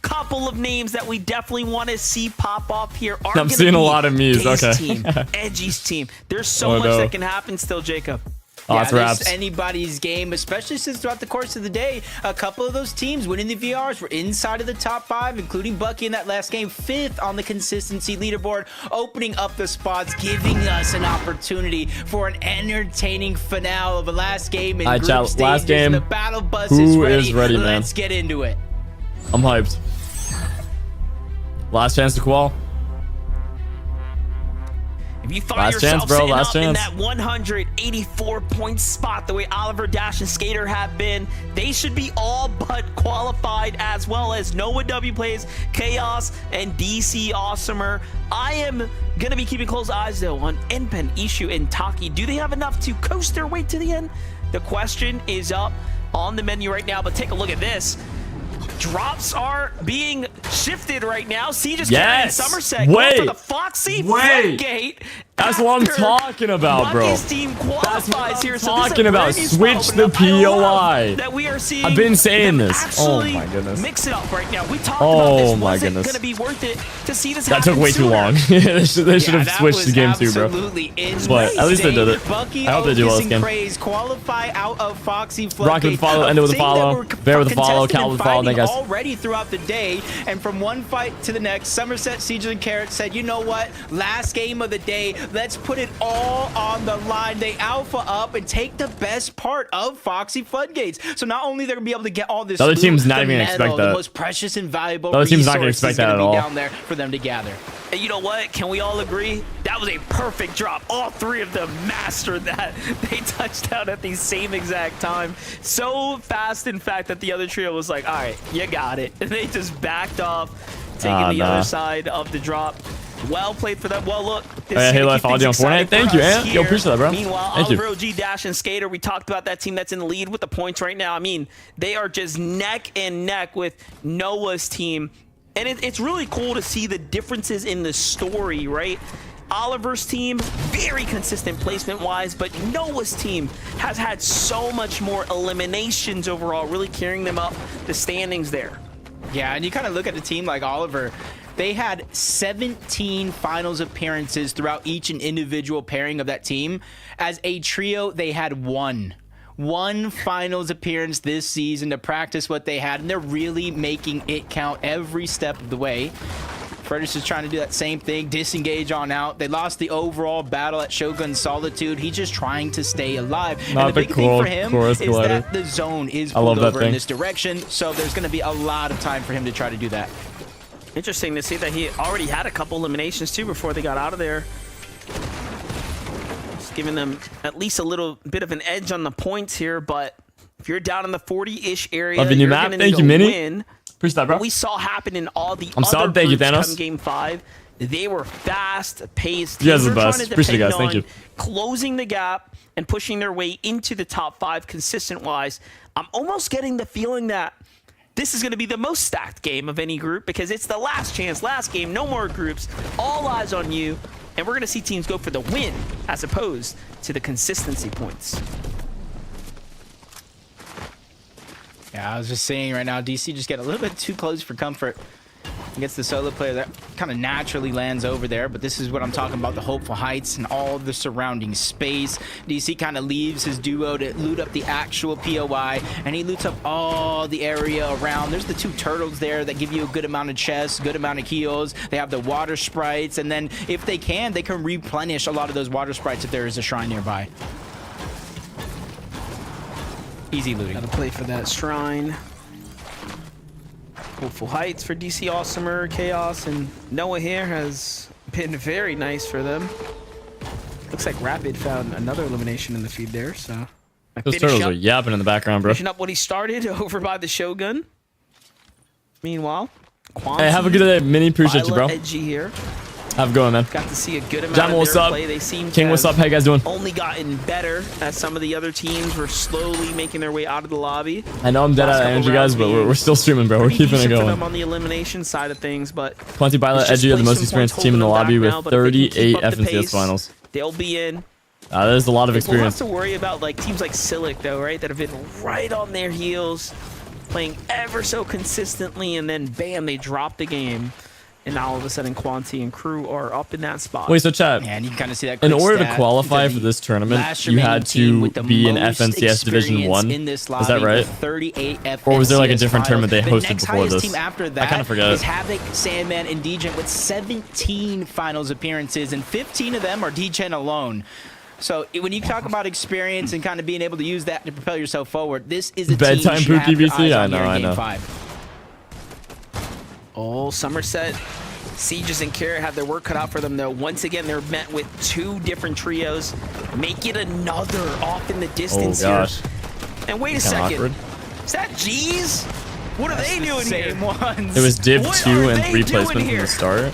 Couple of names that we definitely want to see pop off here. I'm seeing a lot of me's. Okay. Team, Edgy's team. There's so much that can happen still, Jacob. Oh, that's it's anybody's game, especially since throughout the course of the day, a couple of those teams winning the VRs were inside of the top 5, including Bucky in that last game, 5th on the consistency leaderboard, opening up the spots, giving us an opportunity for an entertaining finale of a last game in group stages. Last game. The battle bus Who is ready. Man? Let's get into it. I'm hyped. Last chance to qual. If you find yourself sitting up in that 184-point spot, the way Oliver, Dash, and Skater have been, they should be all but qualified, as well as Noah W plays, Chaos, and DC Awesomer. I am going to be keeping close eyes, though, on NPen, Ishu, and Taki. Do they have enough to coast their way to the end? The question is up on the menu right now, but take a look at this. Drops are being shifted right now. Siege is carrying Somerset. Going for the Foxy Floodgate. That's what I'm talking about, bro. Bucky's team qualifies here. So talking about switch the POI. That we are seeing. I've been saying this. Oh my goodness. Mix it up right now. We talked about this. Was it going to be worth it to see this happen? That took way too long. they should have switched the game too, bro. But at least they did it. Bucky, I hope they do well this game. Craze qualify out of Foxy Floodgate. Rock with a follow, Endo with a follow, Bear with a follow, Cal with a follow. Thank you guys. Already throughout the day, and from one fight to the next, Somerset, Siege, and Carrot said, you know what? Last game of the day, let's put it all on the line. They alpha up and take the best part of Foxy Floodgates. So not only they're gonna be able to get all this, the other team's not even gonna expect that. The most precious and valuable. The other team's not gonna expect that at all. Down there for them to gather. And you know what? Can we all agree that was a perfect drop? All 3 of them mastered that. They touched out at the same exact time. So fast, in fact, that the other trio was like, all right, you got it. And they just backed off, taking the other side of the drop. Well played for them. Well, look. Halo, I followed you on Fortnite. Thank you, man. Yo, appreciate that, bro. Meanwhile, Oliver, OG, Dash, and Skater, we talked about that team that's in the lead with the points right now. I mean, they are just neck and neck with Noah's team. And it's really cool to see the differences in the story, right? Oliver's team, very consistent placement-wise, but Noah's team has had so much more eliminations overall, really carrying them up the standings there. Yeah, and you kind of look at a team like Oliver. They had 17 finals appearances throughout each and individual pairing of that team. As a trio, they had one finals appearance this season to practice what they had, and they're really making it count every step of the way. Frederick's is trying to do that same thing, disengage on out. They lost the overall battle at Shogun Solitude. He's just trying to stay alive. Not and the big thing for him is glider. that the zone is pulled over in this direction, so there's going to be a lot of time for him to try to do that. Interesting to see that he already had a couple eliminations too before they got out of there. Just giving them at least a little bit of an edge on the points here, but if you're down in the 40-ish area, Love the new you're map. gonna Thank need you, to Mini. win. Appreciate that, bro. What we saw happen in all the I'm other solid. Thank you, groups Thanos. come Game 5, they were fast-paced. You guys are the Teams were trying best. to Appreciate you depend guys. Thank on you. closing the gap and pushing their way into the top 5 consistent-wise. I'm almost getting the feeling that this is going to be the most stacked game of any group because it's the last chance, last game, no more groups, all eyes on you, and we're going to see teams go for the win as opposed to the consistency points. Yeah, I was just saying right now, DC just get a little bit too close for comfort against the solo player that kind of naturally lands over there, but this is what I'm talking about, the hopeful heights and all of the surrounding space. DC kind of leaves his duo to loot up the actual POI, and he loots up all the area around. There's the 2 turtles there that give you a good amount of chests, good amount of heals. They have the water sprites, and then if they can replenish a lot of those water sprites if there is a shrine nearby. Easy looting. Gotta play for that shrine. Hopeful heights for DC Awesomer, Chaos, and Noah here has been very nice for them. Looks like Rapid found another elimination in the feed there, so. Those turtles are yapping in the background, bro. Finishing up what he started over by the Shogun. Meanwhile, Hey, have a good day, Mini. Appreciate you, bro. Edgy here. Have a good one, man. Got to see a good amount Jam, of what's their up? play. They seem King, to what's up? have How you guys doing? only gotten better as some of the other teams were slowly making their way out of the lobby. I know I'm dead out of energy, guys, but we're still streaming, bro. We're Pretty keeping it decent for going. them on the elimination side of things, but Plenty Violet, it's just Edgy are the most placing points, experienced team in the holding lobby them with back now, but if they can 38 keep up the FNCS pace, finals. they'll be in. That is a lot of We'll have experience. to worry about like teams like Silic though, right? That have been right on their heels, playing ever so consistently, and then bam, they drop the game. And now all of a sudden, Quanti and crew are up in that spot. Wait, so chat. Man, you can kind of see that. In quick order to stat. qualify They're for the this tournament, last you had remaining team to with the be in most FNCS Division experience 1. in this Is that lobby right? with 38 Or was there like a FNCS different tournament they finals. hosted The next before highest this? team after I that kind of forgot. is Havoc, Sandman, and Degen with 17 finals appearances, and 15 of them are Degen alone. So when you talk about experience and kind of being able to use that to propel yourself forward, this is a Bedtime team you have your Pookie eyes BC? I on here know, in I Game know. 5. Oh, Somerset, Sieges, and Carrot have their work cut out for them, though. Once again, they're met with 2 different trios. Make it another off in the distance gosh. here. And wait a Kinda second. awkward. Is that G's? What are they doing here? Same ones. It was Div What 2 are and they 3 doing placement from here? the start.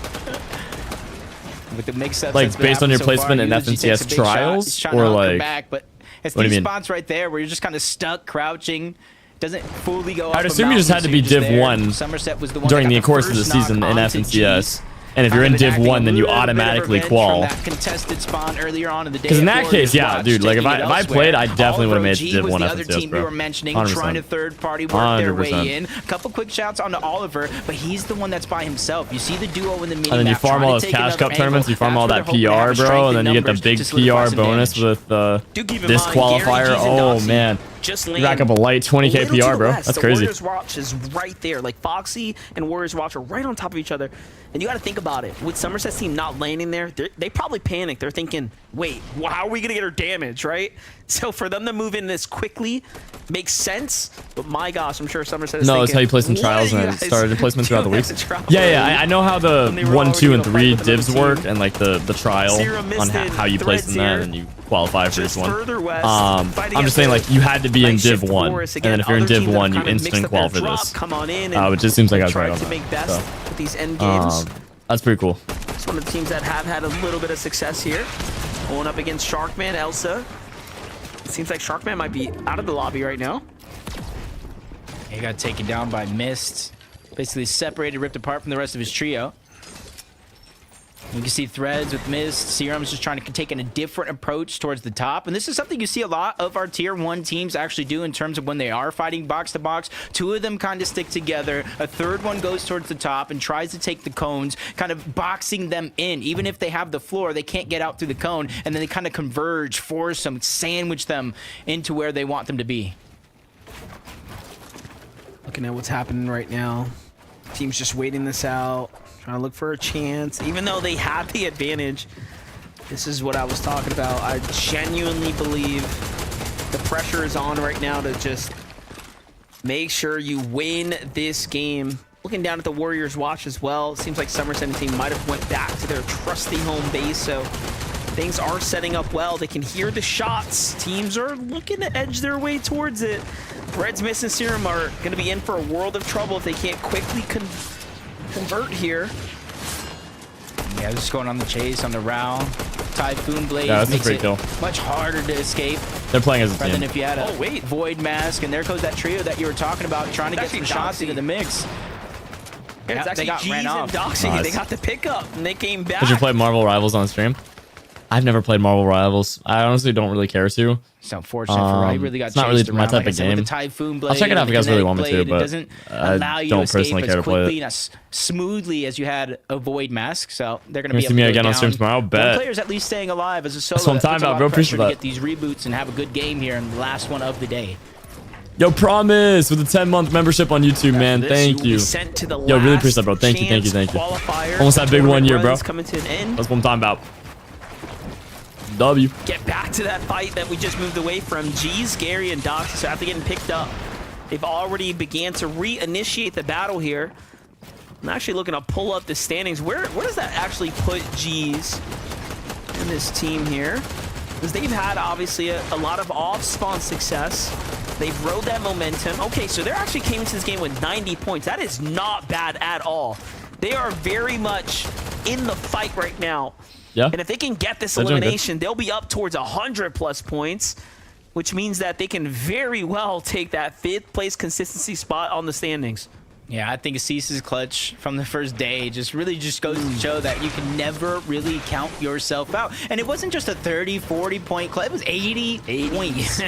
With the mix-ups Like, that's been based on your happening so far, placement in usually FNCS takes a big shot. trials, He's trying or to hunker like- back, but it's what do you these mean? spots right there where you're just kind of stuck crouching. Doesn't fully go up. I'd a assume you just had mountain, to so be you're Div there. 1 Somerset was the one during that the got course of the first season knock in onto FNCS. G's. And if you're in Kind of Div enacting 1, then you a little bit of automatically revenge qual. from that contested spawn earlier on in the day. Because in at that Florida case, yeah, Watch, dude, like if taking it I elsewhere. played, I definitely would have made it to G Div was 1 the other FNCS, team bro. we were mentioning, 100%. trying to third-party work their way 100%. in. A couple quick shots onto Oliver, but he's the one that's by himself. You see the duo in the mini And then you farm all those Cash Cup tournaments, you farm all that PR, bro, and then you get the big PR bonus with Do keep in this mind, Gary qualifier. G's and Oh, Doxy man. just You rack up a light 20k little to PR, the bro. west. That's the crazy. Warriors Watch is right there. Like Foxy and Warriors Watch are right on top of each other. And you got to think about it. With Somerset's team not landing there, they probably panic. They're thinking, wait, how are we going to get her damage, right? So for them to move in this quickly makes sense. But my gosh, I'm sure Somerset is No, thinking, it's how you place in "What trials, are you and I guys started placement throughout the doing weeks. at the trial?" Yeah, I know how the When they were 1, 2, and already gonna 3 fight with another divs work, team. and like the trial Zero on missed it, how you place in Threads that, here. and you qualify for Just each one. further west, I'm fighting just at saying, the like, you had to be in night Div shift 1, force. and then Again, if you're in other Div teams have 1, you kind of mixed instant up their qual for drop, this. Come on in, Which just seems like I was tried right on to that. make best So, with these end games. that's pretty cool. It's one of the teams that have had a little bit of success here. Going up against Sharkman, Elsa. It seems like Sharkman might be out of the lobby right now. He got taken down by Mist. Basically separated, ripped apart from the rest of his trio. You can see Threads with Mist. Serum's just trying to take a different approach towards the top. And this is something you see a lot of our tier 1 teams actually do in terms of when they are fighting box to box. 2 of them kind of stick together. A third one goes towards the top and tries to take the cones, kind of boxing them in. Even if they have the floor, they can't get out through the cone. And then they kind of converge, force them, sandwich them into where they want them to be. Looking at what's happening right now. Team's just waiting this out. Trying to look for a chance, even though they have the advantage. This is what I was talking about. I genuinely believe the pressure is on right now to just make sure you win this game. Looking down at the Warriors watch as well, it seems like Summer 17 might have went back to their trusty home base, so things are setting up well. They can hear the shots. Teams are looking to edge their way towards it. Reds, Mist, and Serum are going to be in for a world of trouble if they can't quickly convert here. Yeah, just going on the chase on the round. Typhoon Blade makes it kill. Much harder to escape. They're playing as a rather team. than if you had a Void Mask, and there goes that trio that you were talking about, trying to get some shots into the mix. Yeah, it's they got ran off. Doxy. Nice. They got the pickup, and they came back. Did you play Marvel Rivals on stream? I've never played Marvel Rivals. I honestly don't really care to. It's unfortunate for Rai. Really got it's not really chased my around, type like I of said, with game. the Typhoon Blade, I'll check it out if you guys really want me to, it but doesn't allow I you don't to escape personally as care to play quickly it. and as smoothly as you had a Void Mask. So they're going to You're be gonna see able me to again on stream tomorrow, One bet. player's at least staying alive as a solo. That's what I'm talking puts a about, lot bro. of pressure Appreciate to that. get these reboots and have a good game here in the last one of the day. Yo, Promise with a 10-month membership on YouTube, man. Thank you. Sent to the Yo, really appreciate that, bro. last Thank you. chance qualifier. Almost that big 1 year, bro. Runs coming to an end. That's what I'm talking about. W. Get back to that fight that we just moved away from. G's, Gary, and Doxy. So after getting picked up, they've already began to reinitiate the battle here. I'm actually looking to pull up the standings. Where does that actually put G's in this team here? Because they've had, obviously, a lot of off-spawn success. They've rode that momentum. Okay, so they actually came into this game with 90 points. That is not bad at all. They are very much in the fight right now. Yeah. And if they can get this They're doing good. elimination, they'll be up towards 100+ points, which means that they can very well take that 5th place consistency spot on the standings. Yeah, I think Cease's clutch from the first day just really just goes to show that you can never really count yourself out. And it wasn't just a 30, 40-point clutch. It was 80 points.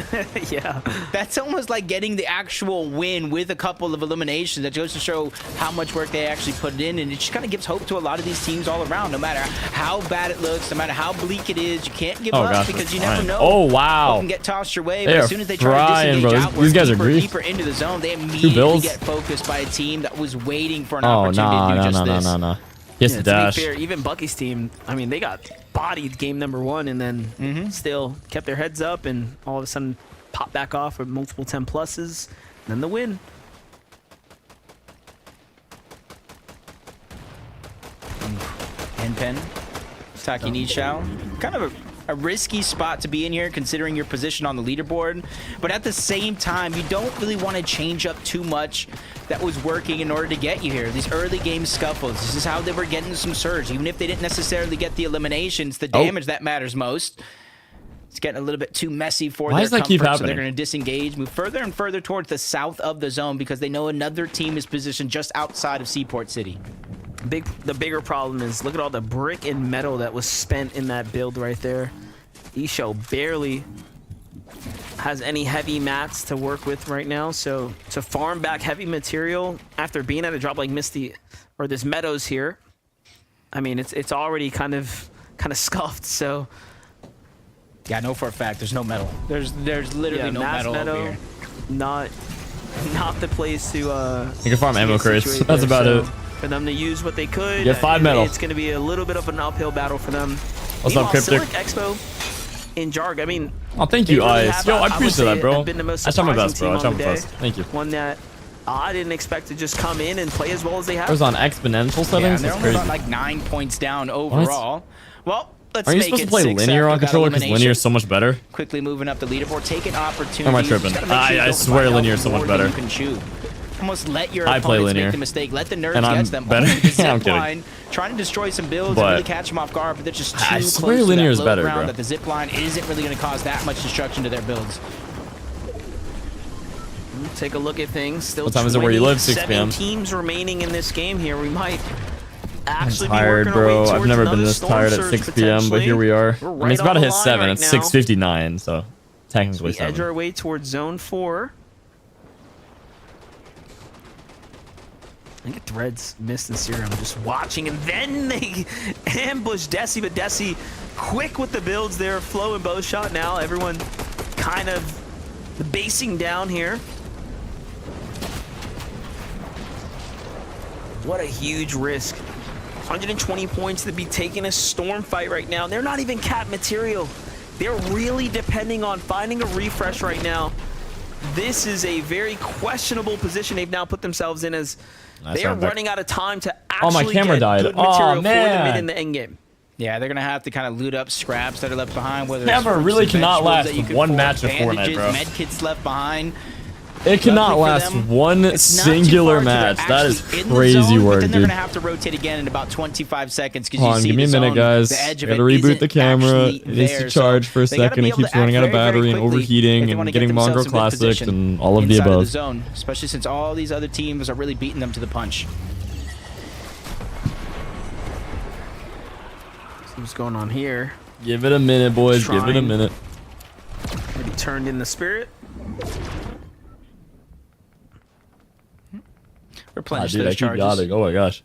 Yeah. That's almost like getting the actual win with a couple of eliminations. That goes to show how much work they actually put in. And it just kind of gives hope to a lot of these teams all around. No matter how bad it looks, no matter how bleak it is, you can't give up gosh, because you they're never frying. know Oh, what wow. can get tossed your way. They But are as soon as they try to frying, disengage bro. outward, These guys are greased. deeper into the zone, they immediately builds. get focused by a team that was waiting for an Oh, opportunity to do just this. no. Yes, Yeah, the to dash. be fair, even Bucky's team, I mean, they got bodied game number 1 and then still kept their heads up and all of a sudden popped back off with multiple 10 pluses. Then the win. And Pen, Taki Nichao. Kind of a risky spot to be in here considering your position on the leaderboard. But at the same time, you don't really want to change up too much that was working in order to get you here. These early game scuffles, this is how they were getting some surge. Even if they didn't necessarily get the eliminations, the damage that matters most. It's getting a little bit too messy for Why their does that comfort, keep so they're happening? going to disengage, move further and further towards the south of the zone because they know another team is positioned just outside of Seaport City. The bigger problem is look at all the brick and metal that was spent in that build right there. Isho barely has any heavy mats to work with right now, so to farm back heavy material after being at a drop like Misty or this Meadows here, I mean it's already kind of scuffed. So Yeah, I know for a fact there's no metal. There's literally no metal over here. Not the place to You can farm ammo crates. situate That's there, about so it. for them to use what they could. Get 5 metal. It's going to be a little bit of an uphill battle for them. What's up, Meanwhile, Cryptic? Silic Expo in Jarg, I mean, Oh, thank they you, really Ice. have, Yo, I would appreciate say, that, bro. been the most I try my best, surprising bro. I try team my on the best. day. Thank you. One that I didn't expect to just come in and play as well as they have. It was on exponential Yeah, settings. and they're That's only crazy. about like 9 points down overall. Well, let's Are you make supposed it to play 6 linear on after that controller because linear is elimination. so much better? Quickly moving up the leaderboard, taking opportunities. Or am I tripping? Just gotta make sure you I don't swear find out linear is so much more than better. You can chew. Almost let your I play opponents linear. make the mistake. Let the nerds And I'm get them. better. Only the I'm zip kidding. line, trying to destroy some builds But and really catch them off guard, but they're just too I close swear to linear that is low better, ground bro. that the zip line isn't really going to cause that much destruction to their builds. Take a look at things. Still What time is it where you live? 6 27 p.m. teams remaining in this game here. We might actually I'm tired, be working our way bro. I've towards never been another this storm tired at surge 6 p.m., but here we are. We're I mean, right it's about to on the hit line 7. right It's now. 6:59, so technically We edge 7. our way towards zone 4. I think Threads missed the serum, just watching, and then they ambush Desi, but Desi quick with the builds there, flow and bow shot now. Everyone kind of basing down here. What a huge risk. 120 points to be taking a storm fight right now. They're not even cap material. They're really depending on finding a refresh right now. This is a very questionable position they've now put themselves in, as they are running out of time to actually camera get died. good Oh, material for the man. mid and the end game. Yeah, they're gonna have to kind of loot up scraps that are left behind. Whether Camera it's really some cannot vegetables last that you can one pull, match of Fortnite, bandages, bro. med kits left behind. It cannot Luckily for last them, one it's not too singular far till they're match. That is actually in the crazy zone, work, but then they're dude. gonna have to rotate again in about 25 seconds because Hold you on, see give me a the minute, zone, guys. the edge of Gotta it reboot isn't the camera. actually It needs to there, charge so for a they gotta second. be It able to keeps running act out of very, very battery and quickly overheating if they wanna and get getting themselves Mongrel in good Classic position and all of the inside above. the zone, especially since all these other teams are really beating them to the punch. See what's going on here. Give it a minute, boys. Give it a Trying. minute. Already turned in the spirit. Replenish Dude, I those keep charges. yachting. Oh my gosh.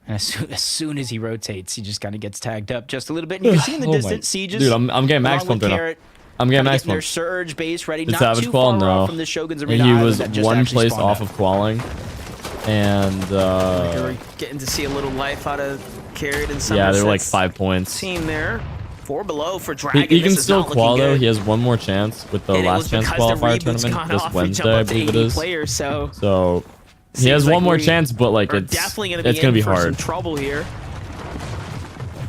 And as soon as he rotates, he just kind of gets tagged up just a little bit. And you can see in the Oh my- distance, Sieges. Dude, I'm getting max along with pumped right now. Carrot, I'm getting kinda max getting their pumped. surge base ready. Did Not Savage too qual? far No. off from the Shogun's And Arena he Island was that just one actually place spawned off up. of qualling. And We're getting to see a little life out of Carrot and yeah, they're like Somerset's 5 points. team there. 4 below for Dragon. He can This is still not looking qual though. good. He has one more chance with the And it last was chance because the qualifier reboot's tournament gone this off. We Wednesday, jump I up to believe it 80 is. players, so He has seems one like more we chance, but like are it's definitely gonna it's gonna be in for some hard. trouble here.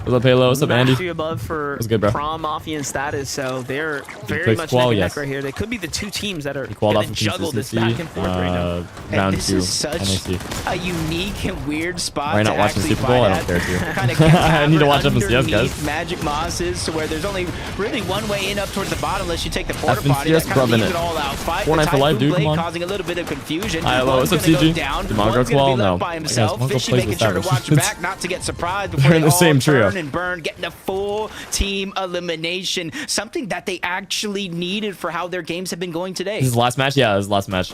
What's up, Halo? What's up, Andy? Matthew above for What's good, bro? Prom Mafia and status, so they're very clicks much qual, neck and yes. neck right here. They could be the two teams that are He qualled going off to of juggle this consistency. back and forth right now. And Round this 2. is such NAC. a unique and weird spot Are you not to watching actually Super Bowl? I fight don't at. care to. Kind of I need to watch FNCS, guys. underneath Magic Mosses, to where there's only really one way in up towards the bottom unless you take the porta FNCS potty. That kind of rubbing leaves it. an all-out fight. Fortnite The for life, Typhoon dude, come Blade on. causing a little bit of confusion. Hi, hello, One's what's up, gonna go CG? down, Did Mongrel one's gonna qual? be left No. by Guys, himself. Mongrel Fishy plays making with sure to Savage. watch back, not to get surprised before They're in they the all same trio. turn and burn, getting a full team elimination. Something that they actually needed for how their games have been going today. This is the last match? Yeah, this is the last match.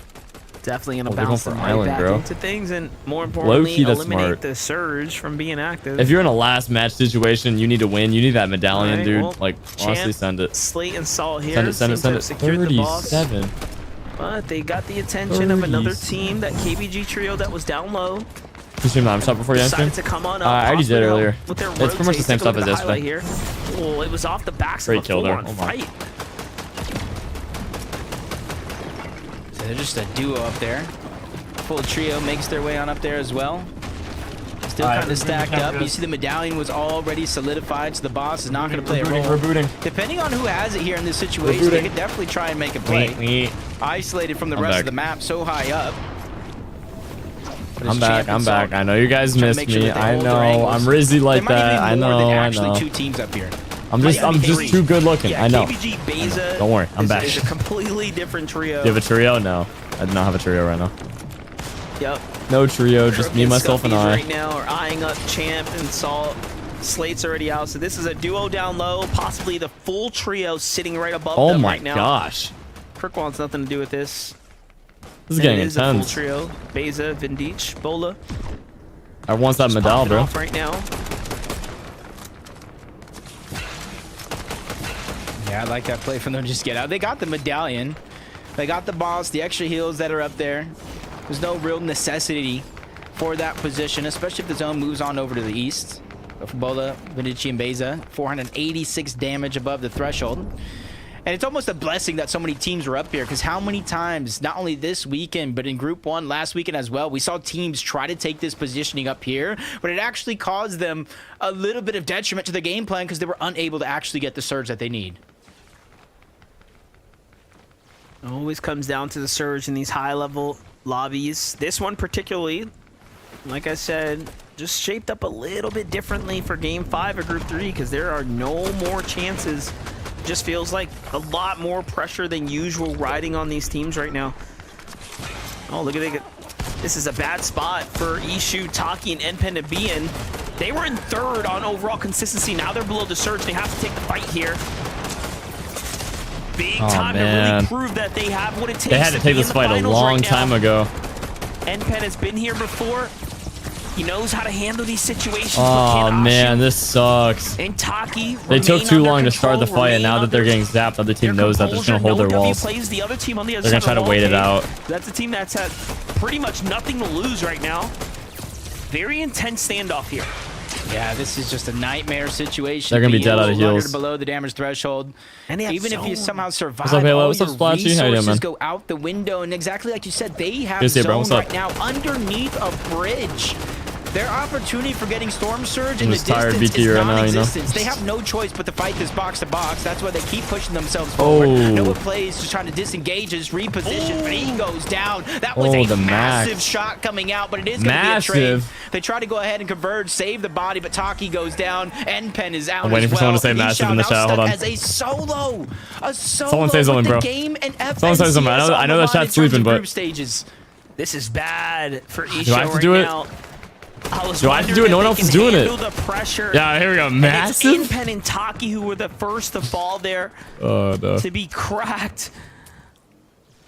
Definitely going Oh, to they're bounce going them for right Island, back bro. into things, and more importantly, Low-key, that's eliminate smart. the Surge from being active. If you're in a last match situation, you need to win. You need that medallion, Alright, dude. well, like, honestly, Champ, send it. Slate and Salt here. Send it, send it, seem to send have it. secured the boss. 37. But they got the attention of another team, that KBG trio that was down low. Did you stream the I'm shot before you Decided stream? to come on up. I already did possibly earlier. with their It's pretty much the rotates. same Take a look stuff at as the highlight yesterday. here. Oh, it was off the backs Great of a kill there. full-on Oh my. fight. So they're just a duo up there. Full trio makes their way on up there as well. Still kind of stacked up. You see the medallion was already solidified, so the boss is not going to play a role. Rebooting. Depending on who has it here in this situation, they could definitely try and make a play. Isolated from the rest of the map, so high up. But I'm his back. champ I'm and back. Salt I know you guys trying to missed make sure me. that they I hold their know. angles. I'm Rizzy like There might that. even I be more know. than I actually know. two teams up here. I'm just too good looking. Yeah, I know. KBG Beza Don't worry, I'm is, back. is a completely different trio. Do you have a trio? No. I do not have a trio right now. Yep. No trio, just Crooked me, myself, and Scuffies I. right now are eyeing up Champ and Salt. Slate's already out, so this is a duo down low, possibly the full trio sitting right above Oh them my right now. gosh. Kirk wants nothing to do with this. This is getting it is a full intense. trio. Beza, Vindich, Bola. I want that Just medal, popping bro. off right now. Yeah, I like that play from them. Just get out. They got the medallion. They got the boss, the extra heals that are up there. There's no real necessity for that position, especially if the zone moves on over to the east. For Bola, Vindici, and Beza, 486 damage above the threshold. And it's almost a blessing that so many teams were up here, because how many times, not only this weekend, but in Group 1 last weekend as well, we saw teams try to take this positioning up here, but it actually caused them a little bit of detriment to the game plan because they were unable to actually get the surge that they need. It always comes down to the surge in these high-level lobbies. This one particularly, like I said, just shaped up a little bit differently for Game 5 of Group 3 because there are no more chances. Just feels like a lot more pressure than usual riding on these teams right now. Oh, look at it. This is a bad spot for Ishu, Taki, and Enpen to be in. They were in third on overall consistency. Now they're below the surge. They have to take the fight here. Big time to really prove that they have what it takes. They had to take this fight a long time ago. Enpen has been here before. He knows how to handle these situations. Oh man, this sucks. And Taki, they took too long to start the fight, and now that they're getting zapped, the other team knows that they're just gonna hold their walls. The other team on the other they're gonna try to wait it out. That's a team that's had pretty much nothing to lose right now. Very intense standoff here. Yeah, this is just a nightmare situation. They're gonna be dead out of heals. Below the damage threshold. And even if you somehow survive, what's up, Halo? all What's up, your Splashy? How you doing, man? go out the window. And exactly like you said, they have Good to see you, bro. zone What's right up? now underneath a bridge. Their opportunity for getting Storm Surge in the just tired distance BT is right now, you know? non-existent. They have no choice but to fight this box to box. That's why they keep pushing themselves forward. Noah plays just trying to disengage, just reposition, but he goes down. That was a massive shot coming out, but it is going to be a trade. They try to go ahead and converge, save the body, but Taki goes down. Enpen is out. I'm waiting for someone to say massive in the chat. Hold on. As a solo Someone say something, bro. Someone say something. I know that chat's sleeping, but this is bad for Isha. Do I have to do it? Do I have to do it? No one else is doing it. Yeah, here we go. Massive. It's Enpen and Taki who were the first to fall there to be cracked.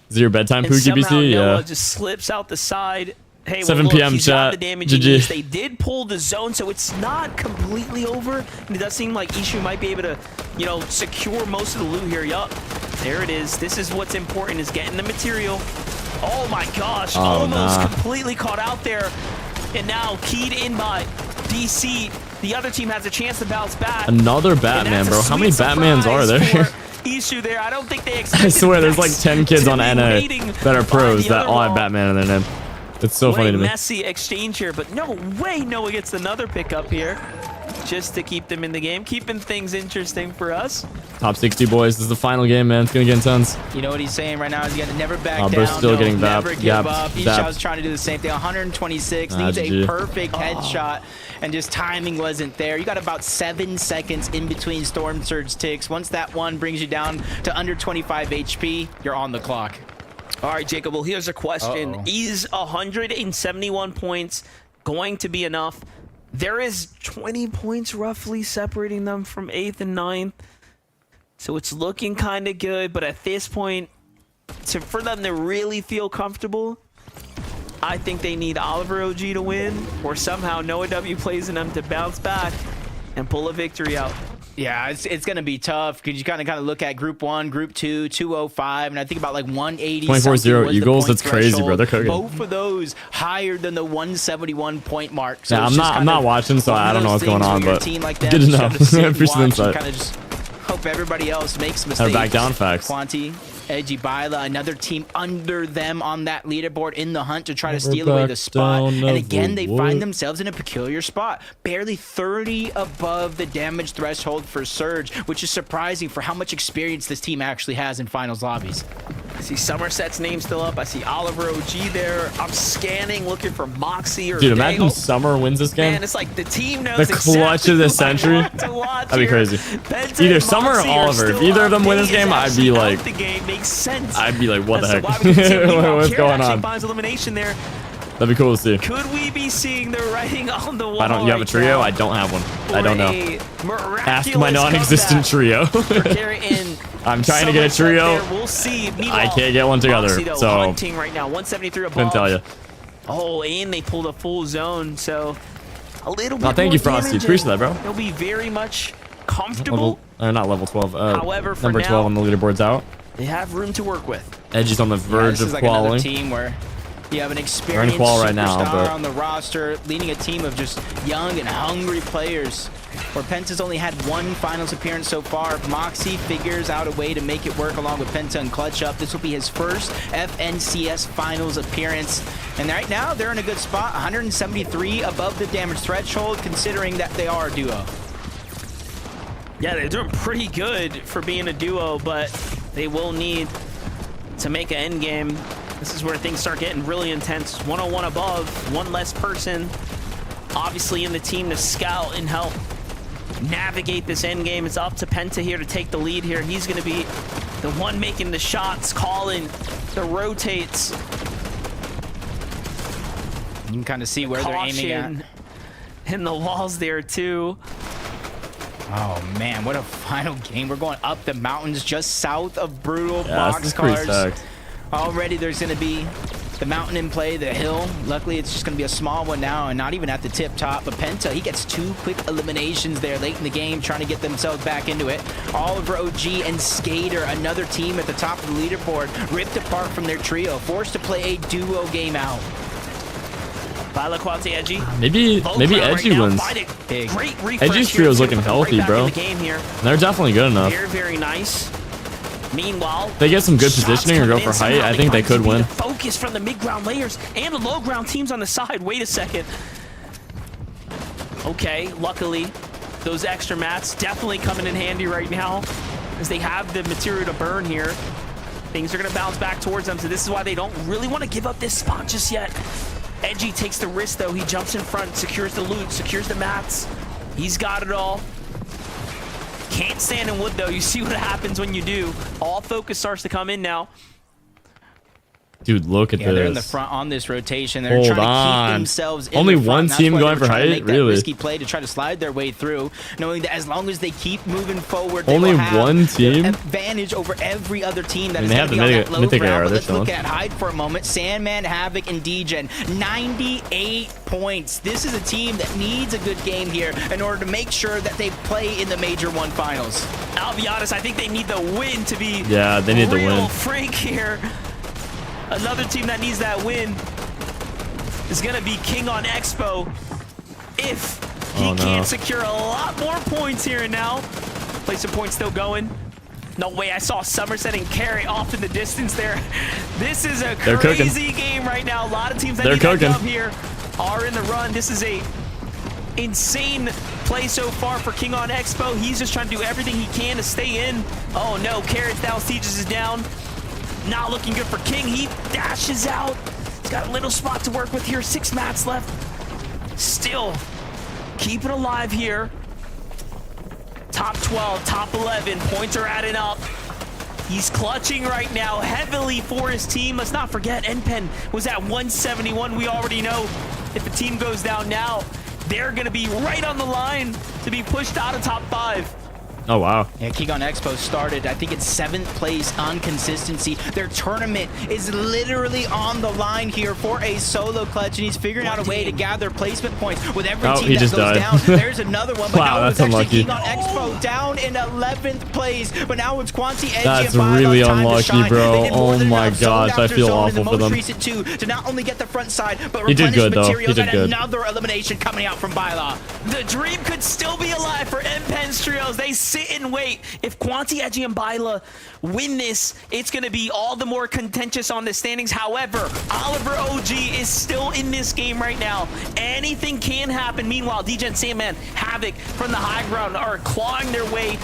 Is it your bedtime, And Pookie somehow BC? Noah Yeah. just slips out the side. Hey, 7 well, look, p.m. he's got chat. the damage he GG. needs. They did pull the zone, so it's not completely over. And it does seem like Ishu might be able to, you know, secure most of the loot here. Yup. There it is. This is what's important, is getting the material. Oh my gosh. Almost completely caught out there. And now keyed in by DC. The other team has a chance to bounce back. Another Batman, bro. How many Batmans are there? Ishu there. I don't think they I swear, there's like 10 kids on NA that are pros that all have Batman in their name. It's so funny to me. Messy exchange here, but no way Noah gets another pickup here. Just to keep them in the game, keeping things interesting for us. Top 60, boys. This is the final game, man. It's gonna get intense. You know what he's saying right now is you gotta never back down. Bro's still getting never zapped. give up. Isha's trying to do the same thing. 126 needs a perfect headshot, and just timing wasn't there. You got about 7 seconds in between Storm Surge ticks. Once that one brings you down to under 25 HP, you're on the clock. All right, Jacob. Well, here's a question: Is 171 points going to be enough? There is 20 points roughly separating them from 8th and 9th. So it's looking kind of good. But at this point, for them to really feel comfortable, I think they need Oliver OG to win, or somehow Noah W plays in them to bounce back and pull a victory out. Yeah, it's going to be tough because you kind of look at Group 1, Group 2, 205, and I think about like 180. 24-0 Eagles. That's crazy, bro. They're cooking. Both of those higher than the 171 point mark. So yeah, I'm not watching, so I don't know what's going on, but like good to know. I appreciate the insight. Kind of just hope everybody else makes mistakes. Back down facts. Quanti, Edgy Bila, another team under them on that leaderboard in the hunt to try to steal away the spot. And again, they find themselves in a peculiar spot. Barely 30 above the damage threshold for Surge, which is surprising for how much experience this team actually has in finals lobbies. I see Somerset's name still up. I see Oliver OG there. I'm scanning, looking for Moxie or Dude, imagine Summer wins this game. Man, it's like the team knows the clutch of the century. That'd be crazy. Either Summer or Oliver. If either of them win this game, I'd be like, I'd be like, what the heck? What's going on? Finds elimination there. That'd be cool to see. Could we be seeing the writing on the wall? You have a trio? I don't have one. I don't know. Ask my non-existent trio. I'm trying to get a trio. We'll see. I can't get one together. So hunting right now, 173 above. Couldn't tell you. Oh, and they pulled a full zone, so a little bit. Oh, thank you, Frosty. Appreciate that, bro. He'll be very much comfortable. Not level 12. However, for number 12 on the leaderboard's out. They have room to work with. Edge is on the verge of like qualifying. Team where you have an experienced right now, superstar on the roster, leading a team of just young and hungry players. Where Penta's only had one finals appearance so far, Moxie figures out a way to make it work along with Penta and Clutch Up. This will be his first FNCS finals appearance. And right now, they're in a good spot, 173 above the damage threshold, considering that they are a duo. Yeah, they're doing pretty good for being a duo, but they will need to make an end game. This is where things start getting really intense. 101 above, one less person, obviously in the team to scout and help navigate this end game. It's up to Penta here to take the lead here. He's going to be the one making the shots, calling the rotates. You can kind of see where they're aiming at. Caution in the walls there too. Oh man, what a final game. We're going up the mountains just south of Brutal Yeah, this is pretty Boxcars. stacked. Already there's going to be the mountain in play, the hill. Luckily, it's just going to be a small one now and not even at the tip top. But Penta, he gets 2 quick eliminations there late in the game, trying to get themselves back into it. Oliver OG and Skater, another team at the top of the leaderboard, ripped apart from their trio, forced to play a duo game out. Viola Quality Edgy. Maybe Edgy wins. Big. Edgy's trio's looking healthy, bro. They're definitely good enough. Very, very nice. Meanwhile, They get some good shots positioning or come go for in height. somehow. I think they find could some win. Focus from the mid-ground layers and the low-ground teams on the side. Wait a second. Okay, luckily, those extra mats definitely coming in handy right now as they have the material to burn here. Things are going to bounce back towards them, so this is why they don't really want to give up this spot just yet. Edgy takes the risk, though. He jumps in front, secures the loot, secures the mats. He's got it all. Can't stand in wood, though. You see what happens when you do. All focus starts to come in now. Dude, look at Yeah, this. they're in the front on this rotation. They're Hold trying to on. keep themselves in Only the front. one That's team why they going were for trying to height? make that Really? risky play to try to slide their way through, knowing that as long as they keep moving forward, they Only will have one the team? advantage over every other team that I mean, is they going have to be the on that low Mythic AR, ground. But they're let's look chilling. at Hyde for a moment. Sandman, Havoc, and Degen, 98 points. This is a team that needs a good game here in order to make sure that they play in the Major 1 finals. I'll be honest, I think they need the win to be Yeah, they need the real win. frank here. Another team that needs that win is going to be King on Expo. If he Oh, no. can't secure a lot more points here and now. Play some points still going. No way, I saw Somerset and Carry off in the distance there. This is a They're crazy game right now. A lot of teams that They're need that cooking. dub here are in the run. This is a insane play so far for King on Expo. He's just trying to do everything he can to stay in. Oh no, Carrot's down, Sieges is down. Not looking good for King. He dashes out. He's got a little spot to work with here. 6 mats left. Still keep it alive here. Top 12, top 11. Points are adding up. He's clutching right now heavily for his team. Let's not forget, NPen was at 171. We already know if the team goes down now, they're going to be right on the line to be pushed out of top 5. Oh, wow. Yeah, Kigon Expo started, I think, in 7th place on consistency. Their tournament is literally on the line here for a solo clutch, and he's figuring out a way to gather placement points with every Oh, team he that just goes died. down. There's another one, but Wow, now it's that's actually unlucky. Kigon Expo down in 11th place, but now it's Quanti, Edgy, That's and Viola really time to unlucky, shine. bro. They did more Oh than my enough zone gosh, I after feel zone in awful the for most them. recent 2 to not only get the front side, but He did replenish good, though. He materials, did and good. another elimination coming out from Viola. The dream could still be alive for NPen's trios. They sit and wait. If Quanti, Edgy, and Byla win this, it's going to be all the more contentious on the standings. However, Oliver OG is still in this game right now. Anything can happen. Meanwhile, DJ and Sandman, Havoc from the high ground are clawing their way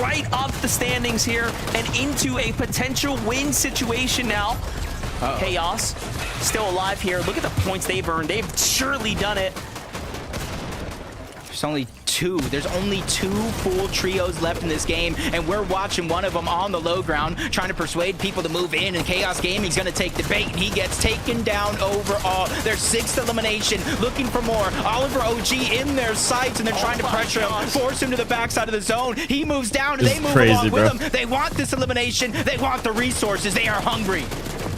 right up the standings here and into a potential win situation now. Chaos still alive here. Look at the points they've earned. They've surely done it. There's only two full trios left in this game, and we're watching one of them on the low ground, trying to persuade people to move in, and Chaos Gaming's gonna take the bait, and he gets taken down overall. Their 6th elimination, looking for more. Oliver OG in their sights, and they're trying to pressure him, force him to the backside of the zone. He moves down, and This they is move crazy, along bro. with him. They want this elimination. They want the resources. They are hungry.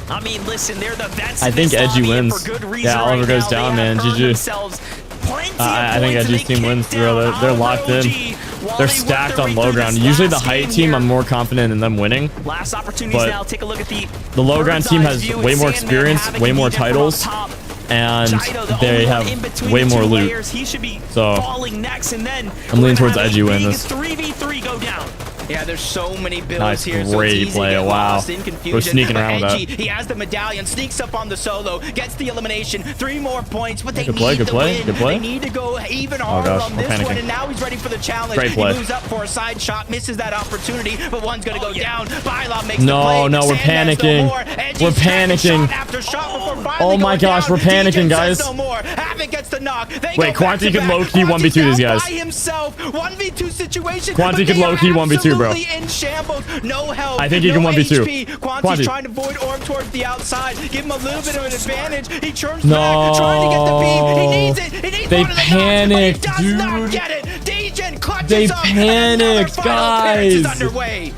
I mean, listen, they're the vets. I in think this Edgy lobby, and wins. for good reason Yeah, Oliver right goes now. down, They have man. earned GG. themselves plenty of I think points, and Edgy's they team wins, kicked bro. down They're locked Oliver in. OG while They're they work stacked their on way low through ground. this Usually the last height game team, here. I'm more confident in them winning. Last opportunities But now. Take a look at the low ground bird's team eye has view. way It's more Sandman, experience, Havoc, way and more DJ from up titles, top. and Jaido, the they only one in have between way the more two loot. layers. He should be So, falling next, and then I'm leaning we're gonna towards have a Edgy win big this. 3v3 go down. Yeah, there's so many builds Nice, here. So great it's easy play. to get Wow. lost in confusion. We're sneaking But around with Edgy, that. he has the medallion, sneaks up on the solo, gets the elimination, 3 more points, but they Good need play, good the play, win. good play. They need to go even harder gosh, on we're this one, panicking. and now he's ready for the challenge. Great play. He moves up for a side shot, misses that opportunity, but one's gonna go down. Byla makes No, the play. no, we're Sandman's no panicking. more. Edgy's We're taking panicking. Shot after shot before finally Oh my going gosh, down. we're panicking, DJ guys. says no more. Havoc gets the knock. They Wait, go back Quanti to could back. low-key Quanti's 1v2 these down guys. by himself. 1v2 situation. Quanti but could they are low-key 1v2, bro. bro. In shambles. No help. I think he can 1v2. HP. Quanti's trying to void orb towards the outside. Give him a little bit of an advantage. He turns No. back, trying to get the beam. He needs it. He needs They one of the panicked, knocks, but he does not dude. get it. Degen clutches They up, and panicked, another final appearance is guys. underway.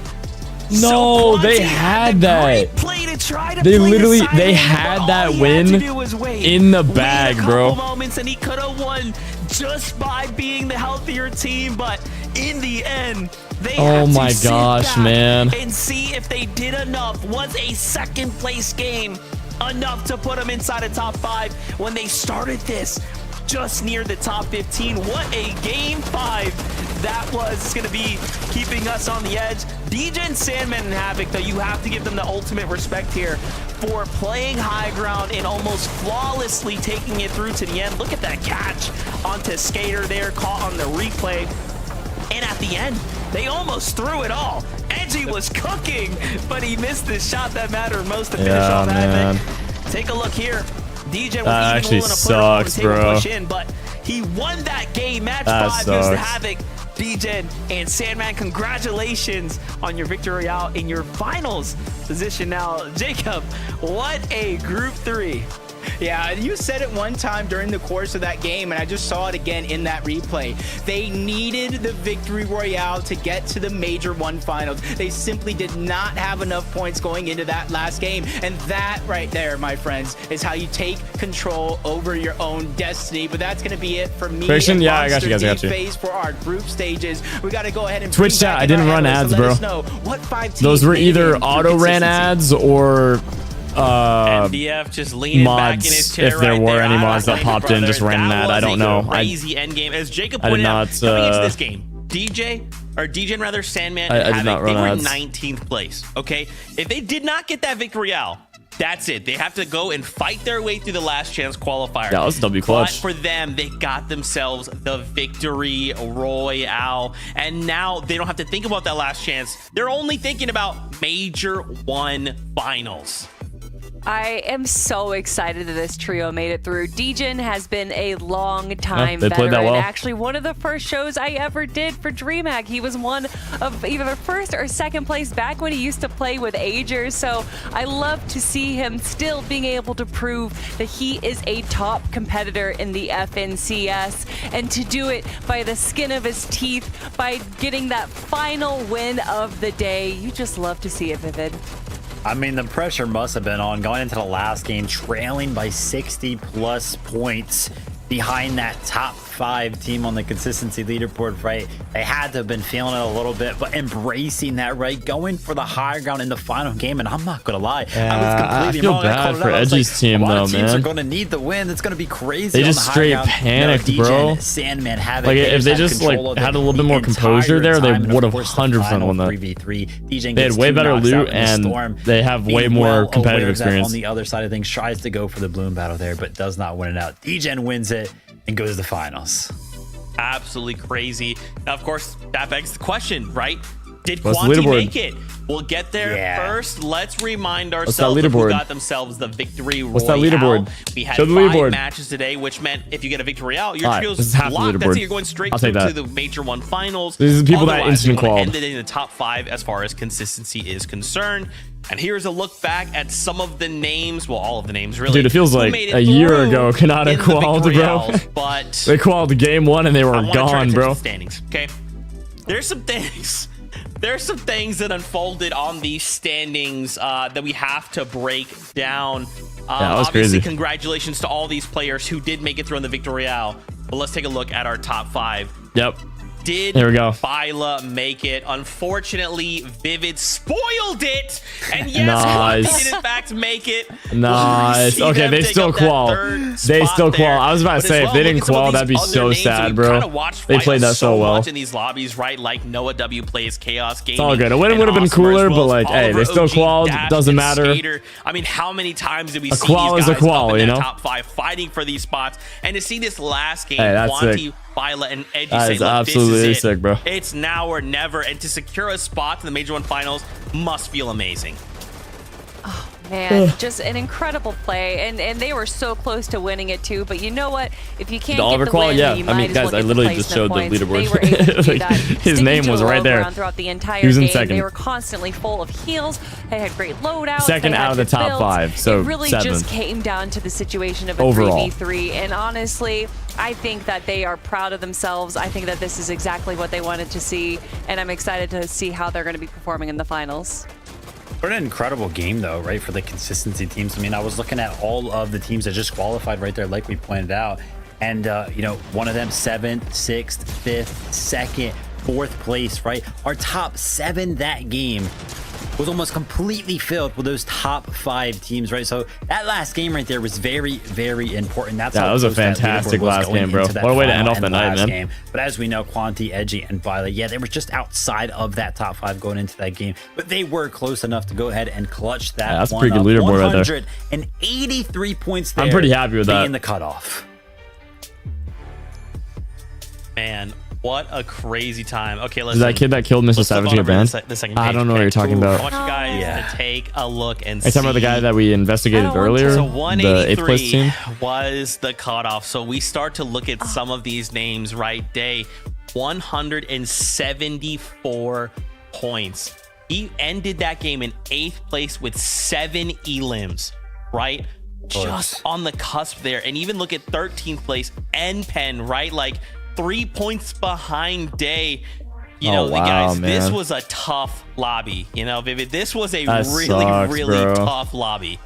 No, they had that. They literally, they had that win in the bag, bro. Moments and he could have won just by being the healthier team, but in the end, they Oh have to my sit gosh, back man. and see if they did enough. Was a second place game enough to put them inside the top 5 when they started this just near the top 15? What a game 5 that was. It's going to be keeping us on the edge. Degen, Sandman, and Havoc, though, you have to give them the ultimate respect here for playing high ground and almost flawlessly taking it through to the end. Look at that catch onto Skater there, caught on the replay. And at the end, they almost threw it all. Edgy was cooking, but he missed the shot that mattered most to finish off man. Havoc. Take a look here. Degen was That even actually willing to put it on and sucks, take a bro. push in, but he won that game. Match That 5 goes to sucks. Havoc, Degen, and Sandman. Congratulations on your victory out in your finals position now. Jacob, what a group 3. Yeah, you said it one time during the course of that game, and I just saw it again in that replay. They needed the victory royale to get to the Major 1 finals. They simply did not have enough points going into that last game, and that right there, my friends, is how you take control over your own destiny. But that's going to be it for me. Fiction? and Yeah, I got you guys, I got Monster you. D phase for our group stages. We got to go ahead and Twitch chat, I didn't run ads, bro. Those were either auto ran ads or MDF just leaning back in his mods, chair if there right were there. any I mods that like it, popped in, brother. just ran an That ad. I was don't a know. Crazy endgame. As Jacob I did pointed out, not, coming into this game, Degen rather, Sandman, and I did Havoc, not run they were ads. 19th place. Okay, if they did not get that victory royale, that's it. They have to go and fight their way through the last chance qualifier. Yeah, that was a W clutch. But for them, they got themselves the victory royale, and now they don't have to think about that last chance. They're only thinking about Major 1 finals. I am so excited that this trio made it through. Degen has been a long time they played that veteran. well. Actually, one of the first shows I ever did for DreamHack. He was one of either first or second place back when he used to play with Agers. So I love to see him still being able to prove that he is a top competitor in the FNCS, and to do it by the skin of his teeth, by getting that final win of the day. You just love to see it, Vivid. I mean, the pressure must have been on going into the last game, trailing by 60 plus points behind that top 5 team on the consistency leaderboard, right? They had to have been feeling it a little bit, but embracing that, right? Going for the high ground in the final game, and I'm not gonna lie, I was completely feel wrong. bad called it for out. I was Edgy's team, a lot though, of teams man. are gonna need the win. It's gonna be crazy. They on just the high straight ground. panicked, Degen, bro. Sandman, Havoc, Like, they if just they had just, control like, of had it a little bit the more composure entire there, they time, and would of have course, the 100% final won that. 3v3. Degen They had gets way 2 better knocks loot, out in the and storm. they have way Being more well competitive aware of that experience. on the other side of things, tries to go for the bloom battle there, but does not win it out. Degen wins it and goes to the finals. Absolutely crazy. Now, of course, that begs the question, right? Did What's the Quanti leaderboard? make it? We'll get there first. Let's remind that ourselves of who leaderboard? got themselves the victory What's that royale. leaderboard? We had Show the 5 leaderboard. matches today, which meant if you get a victory royale, your All right, trio's this is half the locked. That's leaderboard. it. You're going straight I'll through take to that. the Major 1 finals. These are the people that Otherwise, instant we wanna qualled. end it in the top 5 as far as consistency is concerned. And here's a look back at some of the names. Well, all of the names, really. Dude, it feels who like made it a year through ago, Khanada in the qualled, victory bro. royales, But They qualled game 1 and they were I wanna turn gone, attention bro. to standings, okay? There's some things. There's some things that unfolded on these standings that we have to break down. that was Obviously, crazy. congratulations to all these players who did make it through in the Victory Royale. But let's take a look at our top 5. Yep. Did There we go. Phyla make it? Unfortunately, Vivid spoiled it. And yes, Nice. Quanti did in fact make it. Nice. See Okay, them they take still up that qual. third They spot still qual. there. I was about to But say, as if well, they look didn't at some of qual, these that'd be other so names that sad, we bro. kinda watched They fight played that so well. much in these lobbies, right? Like Noah W plays Chaos Gaming. It's all good. A win and would have been Osmer, cooler, as well but as like, hey, Oliver they still OG, qualled. Daft, Doesn't and matter. Skater. I mean, how many times did we see qual these is a guys qual, up in you that know? top 5 fighting for these spots? And to see this last game, Hey, that's Quanti, sick. Phyla, and Edgy That say, is look, absolutely this is it. sick, bro. It's now or never. And to secure a spot in the Major 1 finals must feel amazing. Man, just an incredible play, and they were so close to winning it too. But you know what? If you can't get the win, yeah. you I might mean, as well guys, get I the literally just showed placement the points. leaderboard. They were able to do Like, that. his Sticking name to was a right low there. ground throughout the entire He was in game. second. They were constantly full of heals. They had great loadouts. Second they had out of the good top builds. 5, so it really 7th. just came down to the situation of a Overall. 3v3. And honestly, I think that they are proud of themselves. I think that this is exactly what they wanted to see, and I'm excited to see how they're going to be performing in the finals. What an incredible game, though, right, for the consistency teams. I mean, I was looking at all of the teams that just qualified right there, like we pointed out. And, you know, one of them 7th, 6th, 5th, 2nd, 4th place, right? Our top 7 that game was almost completely filled with those top 5 teams, right? So that last game right there was very, very important. That's Yeah, how that was a close that fantastic leaderboard was last going game, bro. into that What a way to end final off the and night, last man. game. But as we know, Quanti, Edgy, and Violet, yeah, they were just outside of that top 5 going into that game, but they were close enough to go ahead and clutch that. Yeah, that's a one pretty good up. leaderboard right there. 183 points there. I'm pretty happy with that. Being the cutoff. Man, what a crazy time. Okay, let's. Is that kid that killed Mr. Let's Savage flip get on over banned? to the second I page. don't know what you're talking I about. want you guys to take a look and Are you talking about the guy that we investigated earlier? So The 8th place 183 team? was the cutoff. So we start to look at some of these names, right? Day 174 points. He ended that game in 8th place with 7 elims, right? Just on the cusp there. And even look at 13th place, NPen, right? Like 3 points behind Day. You know, wow, guys, man. this was a tough lobby. You know, Vivid, this was a That really, sucks, really bro. tough lobby.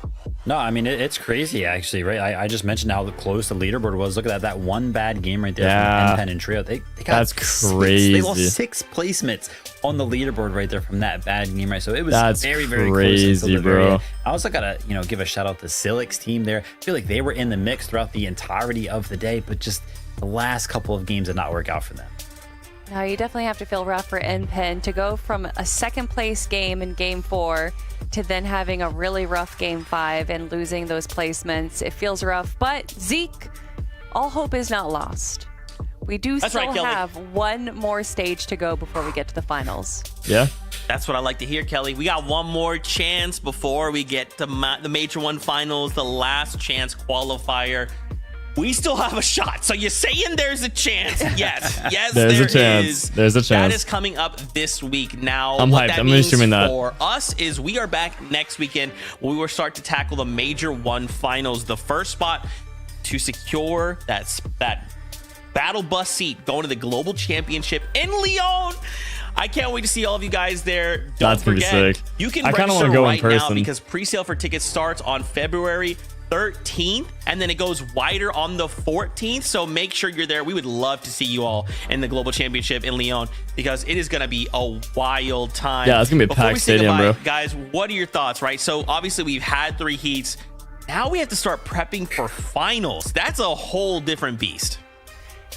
No, I mean, it's crazy, actually, right? I just mentioned how close the leaderboard was. Look at that one bad game right there Yeah. from NPen and Trio. They got That's crazy. They lost 6 placements on the leaderboard right there from that bad game, right? So it was That's very, very crazy, close until the very bro. end. I also got to, give a shout out to Silic's team there. I feel like they were in the mix throughout the entirety of the day, but just the last couple of games did not work out for them. Now, you definitely have to feel rough for NPen to go from a 2nd place game in game 4 to then having a really rough game 5 and losing those placements. It feels rough, but Zeke, all hope is not lost. We do That's still right, Kelly. have one more stage to go before we get to the finals. Yeah. That's what I like to hear, Kelly. We got one more chance before we get to the Major 1 finals, the last chance qualifier. We still have a shot. So you're saying there's a chance? Yes, yes, There's a there chance. is. There's a That chance. is coming up this week. Now, I'm what hyped. that I'm gonna be means streaming that. for us is we are back next weekend. We will start to tackle the Major 1 finals. The first spot to secure that battle bus seat going to the Global Championship in Lyon. I can't wait to see all of you guys there. Don't That's gonna be forget, sick. you can I kinda register wanna go in right now person. because pre-sale for tickets starts on February 13th, and then it goes wider on the 14th. So make sure you're there. We would love to see you all in the Global Championship in Lyon because it is going to be a wild time. Yeah, it's gonna be a Before packed we say stadium, goodbye, bro. Guys, what are your thoughts, right? So obviously we've had 3 heats. Now we have to start prepping for finals. That's a whole different beast.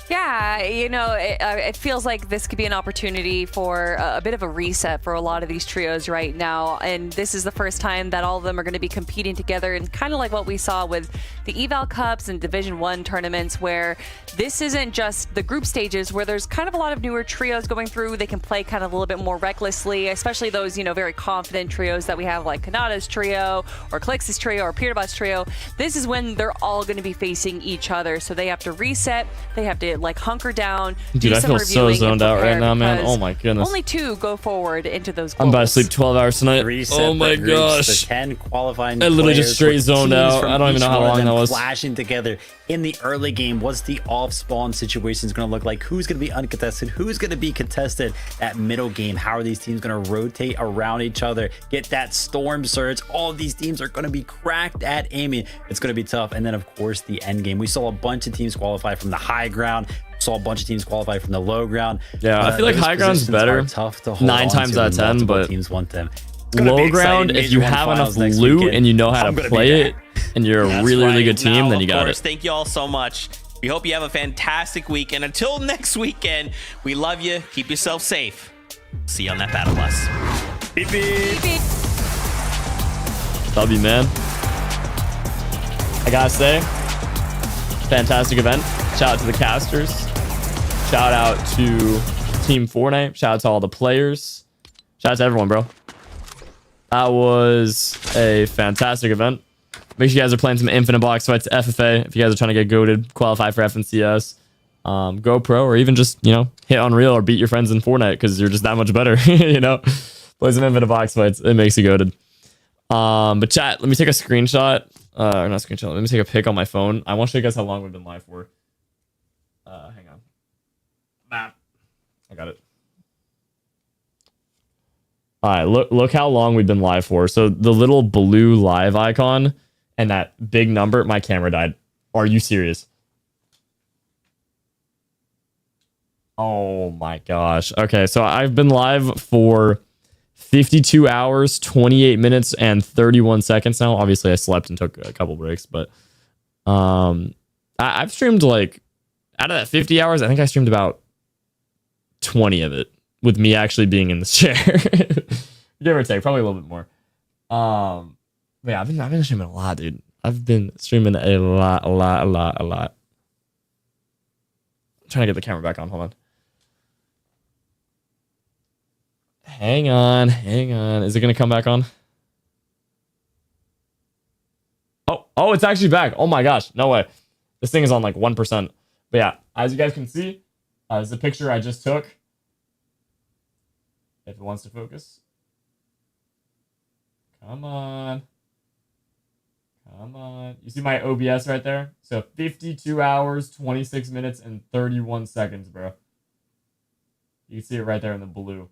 Yeah, it feels like this could be an opportunity for a bit of a reset for a lot of these trios right now. And this is the first time that all of them are going to be competing together, and kind of like what we saw with the Eval Cups and Division 1 tournaments, where this isn't just the group stages where there's kind of a lot of newer trios going through. They can play kind of a little bit more recklessly, especially those, very confident trios that we have, like Khanada's trio or Clix's trio or Peterbot's trio. This is when they're all going to be facing each other. So they have to reset. They have to hunker down. Dude, I feel so zoned out right now, man. Oh my goodness. Only 2 go forward into those goals. I'm about to sleep 12 hours tonight. 3 Oh my separate groups, gosh. the 10 qualifying I literally just players straight with zoned teams out. from I don't even each know how one of long them that was. Flashing together in the early game. What's the off spawn situation is going to look like? Who's going to be uncontested? Who's going to be contested? That middle game. How are these teams going to rotate around each other? Get that storm surge. All of these teams are going to be cracked at aiming. It's going to be tough. And then of course the end game. We saw a bunch of teams qualify from the high ground. Saw a bunch of teams qualify from the low ground. Yeah, I feel like Those high ground's positions better are tough to hold 9 on times to out of when 10, multiple but teams want them. It's gonna be low exciting. ground, if Major you one have enough finals next loot weekend. and you know how I'm to gonna be play back. it, and you're a That's really, really right. good team, Now, then you of got course, it. Thank you all so much. We hope you have a fantastic week. And until next weekend, we love you. Keep yourself safe. See you on that battle bus. Beep, beep. W, man. I gotta say, fantastic event. Shout out to the casters. Shout out to Team Fortnite. Shout out to all the players. Shout out to everyone, bro. That was a fantastic event. Make sure you guys are playing some Infinite Box Fights FFA. If you guys are trying to get goated, qualify for FNCS, go pro, or even just, you know, hit Unreal or beat your friends in Fortnite because you're just that much better, you know? Play some Infinite Box Fights. It makes you goated. But chat, let me take a screenshot. Or not screenshot. Let me take a pic on my phone. I want to show you guys how long we've been live for. Hang on. Map. I got it. All right, look how long we've been live for. So the little blue live icon and that big number, my camera died. Are you serious? Oh my gosh. Okay, so I've been live for 52 hours, 28 minutes, and 31 seconds now. Obviously, I slept and took a couple breaks, but I've streamed like, out of that 50 hours, I think I streamed about 20 of it with me actually being in this chair. Give or take, probably a little bit more. But yeah, I've been streaming a lot, dude. I've been streaming a lot. I'm trying to get the camera back on. Hold on. Hang on. Is it gonna come back on? Oh, it's actually back. Oh my gosh, no way. This thing is on like 1%. But yeah, as you guys can see, this is a picture I just took. If it wants to focus. Come on. You see my OBS right there? So 52 hours, 26 minutes, and 31 seconds, bro. You can see it right there in the blue.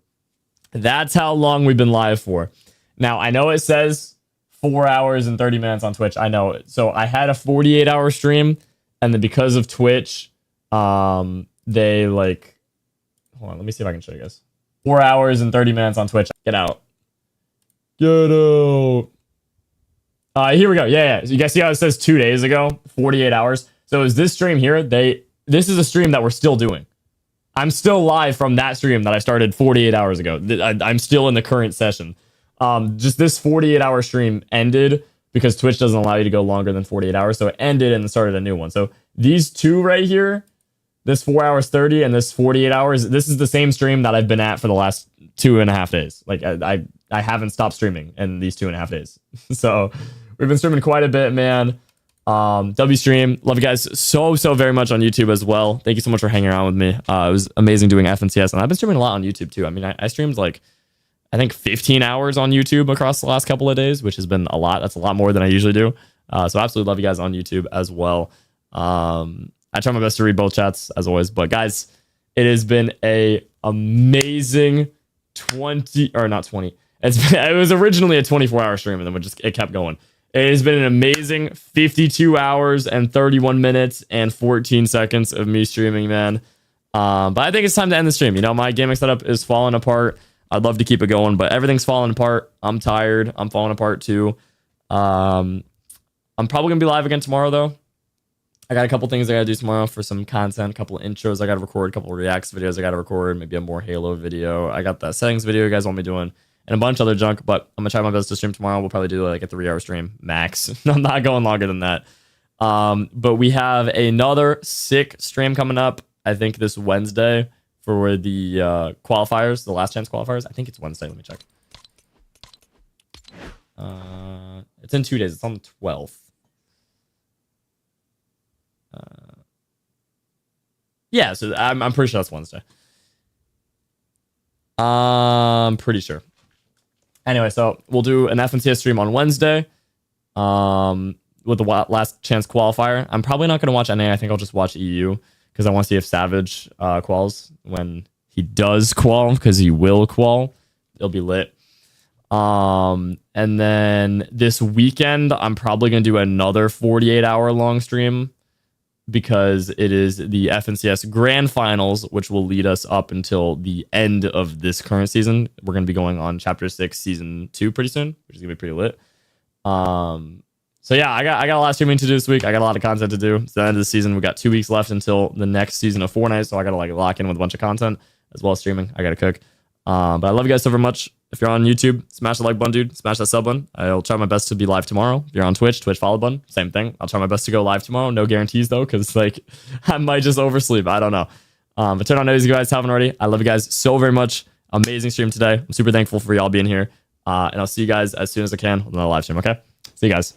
That's how long we've been live for. Now, I know it says 4 hours and 30 minutes on Twitch. I know it. So I had a 48-hour stream, and then because of Twitch, they like... Hold on, let me see if I can show you guys. 4 hours and 30 minutes on Twitch. Get out. Get out. Here we go. Yeah. So you guys see how it says 2 days ago, 48 hours. So is this stream here? This is a stream that we're still doing. I'm still live from that stream that I started 48 hours ago. I'm still in the current session. Just this 48-hour stream ended because Twitch doesn't allow you to go longer than 48 hours. So it ended and started a new one. So these two right here, this 4 hours 30 and this 48 hours, this is the same stream that I've been at for the last 2.5 days. Like I haven't stopped streaming in these 2.5 days. So we've been streaming quite a bit, man. W stream, love you guys so very much on YouTube as well. Thank you so much for hanging around with me. It was amazing doing FNCS, and I've been streaming a lot on YouTube too. I mean, I streamed like I think 15 hours on YouTube across the last couple of days, which has been a lot. That's a lot more than I usually do. So absolutely love you guys on YouTube as well. I try my best to read both chats as always, but guys, it has been a amazing 20 or not 20. It was originally a 24-hour stream, and then it kept going. It has been an amazing 52 hours and 31 minutes and 14 seconds of me streaming, man. But I think it's time to end the stream. You know, my gaming setup is falling apart. I'd love to keep it going, but everything's falling apart. I'm tired. I'm falling apart too. I'm probably going to be live again tomorrow, though. I got a couple things I got to do tomorrow for some content, a couple of intros I got to record, a couple of reacts videos I got to record, maybe a more Halo video. I got that settings video you guys want me doing, and a bunch of other junk, but I'm gonna try my best to stream tomorrow. We'll probably do like a 3-hour stream max. I'm not going longer than that. But we have another sick stream coming up, I think this Wednesday for the qualifiers, the last chance qualifiers. I think it's Wednesday. Let me check. It's in 2 days. It's on the 12th. Yeah, so I'm pretty sure that's Wednesday. I'm pretty sure. Anyway, so we'll do an FNCS stream on Wednesday with the last chance qualifier. I'm probably not going to watch NA. I think I'll just watch EU because I want to see if Savage quals when he does qual, because he will qual. It'll be lit. And then this weekend, I'm probably going to do another 48-hour long stream because it is the FNCS Grand Finals, which will lead us up until the end of this current season. We're going to be going on Chapter 6, Season 2 pretty soon, which is going to be pretty lit. So yeah, I got a lot of streaming to do this week. I got a lot of content to do. It's the end of the season. We've got 2 weeks left until the next season of Fortnite, so I got to like lock in with a bunch of content as well as streaming. I got to cook. But I love you guys so very much. If you're on YouTube, smash the like button, dude. Smash that sub button. I'll try my best to be live tomorrow. If you're on Twitch, follow button. Same thing. I'll try my best to go live tomorrow. No guarantees, though, because like I might just oversleep. I don't know. But turn on notifications if you guys haven't already. I love you guys so very much. Amazing stream today. I'm super thankful for y'all being here. And I'll see you guys as soon as I can on the live stream. Okay, see you guys.